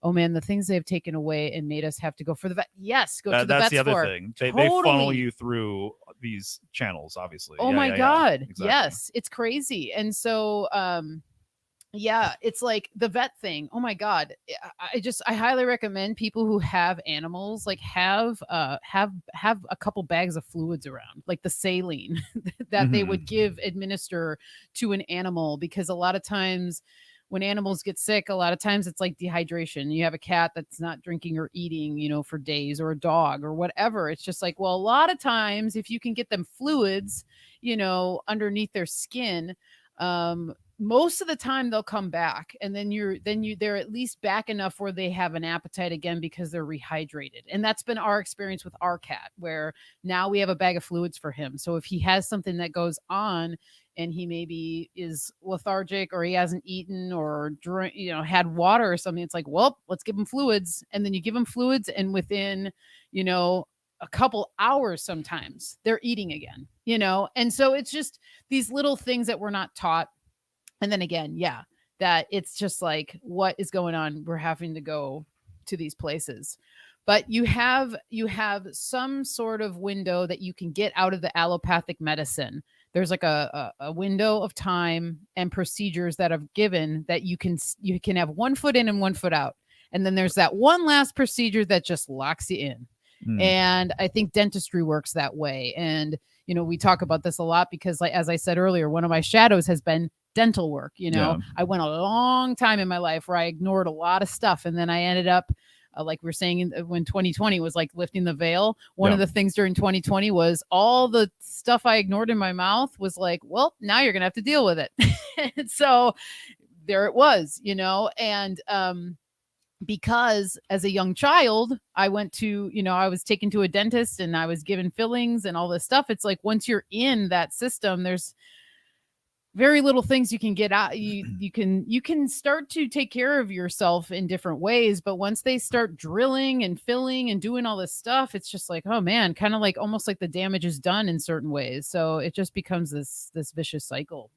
Oh man, the things they've taken away and made us have to go for the vet. Yes, go to the that's vets the other for. thing. They Totally. funnel you through these channels, obviously. Oh Yeah, my yeah, God. yeah. Exactly. Yes, it's crazy. And so yeah, it's like the vet thing. Oh my God. I highly recommend people who have animals, like have a couple bags of fluids around, like the saline that they would administer to an animal, because a lot of times when animals get sick, a lot of times it's like dehydration. You have a cat that's not drinking or eating, you know, for days, or a dog or whatever. It's just like, well, a lot of times if you can get them fluids, you know, underneath their skin, most of the time they'll come back, and then they're at least back enough where they have an appetite again, because they're rehydrated. And that's been our experience with our cat, where now we have a bag of fluids for him. So if he has something that goes on and he maybe is lethargic, or he hasn't eaten or drink, you know, had water or something, it's like, well, let's give him fluids. And then you give him fluids, and within, you know, a couple hours, sometimes they're eating again, you know. And so it's just these little things that we're not taught. And then again, yeah, that it's just like, what is going on? We're having to go to these places. But you have some sort of window that you can get out of the allopathic medicine there's like a window of time and procedures that have given that you can have 1 foot in and 1 foot out. And then there's that one last procedure that just locks you in. Mm. And I think dentistry works that way. And, we talk about this a lot because, like, as I said earlier, one of my shadows has been dental work. Yeah. I went a long time in my life where I ignored a lot of stuff. And then I ended up, like we were saying, when 2020 was like lifting the veil, one of the things during 2020 was all the stuff I ignored in my mouth was like, well, now you're going to have to deal with it. And so there it was, and, because as a young child, I went to, I was taken to a dentist and I was given fillings and all this stuff. It's like, once you're in that system, there's very little things you can get out. You can start to take care of yourself in different ways, but once they start drilling and filling and doing all this stuff, it's just like, oh man, kind of like almost like the damage is done in certain ways. So it just becomes this vicious cycle,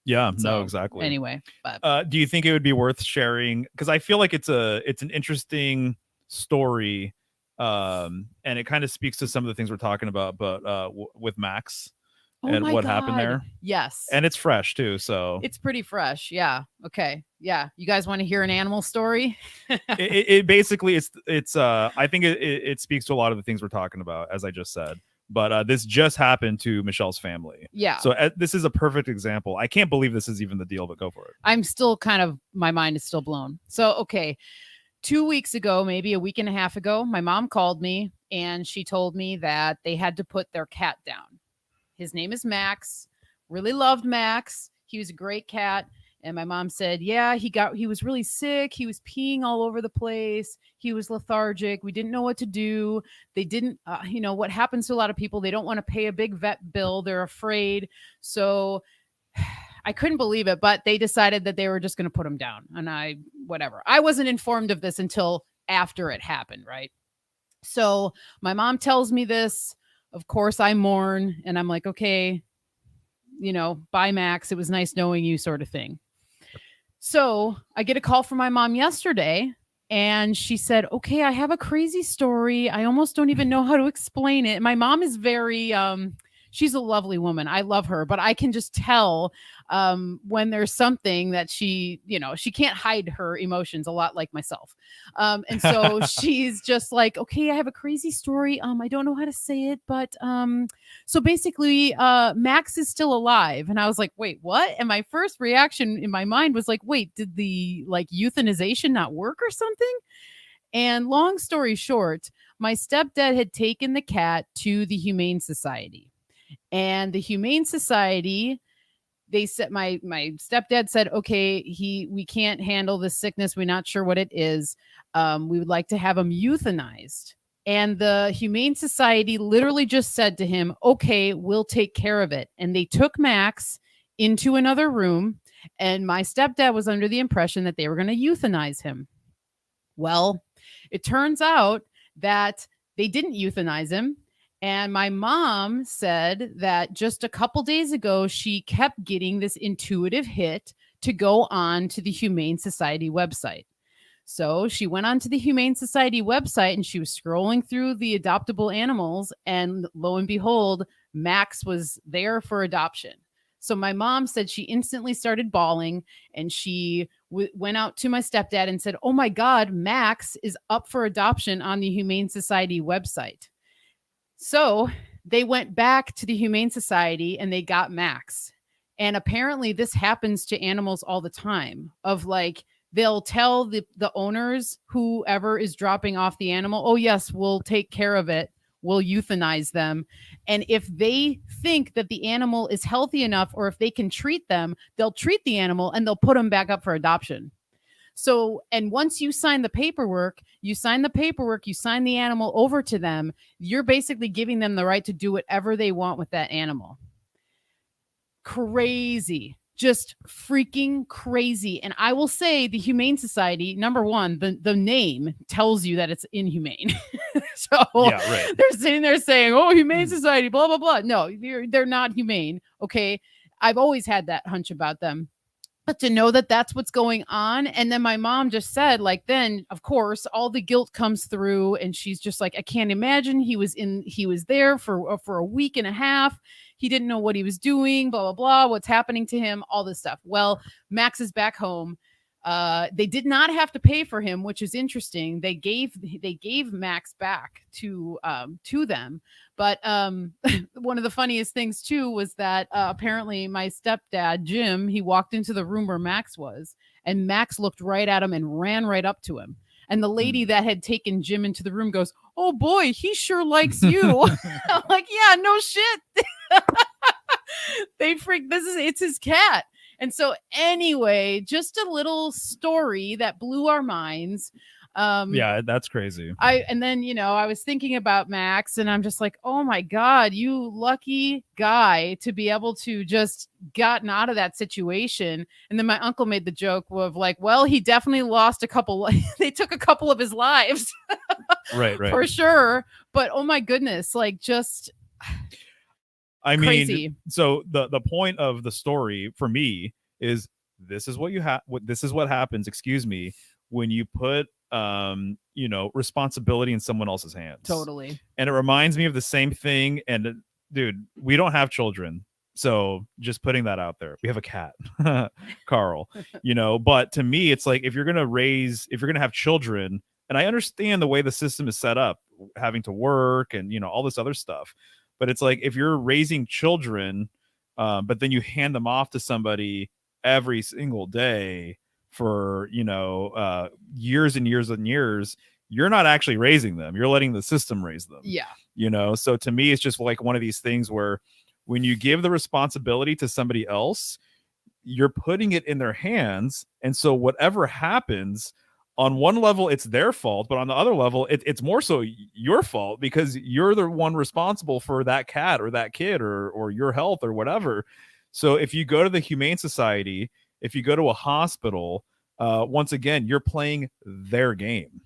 Yeah, So, no, exactly. Anyway, but do you think it would be worth sharing? Because I feel like it's an interesting story, and it kind of speaks to some of the things we're talking about, but with Max. Oh and my what happened God. there. Yes. And it's fresh too, so It's pretty fresh. Yeah. Okay. Yeah. You guys want to hear an animal story? it basically it's I think it speaks to a lot of the things we're talking about, as I just said. But this just happened to Michelle's family. Yeah. So this is a perfect example. I can't believe this is even the deal, but go for it. I'm still my mind is still blown. So, okay. 2 weeks ago, maybe a week and a half ago, my mom called me and she told me that they had to put their cat down. His name is Max. Really loved Max. He was a great cat. And my mom said, yeah, he was really sick. He was peeing all over the place. He was lethargic. We didn't know what to do. They didn't, what happens to a lot of people, they don't want to pay a big vet bill. They're afraid. So I couldn't believe it, but they decided that they were just going to put him down. And I wasn't informed of this until after it happened. Right. So my mom tells me this. Of course, I mourn and I'm like, okay, bye, Max. It was nice knowing you, sort of thing. So I get a call from my mom yesterday and she said, okay, I have a crazy story. I almost don't even know how to explain it. My mom is very, she's a lovely woman. I love her, but I can just tell when there's something that she can't hide her emotions, a lot like myself. And so she's just like, okay, I have a crazy story. I don't know how to say it, but so basically Max is still alive. And I was like, wait, what? And my first reaction in my mind was like, wait, did the euthanization not work or something? And long story short, my stepdad had taken the cat to the Humane Society. And the Humane Society, they said, my stepdad said, okay, we can't handle this sickness. We're not sure what it is. We would like to have him euthanized. And the Humane Society literally just said to him, okay, we'll take care of it. And they took Max into another room. And my stepdad was under the impression that they were going to euthanize him. Well, it turns out that they didn't euthanize him. And my mom said that just a couple days ago, she kept getting this intuitive hit to go on to the Humane Society website. So she went on to the Humane Society website and she was scrolling through the adoptable animals. And lo and behold, Max was there for adoption. So my mom said she instantly started bawling and she went out to my stepdad and said, oh my God, Max is up for adoption on the Humane Society website. So they went back to the Humane Society and they got Max. And apparently this happens to animals all the time of they'll tell the owners, whoever is dropping off the animal, oh yes, we'll take care of it. We'll euthanize them. And if they think that the animal is healthy enough or if they can treat them, they'll treat the animal and they'll put them back up for adoption. So, and once you sign the paperwork, you sign the animal over to them, you're basically giving them the right to do whatever they want with that animal. Crazy. Just freaking crazy. And I will say the Humane Society, number one, the name tells you that it's inhumane. So yeah, right. They're sitting there saying, oh, Humane Society, blah, blah, blah. No, they're not humane. Okay. I've always had that hunch about them. But to know that that's what's going on. And then my mom just said, then, of course, all the guilt comes through. And she's just like, I can't imagine he was there for a week and a half. He didn't know what he was doing, blah, blah, blah, what's happening to him, all this stuff. Well, Max is back home. They did not have to pay for him, which is interesting. They gave Max back to them. But one of the funniest things too was that apparently my stepdad Jim, he walked into the room where Max was, and Max looked right at him and ran right up to him. And the lady that had taken Jim into the room goes, "Oh boy, he sure likes you." I'm like, "Yeah, no shit." They freak. It's his cat. And so, anyway, just a little story that blew our minds. Yeah, that's crazy. And then I was thinking about Max, and I'm just like, oh my god, you lucky guy to be able to just gotten out of that situation. And then my uncle made the joke of like, well, he definitely lost a couple. They took a couple of his lives, right, for sure. But oh my goodness, like just. I mean, crazy. So the point of the story for me is this is what you have. This is what happens. Excuse me, when you put responsibility in someone else's hands. Totally. And it reminds me of the same thing. And dude, we don't have children, so just putting that out there. We have a cat, Carl. But to me, it's like if you're gonna have children, and I understand the way the system is set up, having to work and all this other stuff. But it's like if you're raising children, but then you hand them off to somebody every single day for years and years and years, you're not actually raising them. You're letting the system raise them. Yeah. So to me, it's just like one of these things where when you give the responsibility to somebody else, you're putting it in their hands. And so whatever happens, on one level, it's their fault, but on the other level, it's more so your fault because you're the one responsible for that cat or that kid or your health or whatever. So if you go to the Humane Society, if you go to a hospital, once again, you're playing their game.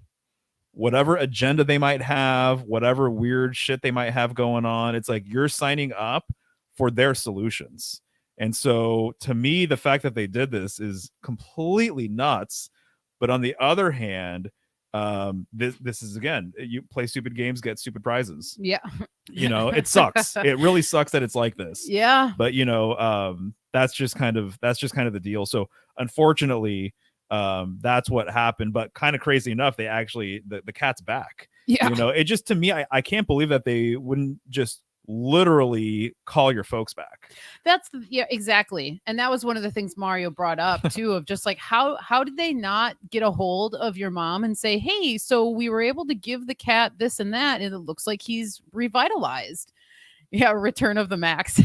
Whatever agenda they might have, whatever weird shit they might have going on, it's like you're signing up for their solutions. And so to me, the fact that they did this is completely nuts. But on the other hand, this is, again, you play stupid games, get stupid prizes. Yeah. It sucks. It really sucks that it's like this. Yeah. But that's just kind of the deal. So unfortunately, that's what happened. But kind of crazy enough, they actually the cat's back. Yeah. It just, to me, I can't believe that they wouldn't just literally call your folks back. Yeah, exactly. And that was one of the things Mario brought up too, of just like how did they not get a hold of your mom and say, hey, so we were able to give the cat this and that, and it looks like he's revitalized. Yeah, Return of the Max.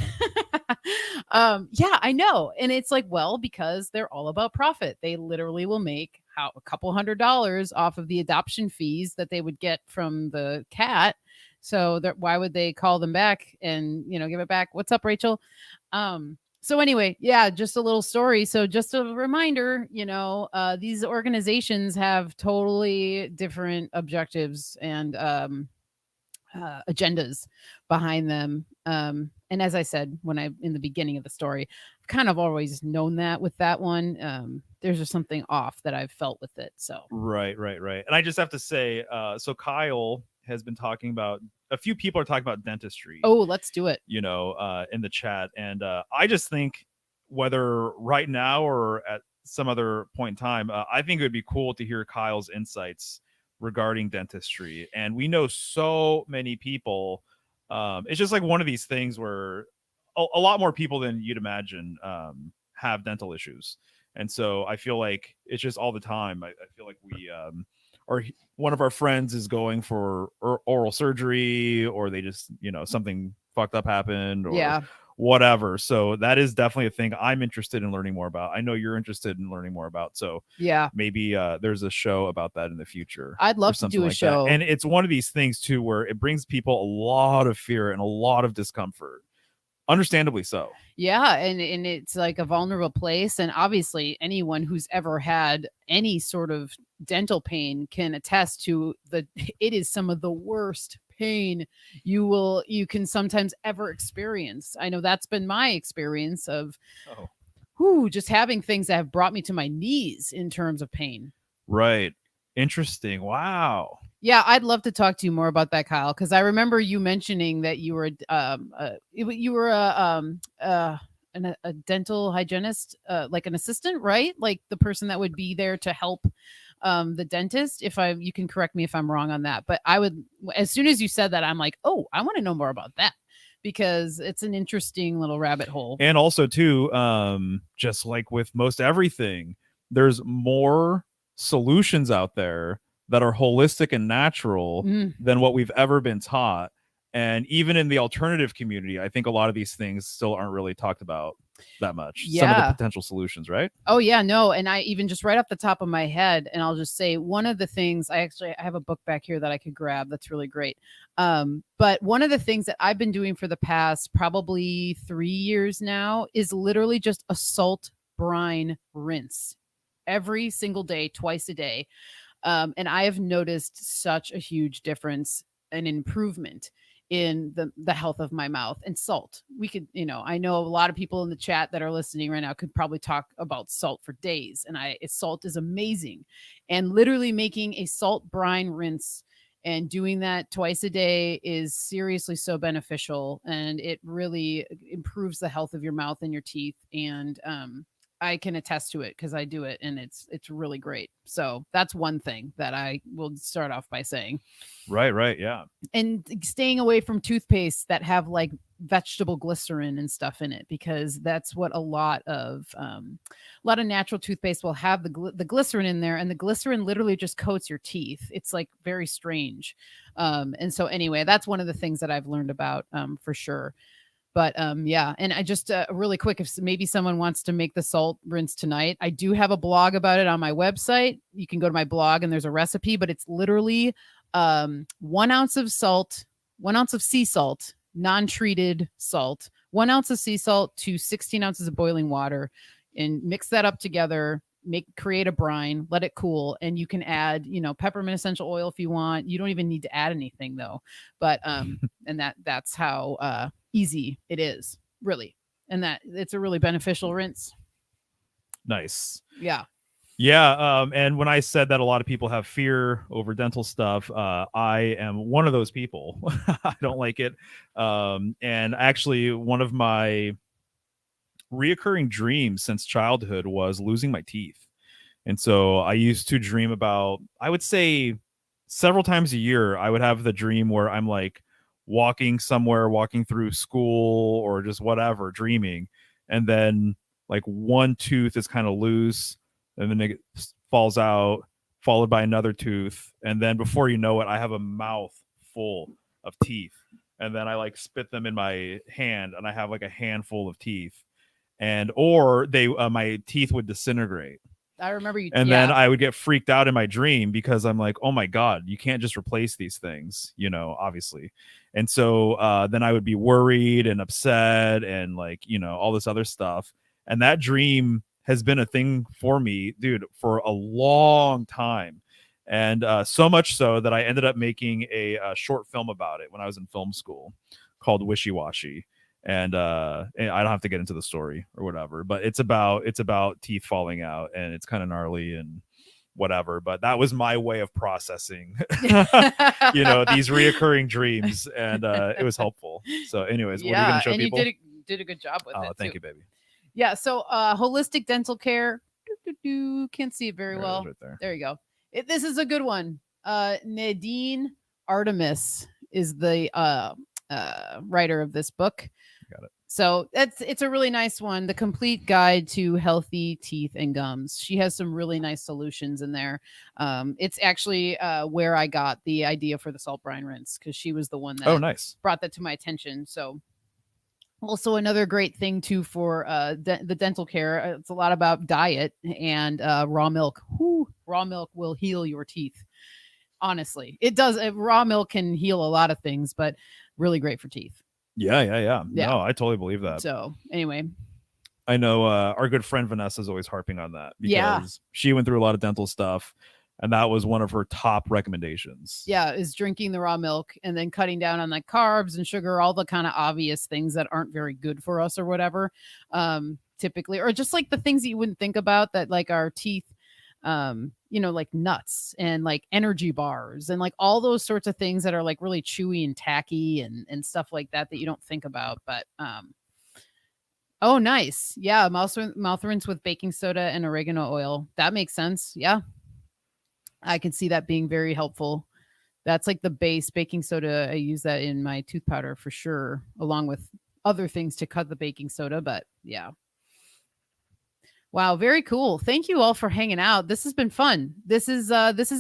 Yeah, I know. And it's like, well, because they're all about profit. They literally will make a couple $100 off of the adoption fees that they would get from the cat. So why would they call them back and give it back? What's up, Rachel? So anyway, yeah, just a little story. So just a reminder, these organizations have totally different objectives and agendas behind them. And as I said in the beginning of the story, I've kind of always known that with that one. There's just something off that I've felt with it. So right. And I just have to say, so Kyle has been talking about, a few people are talking about dentistry. Oh, let's do it. In the chat. And I just think whether right now or at some other point in time, I think it would be cool to hear Kyle's insights regarding dentistry. And we know so many people. It's just like one of these things where a lot more people than you'd imagine have dental issues. And so I feel like it's just all the time. I feel like we or one of our friends is going for oral surgery, or they just, something fucked up happened, or whatever. So that is definitely a thing I'm interested in learning more about. I know you're interested in learning more about. So yeah, maybe there's a show about that in the future. I'd love to do a show. That. And it's one of these things too, where it brings people a lot of fear and a lot of discomfort. Understandably so. Yeah, and it's like a vulnerable place, and obviously anyone who's ever had any sort of dental pain can attest to it is some of the worst pain you can sometimes ever experience. I know that's been my experience of just having things that have brought me to my knees in terms of pain. Right. Interesting. Wow. Yeah, I'd love to talk to you more about that, Kyle, because I remember you mentioning that you were you were a dental hygienist, like an assistant, right? Like the person that would be there to help the dentist. If I, you can correct me if I'm wrong on that, but I would, as soon as you said that, I'm like, oh, I want to know more about that because it's an interesting little rabbit hole. And also too, just like with most everything, there's more solutions out there that are holistic and natural Mm, than what we've ever been taught. And even in the alternative community, I think a lot of these things still aren't really talked about that much. Some of the yeah. potential solutions, right? Oh yeah, no, and I even just right off the top of my head, and I'll just say one of the things I have a book back here that I could grab that's really great. But one of the things that I've been doing for the past probably 3 years now is literally just a salt brine rinse every single day, twice a day. And I have noticed such a huge difference and improvement in the health of my mouth. And salt, we could, I know a lot of people in the chat that are listening right now could probably talk about salt for days, and salt is amazing. And literally making a salt brine rinse and doing that twice a day is seriously so beneficial, and it really improves the health of your mouth and your teeth. And I can attest to it because I do it, and it's really great. So that's one thing that I will start off by saying. Right, yeah. And staying away from toothpaste that have like vegetable glycerin and stuff in it, because that's what a lot of natural toothpaste will have, the glycerin in there, and the glycerin literally just coats your teeth. It's like very strange. And so anyway, that's one of the things that I've learned about, for sure. But yeah, and I just really quick, if maybe someone wants to make the salt rinse tonight, I do have a blog about it on my website. You can go to my blog and there's a recipe, but it's literally 1 ounce of salt, 1 ounce of sea salt, non-treated salt, 1 ounce of sea salt to 16 ounces of boiling water, and mix that up together. Create a brine, let it cool, and you can add, peppermint essential oil if you want. You don't even need to add anything though. But and that's how easy it is, really. And that it's a really beneficial rinse. Nice. Yeah. Yeah, and when I said that a lot of people have fear over dental stuff, I am one of those people. I don't like it. And actually, one of my reoccurring dreams since childhood was losing my teeth. And so I used to dream about, I would say several times a year, I would have the dream where I'm like walking somewhere, walking through school or just whatever, dreaming. And then like one tooth is kind of loose and then it falls out, followed by another tooth. And then before you know it, I have a mouth full of teeth. And then I like spit them in my hand and I have like a handful of teeth. And or they my teeth would disintegrate. I remember you. And yeah. then I would get freaked out in my dream because I'm like, oh my God, you can't just replace these things, obviously. And so then I would be worried and upset and like, all this other stuff. And that dream has been a thing for me, dude, for a long time. And so much so that I ended up making a short film about it when I was in film school called Wishy Washy. And I don't have to get into the story or whatever, but it's about teeth falling out and it's kind of gnarly and whatever. But that was my way of processing, these reoccurring dreams, and it was helpful. So, anyways, what are you going to show and people? You did a good job with it. Thank you, baby. Yeah. So, holistic dental care. Can't see it very well. Right there you go. This is a good one. Nadine Artemis is the writer of this book. Got it. So it's a really nice one. The Complete Guide to Healthy Teeth and Gums. She has some really nice solutions in there. It's actually where I got the idea for the salt brine rinse, because she was the one that brought that to my attention. So also another great thing too for the dental care. It's a lot about diet and raw milk. Raw milk will heal your teeth. Honestly, it does. Raw milk can heal a lot of things, but really great for teeth. Yeah. No, I totally believe that. So anyway, I know our good friend Vanessa is always harping on that because she went through a lot of dental stuff, and that was one of her top recommendations. Yeah, is drinking the raw milk and then cutting down on like carbs and sugar, all the kind of obvious things that aren't very good for us or whatever, typically, or just like the things that you wouldn't think about that like our teeth like nuts and like energy bars and like all those sorts of things that are like really chewy and tacky and stuff like that that you don't think about. But oh, nice. Yeah, mouth rinse with baking soda and oregano oil. That makes sense. Yeah, I can see that being very helpful. That's like the base baking soda. I use that in my tooth powder for sure, along with other things to cut the baking soda. But yeah. Wow, very cool. Thank you all for hanging out. This has been fun. This is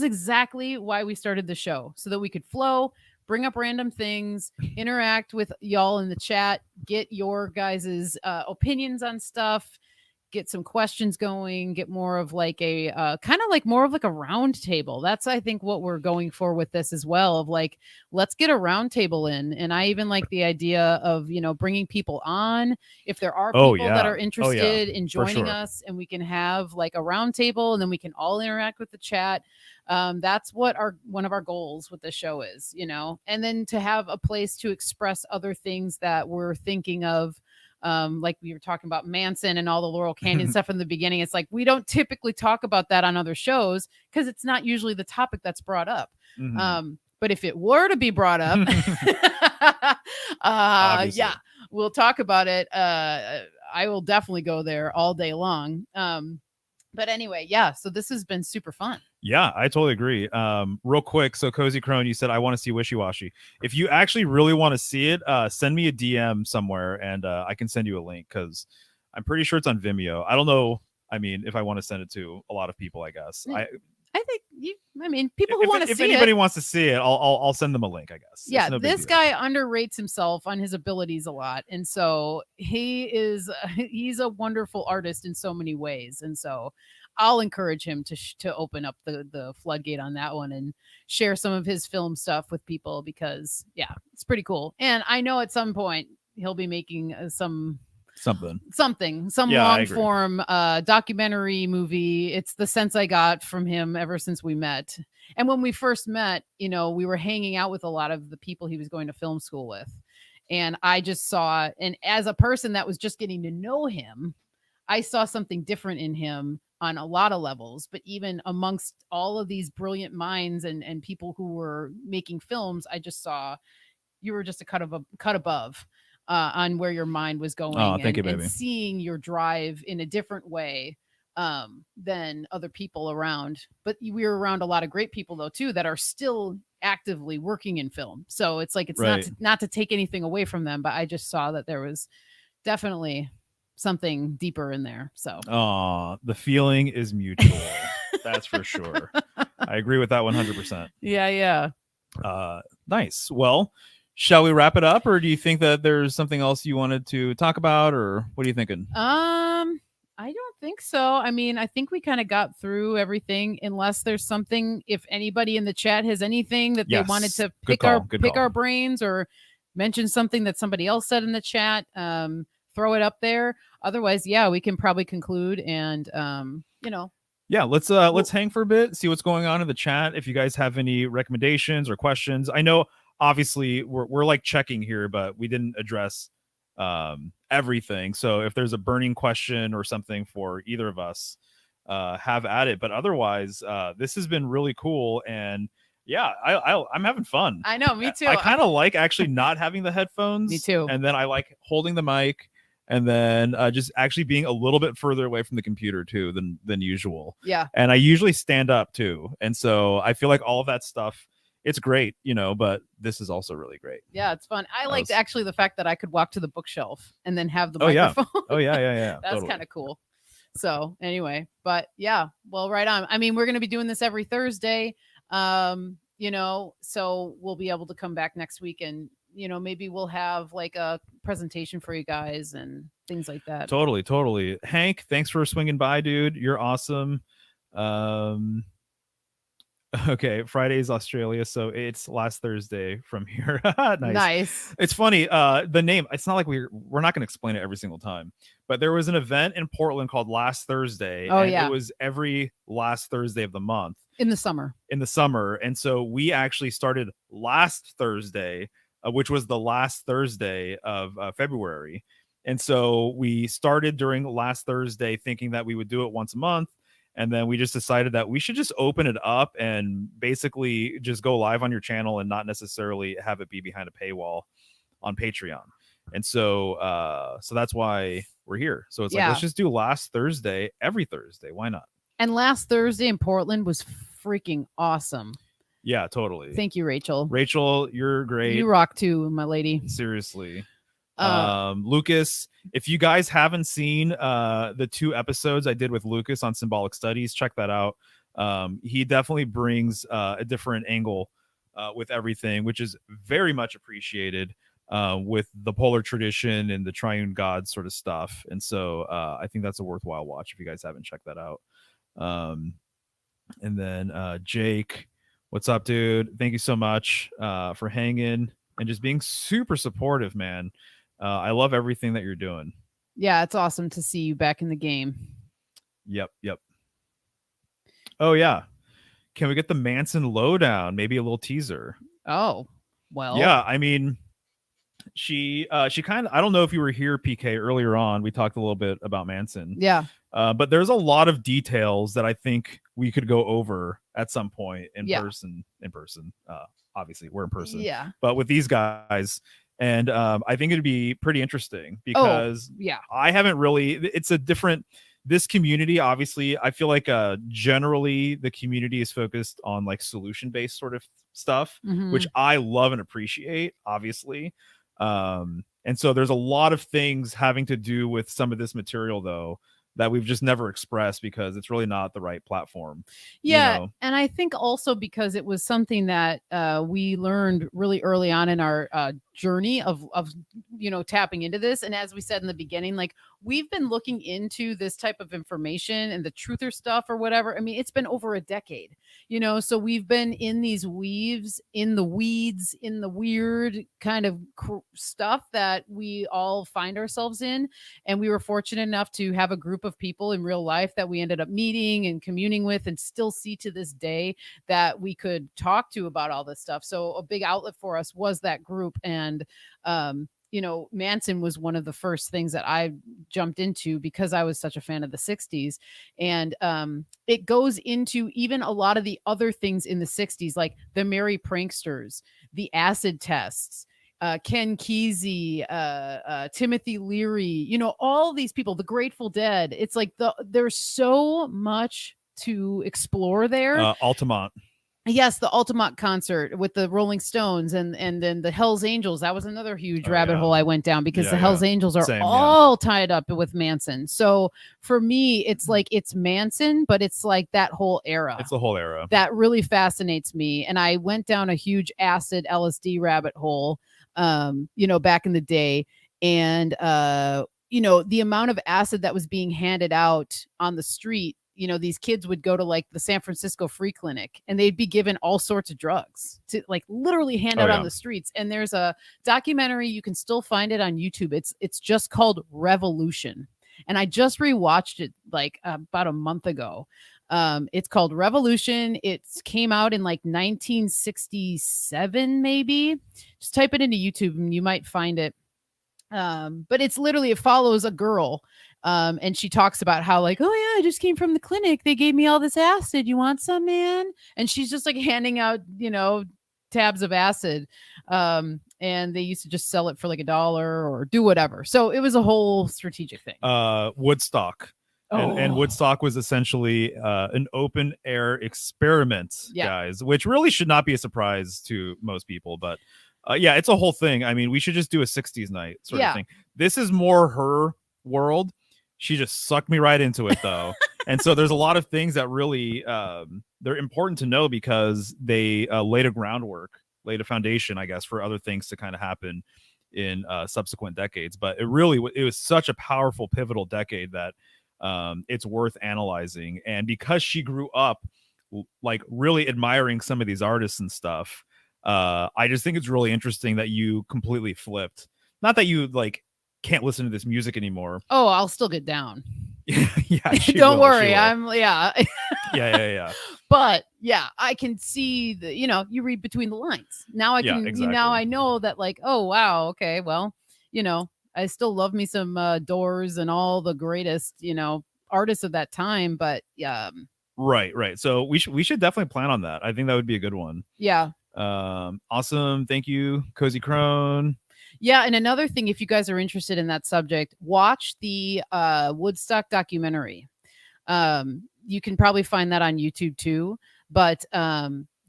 exactly why we started the show, so that we could flow, bring up random things, interact with y'all in the chat, get your guys's opinions on stuff, get some questions going, get more of like a kind of like more of like a round table. That's I think what we're going for with this as well, of like let's get a round table in. And I even like the idea of, bringing people on if there are Oh people that yeah. are Oh yeah. interested in For joining sure. us, and we can have like a round table and then we can all interact with the chat. That's what our one of our goals with the show is, and then to have a place to express other things that we're thinking of. Like we were talking about Manson and all the Laurel Canyon stuff in the beginning. It's like we don't typically talk about that on other shows because it's not usually the topic that's brought up. But if it were to be brought up, yeah, we'll talk about it. I will definitely go there all day long. But anyway, yeah, so this has been super fun. Yeah, I totally agree. Real quick, so Cozy Crone, you said I want to see Wishy Washy. If you actually really want to see it, send me a DM somewhere, and I can send you a link because I'm pretty sure it's on Vimeo. I don't know. I mean, if I want to send it to a lot of people, I guess. I think people who want to see it. If anybody wants to see it, I'll send them a link, I guess. Yeah, this guy underrates himself on his abilities a lot, and so he's a wonderful artist in so many ways, and so I'll encourage him to open up the floodgate on that one and share some of his film stuff with people because yeah, it's pretty cool. And I know at some point he'll be making some long form documentary movie. It's the sense I got from him ever since we met. And when we first met, we were hanging out with a lot of the people he was going to film school with. And I just saw, and as a person that was just getting to know him, I saw something different in him on a lot of levels. But even amongst all of these brilliant minds and people who were making films, I just saw you were just a cut above. On where your mind was going, and seeing your drive in a different way than other people around. But we were around a lot of great people though too that are still actively working in film. So it's like it's not to take anything away from them, but I just saw that there was definitely something deeper in there. So the feeling is mutual. That's for sure. I agree with that 100%. Yeah. Nice. Well, shall we wrap it up, or do you think that there's something else you wanted to talk about, or what are you thinking? I don't think so. I mean, I think we kind of got through everything, unless there's something, if anybody in the chat has anything that they wanted to pick our brains or mention something that somebody else said in the chat, throw it up there. Otherwise, yeah, we can probably conclude and, Yeah, let's hang for a bit, see what's going on in the chat. If you guys have any recommendations or questions, I know obviously we're like checking here, but we didn't address everything. So if there's a burning question or something for either of us, have at it. But otherwise, this has been really cool, and yeah, I'm having fun. I know, me too. I kind of like actually not having the headphones. Me too. And then I like holding the mic, and then just actually being a little bit further away from the computer too than usual. Yeah. And I usually stand up too, and so I feel like all of that stuff, it's great, but this is also really great. Yeah, it's fun. I liked actually the fact that I could walk to the bookshelf and then have the microphone. Yeah. That's totally kind of cool. So anyway, but yeah, well, right on. I mean, we're going to be doing this every Thursday, so we'll be able to come back next week and, maybe we'll have like a presentation for you guys and things like that. Totally. Hank, thanks for swinging by, dude. You're awesome. Okay, Friday's Australia, so it's last Thursday from here. Nice. It's funny. The name. It's not like we're not going to explain it every single time, but there was an event in Portland called Last Thursday. Oh, and yeah. It was every last Thursday of the month in the summer. And so we actually started last Thursday, which was the last Thursday of February. And so we started during last Thursday, thinking that we would do it once a month. And then we just decided that we should just open it up and basically just go live on your channel and not necessarily have it be behind a paywall on Patreon. And so that's why we're here. So it's like, Yeah. let's just do last Thursday, every Thursday. Why not? And last Thursday in Portland was freaking awesome. Yeah, totally. Thank you, Rachel. Rachel, you're great. You rock too, my lady. Seriously. Lucas, if you guys haven't seen the 2 episodes I did with Lucas on Symbolic Studies, check that out. He definitely brings a different angle with everything, which is very much appreciated with the polar tradition and the triune god sort of stuff. And so I think that's a worthwhile watch if you guys haven't checked that out. And then Jake, what's up, dude? Thank you so much for hanging and just being super supportive, man. I love everything that you're doing. Yeah, it's awesome to see you back in the game. Yep. Oh, yeah. Can we get the Manson lowdown? Maybe a little teaser. Oh, well. Yeah, I mean, she kind of, I don't know if you were here, PK, earlier on. We talked a little bit about Manson. Yeah. But there's a lot of details that I think we could go over at some point in person. Obviously, we're in person. Yeah. But with these guys. And I think it'd be pretty interesting because I haven't really, it's a different, this community, obviously, I feel like generally the community is focused on like solution-based sort of stuff, which I love and appreciate, obviously. And so there's a lot of things having to do with some of this material, though, that we've just never expressed because it's really not the right platform. Yeah. You know? And I think also because it was something that we learned really early on in our journey of tapping into this. And as we said in the beginning, like we've been looking into this type of information and the truther stuff or whatever. I mean, it's been over a decade, so we've been in these weaves, in the weeds, in the weird kind of stuff that we all find ourselves in. And we were fortunate enough to have a group of people in real life that we ended up meeting and communing with and still see to this day that we could talk to about all this stuff. So a big outlet for us was that group. And, Manson was one of the first things that I jumped into because I was such a fan of the 60s. And it goes into even a lot of the other things in the 60s, like the Merry Pranksters, the acid tests, Ken Kesey, Timothy Leary, all these people, the Grateful Dead. It's like there's so much to explore there. Altamont. Yes, the Altamont concert with the Rolling Stones and then the Hells Angels. That was another huge rabbit hole I went down because the Hells Angels are all tied up with Manson. So for me, it's like it's Manson, but it's like that whole era. It's the whole era. That really fascinates me. And I went down a huge acid LSD rabbit hole, back in the day. And, the amount of acid that was being handed out on the street, these kids would go to like the San Francisco Free Clinic and they'd be given all sorts of drugs to like literally hand out on the streets. And there's a documentary, you can still find it on YouTube. It's just called Revolution. And I just rewatched it like about a month ago. It's called Revolution. It came out in like 1967, maybe. Just type it into YouTube and you might find it. But it's literally, it follows a girl. And she talks about how like, oh yeah, I just came from the clinic. They gave me all this acid. You want some, man? And she's just like handing out, tabs of acid. And they used to just sell it for like $1 or do whatever. So it was a whole strategic thing. Woodstock. And Woodstock was essentially an open air experiment, guys, which really should not be a surprise to most people. But it's a whole thing. I mean, we should just do a 60s night sort of thing. This is more her world. She just sucked me right into it, though. And so there's a lot of things that really they're important to know because they laid a foundation, I guess, for other things to kind of happen in subsequent decades. But it was such a powerful, pivotal decade that it's worth analyzing. And because she grew up like really admiring some of these artists and stuff, I just think it's really interesting that you completely flipped. Not that you like can't listen to this music anymore. Oh, I'll still get down. Don't worry. Yeah. But I can see you read between the lines. Now I can, now I know that like, oh, wow. Okay. Well, I still love me some Doors and all the greatest, artists of that time, but Right. So we should definitely plan on that. I think that would be a good one. yeah. Awesome. Thank you, Cozy Crone. Yeah, and another thing, if you guys are interested in that subject, watch the Woodstock documentary. You can probably find that on YouTube too. But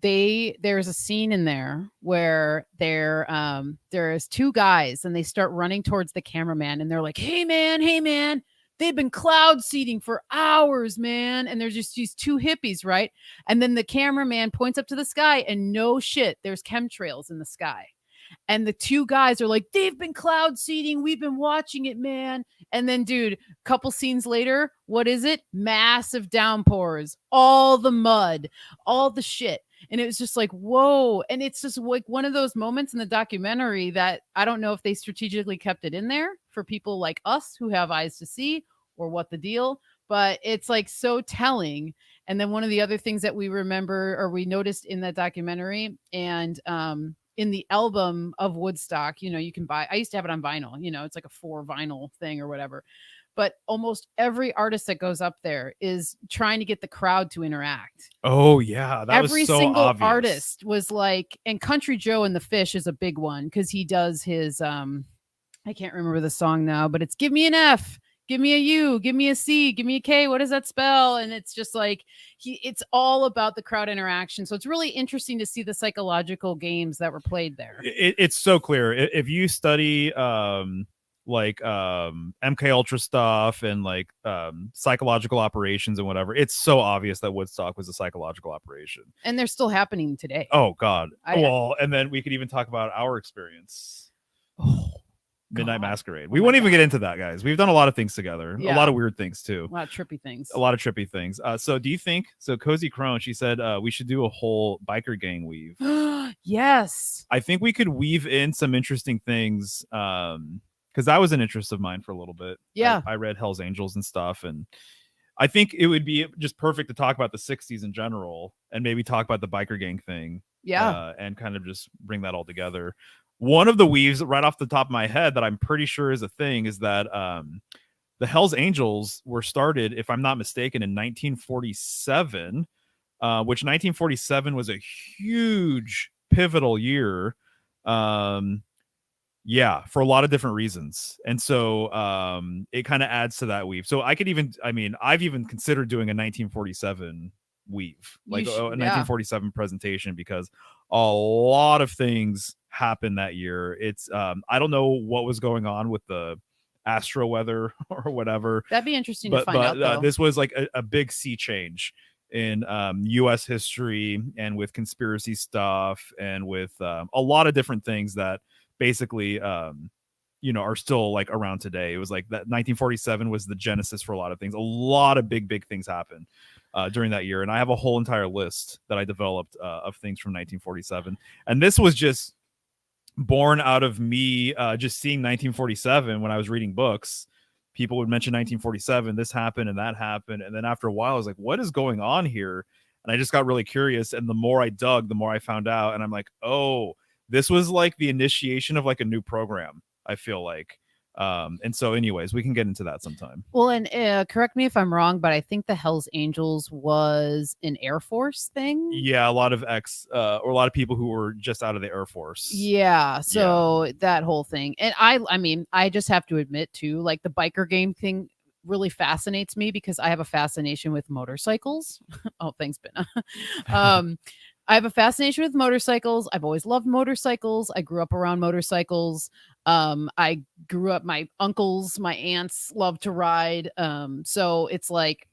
there's a scene in there where there's two guys and they start running towards the cameraman and they're like, hey man, they've been cloud seeding for hours, man. And there's just these two hippies, right? And then the cameraman points up to the sky and no shit, there's chemtrails in the sky. And the two guys are like, they've been cloud seeding. We've been watching it, man. And then, dude, couple scenes later, what is it? Massive downpours, all the mud, all the shit. And it was just like, whoa. And it's just like one of those moments in the documentary that I don't know if they strategically kept it in there for people like us who have eyes to see or what the deal, but it's like so telling. And then one of the other things that we remember or we noticed in that documentary and, in the album of Woodstock, you can buy, I used to have it on vinyl, it's like a 4 vinyl thing or whatever. But almost every artist that goes up there is trying to get the crowd to interact. Oh yeah, that every was so single obvious. artist was like, and Country Joe and the Fish is a big one because he does his I can't remember the song now, but it's Give Me an F, give me a U, give me a C, give me a K. What does that spell? And it's just like it's all about the crowd interaction. So it's really interesting to see the psychological games that were played there. It's so clear if you study MK Ultra stuff and psychological operations and whatever. It's so obvious that Woodstock was a psychological operation, and they're still happening today. Oh God! And then we could even talk about our experience. Oh. Midnight Masquerade. We won't even get into that, guys. We've done a lot of things together. Yeah. A lot of weird things too. A lot of trippy things. So do you think, Cozy Crone, she said we should do a whole biker gang weave. Yes. I think we could weave in some interesting things because that was an interest of mine for a little bit. Yeah. I read Hell's Angels and stuff, and I think it would be just perfect to talk about the 60s in general and maybe talk about the biker gang thing. Yeah. And kind of just bring that all together. One of the weaves right off the top of my head that I'm pretty sure is a thing is that the Hells Angels were started, if I'm not mistaken, in 1947, which 1947 was a huge pivotal year. Yeah, for a lot of different reasons. And so it kind of adds to that weave. So I've even considered doing a 1947 weave, a 1947 presentation, because a lot of things happened that year. It's I don't know what was going on with the astro weather or whatever. That'd be interesting to find out, though. This was like a big sea change in US history and with conspiracy stuff and with a lot of different things that basically are still like around today. It was like that 1947 was the genesis for a lot of things. A lot of big things happened during that year, and I have a whole entire list that I developed of things from 1947, and this was just born out of me just seeing 1947 when I was reading books. People would mention 1947, this happened and that happened, and then after a while I was like, what is going on here? And I just got really curious, and the more I dug, the more I found out, and I'm like, oh, this was like the initiation of like a new program, I feel like. And so anyways, we can get into that sometime. Well, and correct me if I'm wrong, but I think the Hells Angels was an Air Force thing. Yeah, a lot of or a lot of people who were just out of the Air Force. Yeah, so that whole thing. And I just have to admit too, like the biker game thing really fascinates me because I have a fascination with motorcycles. Oh, thanks, Ben. I have a fascination with motorcycles. I've always loved motorcycles. I grew up around motorcycles. I grew up, my uncles, my aunts love to ride. So it's like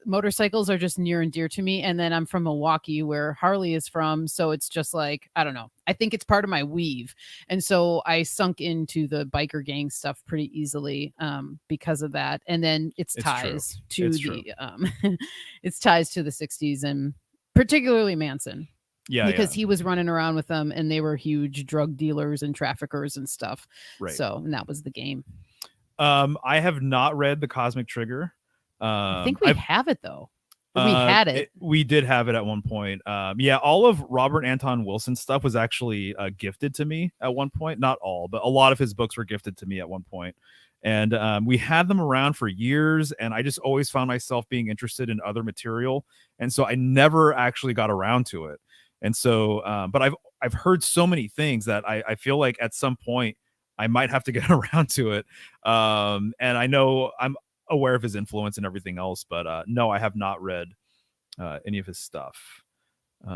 motorcycles are just near and dear to me. And then I'm from Milwaukee, where Harley is from. So it's just like, I don't know. I think it's part of my weave. And so I sunk into the biker gang stuff pretty easily because of that. And then it's ties to it's ties to the 60s and particularly Manson. Yeah, because he was running around with them and they were huge drug dealers and traffickers and stuff. Right. So, and that was the game. I have not read The Cosmic Trigger. I think we have it though. We had it. We did have it at one point. Yeah, all of Robert Anton Wilson's stuff was actually gifted to me at one point. Not all, but a lot of his books were gifted to me at one point. And we had them around for years, and I just always found myself being interested in other material, and so I never actually got around to it. And so, but I've heard so many things that I feel like at some point I might have to get around to it. And I know I'm aware of his influence and everything else, but no, I have not read any of his stuff.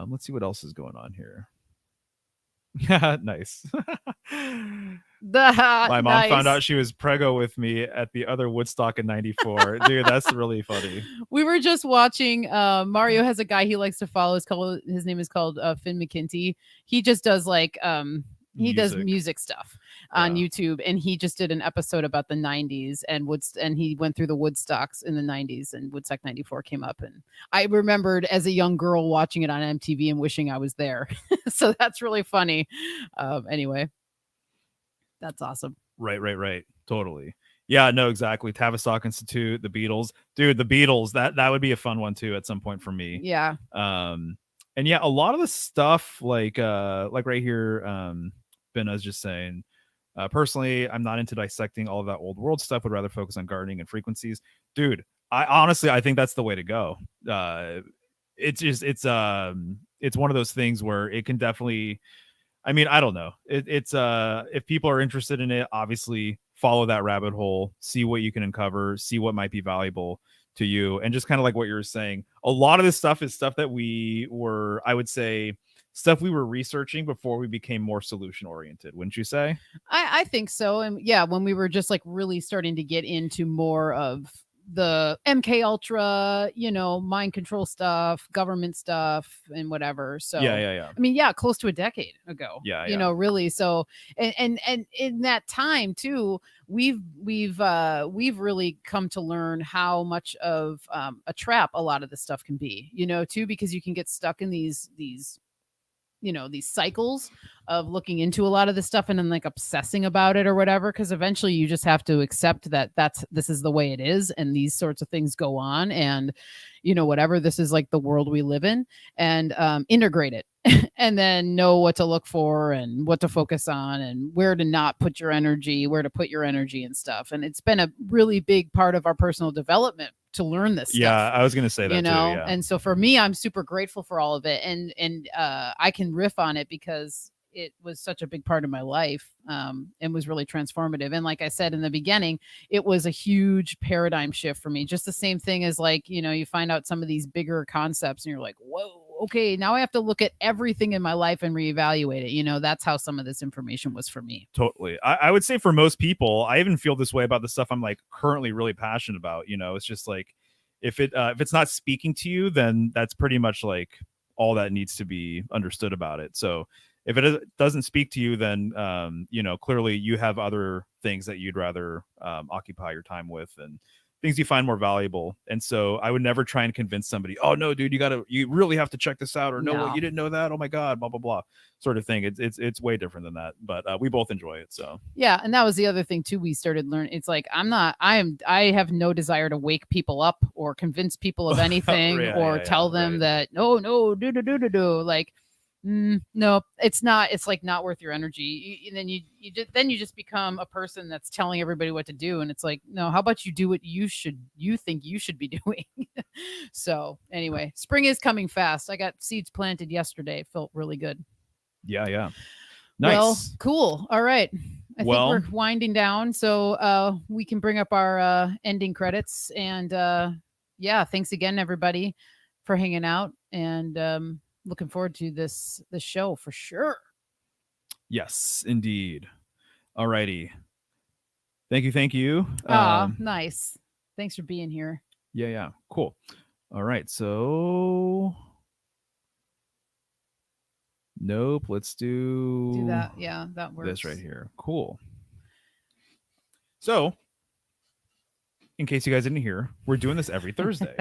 Let's see what else is going on here. Nice. My mom found out Nice. she was preggo with me at the other Woodstock in '94. Dude, that's really funny. We were just watching. Mario has a guy he likes to follow. His name is called Finn McKinty. He just does like he does music stuff on YouTube, and he just did an episode about the 90s and he went through the Woodstocks in the 90s, and Woodstock 94 came up, and I remembered as a young girl watching it on MTV and wishing I was there. So that's really funny. Anyway, that's awesome. Right. Totally. Yeah, no, exactly. Tavistock Institute, the Beatles. Dude, the Beatles, that would be a fun one too at some point for me. Yeah. And yeah, a lot of the stuff like right here, Ben was just saying, personally, I'm not into dissecting all of that old world stuff, would rather focus on gardening and frequencies. Dude, I think that's the way to go. It's one of those things where it can definitely, I mean, I don't know. It's if people are interested in it, obviously follow that rabbit hole, see what you can uncover, see what might be valuable to you. And just kind of like what you were saying, a lot of this stuff is stuff that I would say, stuff we were researching before we became more solution oriented, wouldn't you say? I think so. And yeah, when we were just like really starting to get into more of the MK Ultra, mind control stuff, government stuff, and whatever. So Yeah. I mean, yeah, close to a decade ago. Yeah. Really. So and in that time too, we've really come to learn how much of a trap a lot of this stuff can be. Too, because you can get stuck in these these cycles of looking into a lot of this stuff and then like obsessing about it or whatever, because eventually you just have to accept that this is the way it is, and these sorts of things go on, and whatever, this is like the world we live in, and integrate it and then know what to look for and what to focus on and where to not put your energy, where to put your energy and stuff. And it's been a really big part of our personal development to learn this stuff. Yeah, I was gonna say that too. Yeah. And so for me, I'm super grateful for all of it, and I can riff on it because it was such a big part of my life, and was really transformative. And like I said in the beginning, it was a huge paradigm shift for me. Just the same thing as like, you find out some of these bigger concepts and you're like, whoa, okay, now I have to look at everything in my life and reevaluate it. That's how some of this information was for me. Totally. I would say for most people, I even feel this way about the stuff I'm like currently really passionate about. It's just like, if it's not speaking to you, then that's pretty much like all that needs to be understood about it. So if it doesn't speak to you, then clearly you have other things that you'd rather occupy your time with, and things you find more valuable. And so I would never try and convince somebody, oh no, dude, you really have to check this out, or no, you didn't know that, oh my god, blah blah blah, sort of thing. It's way different than that, but we both enjoy it. So yeah, and that was the other thing too, we started learning. It's like I have no desire to wake people up or convince people of anything or tell them that no do like no, it's not. It's like not worth your energy. And then you just become a person that's telling everybody what to do. And it's like, no, how about you do what you think you should be doing? So anyway, spring is coming fast. I got seeds planted yesterday. It felt really good. Yeah. Nice. Well, cool. All right. I think we're winding down, so we can bring up our ending credits. And yeah, thanks again, everybody, for hanging out, and looking forward to this show for sure. Yes, indeed. All righty. Thank you. Nice. Thanks for being here. Yeah. Cool. All right. So nope. Let's do that. Yeah, that works. This right here. Cool. So in case you guys didn't hear, we're doing this every Thursday.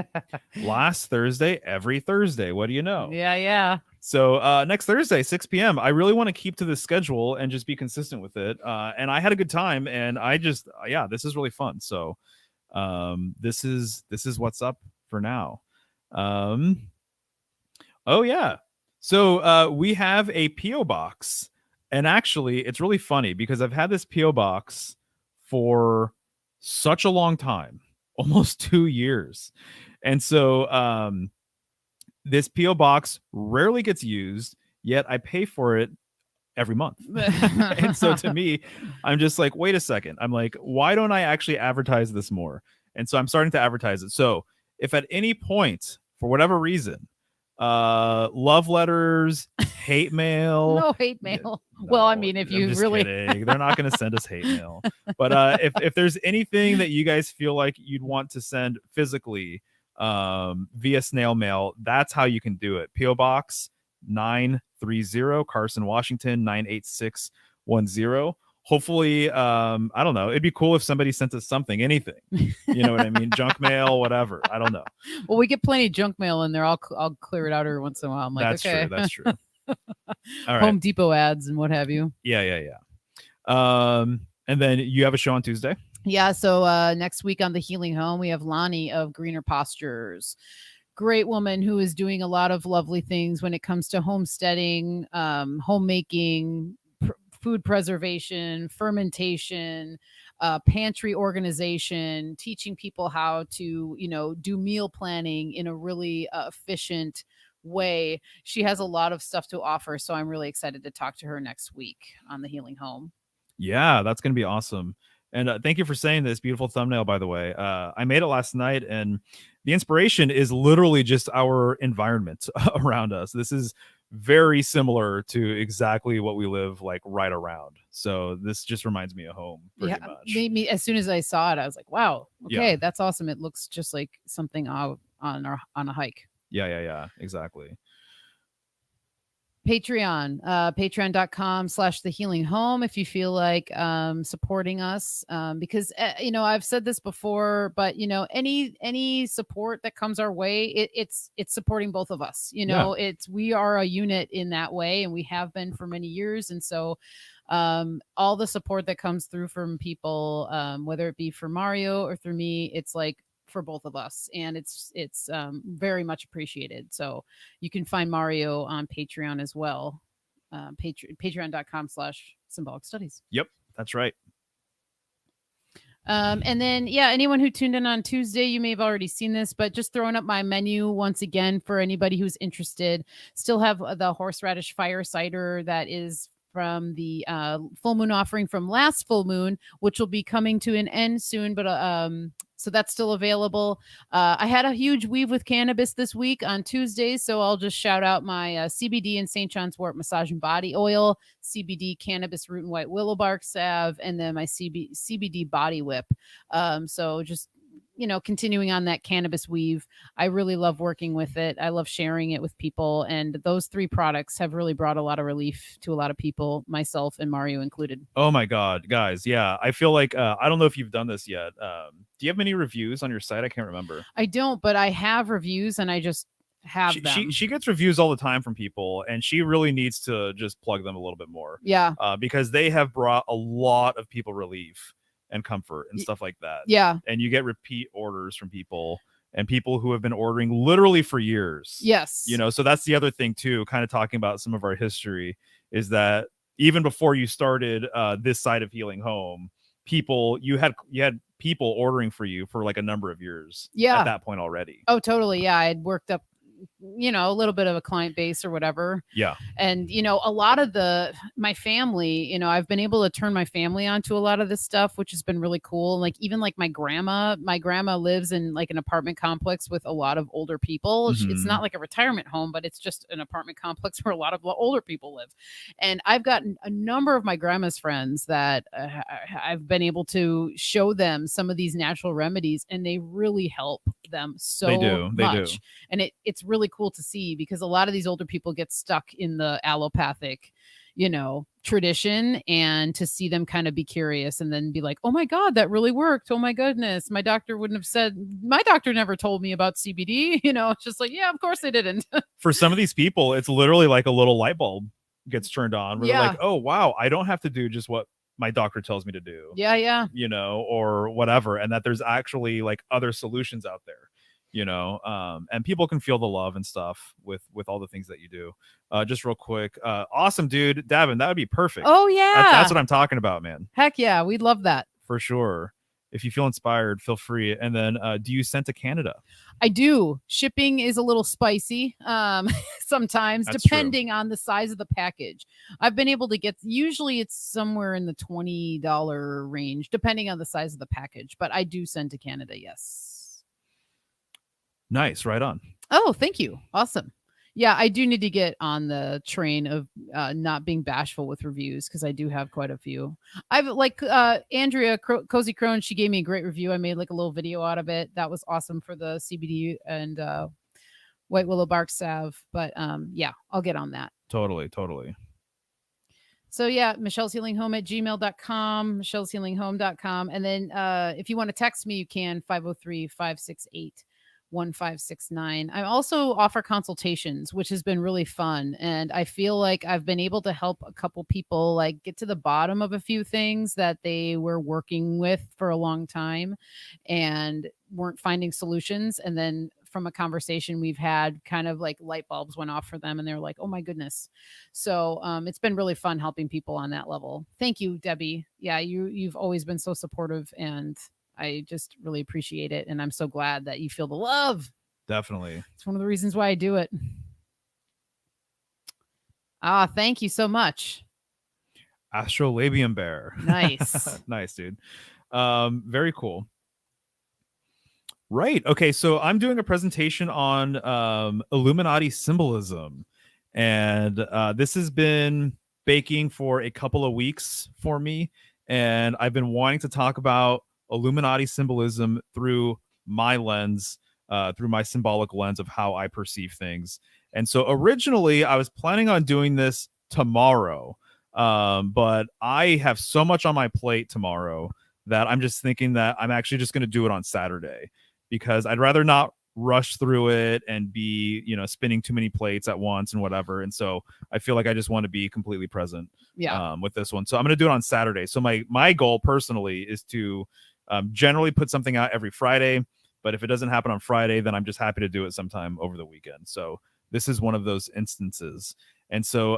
Last Thursday, every Thursday. What do you know? Yeah. So next Thursday, 6 p.m. I really want to keep to this schedule and just be consistent with it. And I had a good time, and this is really fun. So this is what's up for now. Oh yeah. So we have a P.O. box, and actually it's really funny because I've had this P.O. box for such a long time, almost 2 years. And so this PO box rarely gets used, yet I pay for it every month. And so to me, I'm just like, wait a second. I'm like, why don't I actually advertise this more? And so I'm starting to advertise it. So if at any point, for whatever reason, love letters, hate mail, No hate mail. Well, I mean, if I'm you just really kidding. They're not going to send us hate mail. But if there's anything that you guys feel like you'd want to send physically via snail mail, that's how you can do it. PO Box 930, Carson, Washington 98610. Hopefully, I don't know. It'd be cool if somebody sent us something, anything. You know what I mean? Junk mail, whatever. I don't know. Well, we get plenty of junk mail in there. I'll clear it out every once in a while. I'm like, That's okay, true. That's true. All right. Home Depot ads and what have you. Yeah. And then you have a show on Tuesday. Yeah. So next week on the Healing Home, we have Lonnie of Greener Postures. Great woman who is doing a lot of lovely things when it comes to homesteading, homemaking, food preservation, fermentation, pantry organization, teaching people how to, do meal planning in a really efficient way. She has a lot of stuff to offer. So I'm really excited to talk to her next week on the Healing Home. Yeah, that's going to be awesome. And thank you for saying this beautiful thumbnail, by the way. I made it last night, and the inspiration is literally just our environment around us. This is very similar to exactly what we live like right around. So this just reminds me of home pretty much. Me, as soon as I saw it, I was like, wow, okay, that's awesome. It looks just like something out on a hike. Yeah, exactly. Patreon, patreon.com/the healing home. If you feel like supporting us, because I've said this before, but any support that comes our way, it's supporting both of us. We are a unit in that way, and we have been for many years. And so all the support that comes through from people, whether it be for Mario or through me, it's like for both of us, and it's very much appreciated. So you can find Mario on Patreon as well, patreon.com/symbolic studies. Yep, that's right. And then anyone who tuned in on Tuesday, you may have already seen this, but just throwing up my menu once again for anybody who's interested. Still have the horseradish fire cider that is from the full moon offering from last full moon, which will be coming to an end soon, but so that's still available. I had a huge weave with cannabis this week on Tuesday, so I'll just shout out my CBD and St. John's wort massage and body oil, CBD cannabis root and white willow bark salve, and then my CBD body whip. So just continuing on that cannabis weave. I really love working with it. I love sharing it with people. And those 3 products have really brought a lot of relief to a lot of people, myself and Mario included. Oh my God, guys. Yeah. I feel like, I don't know if you've done this yet. Do you have many reviews on your site? I can't remember. I don't, but I have reviews, and I just have them. She gets reviews all the time from people, and she really needs to just plug them a little bit more. Yeah. Because they have brought a lot of people relief and comfort and stuff like that. Yeah. And you get repeat orders from people, and people who have been ordering literally for years. Yes. So that's the other thing too, kind of talking about some of our history, is that even before you started this side of Healing Home, you had people ordering for you for like a number of years at that point already. Oh, totally. Yeah. I had worked up a little bit of a client base or whatever. Yeah. And, a lot of my family, I've been able to turn my family onto a lot of this stuff, which has been really cool. Like even like my grandma lives in like an apartment complex with a lot of older people. Mm-hmm. It's not like a retirement home, but it's just an apartment complex where a lot of older people live. And I've gotten a number of my grandma's friends that I've been able to show them some of these natural remedies, and they really help them so much. And it's really cool to see, because a lot of these older people get stuck in the allopathic, tradition, and to see them kind of be curious and then be like, oh my God, that really worked. Oh my goodness. My doctor never told me about CBD. It's just like, yeah, of course they didn't. For some of these people, it's literally like a little light bulb gets turned on where they're like, oh wow, I don't have to do just what my doctor tells me to do. Yeah. Or whatever. And that there's actually like other solutions out there. And people can feel the love and stuff with all the things that you do. Just real quick, awesome, dude. Davin, that would be perfect. Oh yeah, that's what I'm talking about, man. Heck yeah, we'd love that for sure. if you feel inspired, feel free. And then do you send to Canada? I do. Shipping is a little spicy sometimes, That's depending on the size of the package. I've been able to get, usually it's somewhere in the $20 range, depending on the size of the package. But I do send to Canada, yes. Nice, right on. Oh, thank you. Awesome. Yeah, I do need to get on the train of not being bashful with reviews because I do have quite a few. I've like Andrea Cozy Crone. She gave me a great review. I made like a little video out of it. That was awesome for the CBD and white willow bark salve. But yeah, I'll get on that. Totally. So yeah, michelleshealinghome@gmail.com, michelleshealinghome.com. And then if you want to text me, you can 503-568-1569. I also offer consultations, which has been really fun. And I feel like I've been able to help a couple people like get to the bottom of a few things that they were working with for a long time and weren't finding solutions. And then from a conversation we've had, kind of like light bulbs went off for them and they're like, oh my goodness. So it's been really fun helping people on that level. Thank you, Debbie. Yeah, you've always been so supportive and I just really appreciate it. And I'm so glad that you feel the love. Definitely. It's one of the reasons why I do it. Thank you so much. Astrolabium bear. Nice. Nice, dude. Very cool. Right. Okay. So I'm doing a presentation on Illuminati symbolism. And this has been baking for a couple of weeks for me. And I've been wanting to talk about Illuminati symbolism through my lens, through my symbolic lens of how I perceive things. And so originally I was planning on doing this tomorrow. But I have so much on my plate tomorrow that I'm just thinking that I'm actually just going to do it on Saturday, because I'd rather not rush through it and be, spinning too many plates at once and whatever. And so I feel like I just want to be completely present with this one. So I'm going to do it on Saturday. So my goal personally is to generally put something out every Friday. But if it doesn't happen on Friday, then I'm just happy to do it sometime over the weekend. So this is one of those instances. And so,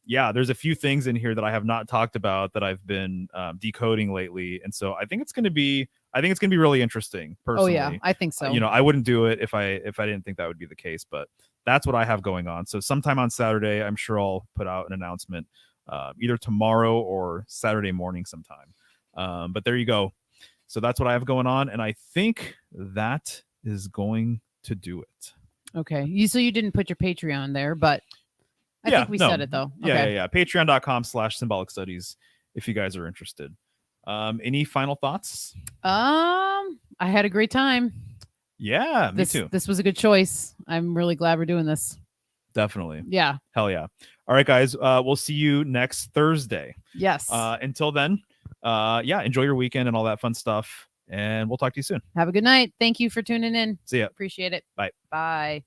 there's a few things in here that I have not talked about that I've been decoding lately. And so I think it's going to be really interesting personally. Oh yeah, I think so. I wouldn't do it if I didn't think that would be the case, but that's what I have going on. So sometime on Saturday, I'm sure I'll put out an announcement either tomorrow or Saturday morning sometime. But there you go. So that's what I have going on. And I think that is going to do it. Okay. So you didn't put your Patreon there, but I think we said it though. Okay. Yeah. Patreon.com/symbolic studies if you guys are interested. Any final thoughts? I had a great time. Yeah, me too. This was a good choice. I'm really glad we're doing this. Definitely. Yeah. Hell yeah. All right, guys. We'll see you next Thursday. Yes. Until then, enjoy your weekend and all that fun stuff. And we'll talk to you soon. Have a good night. Thank you for tuning in. See ya. Appreciate it. Bye. Bye.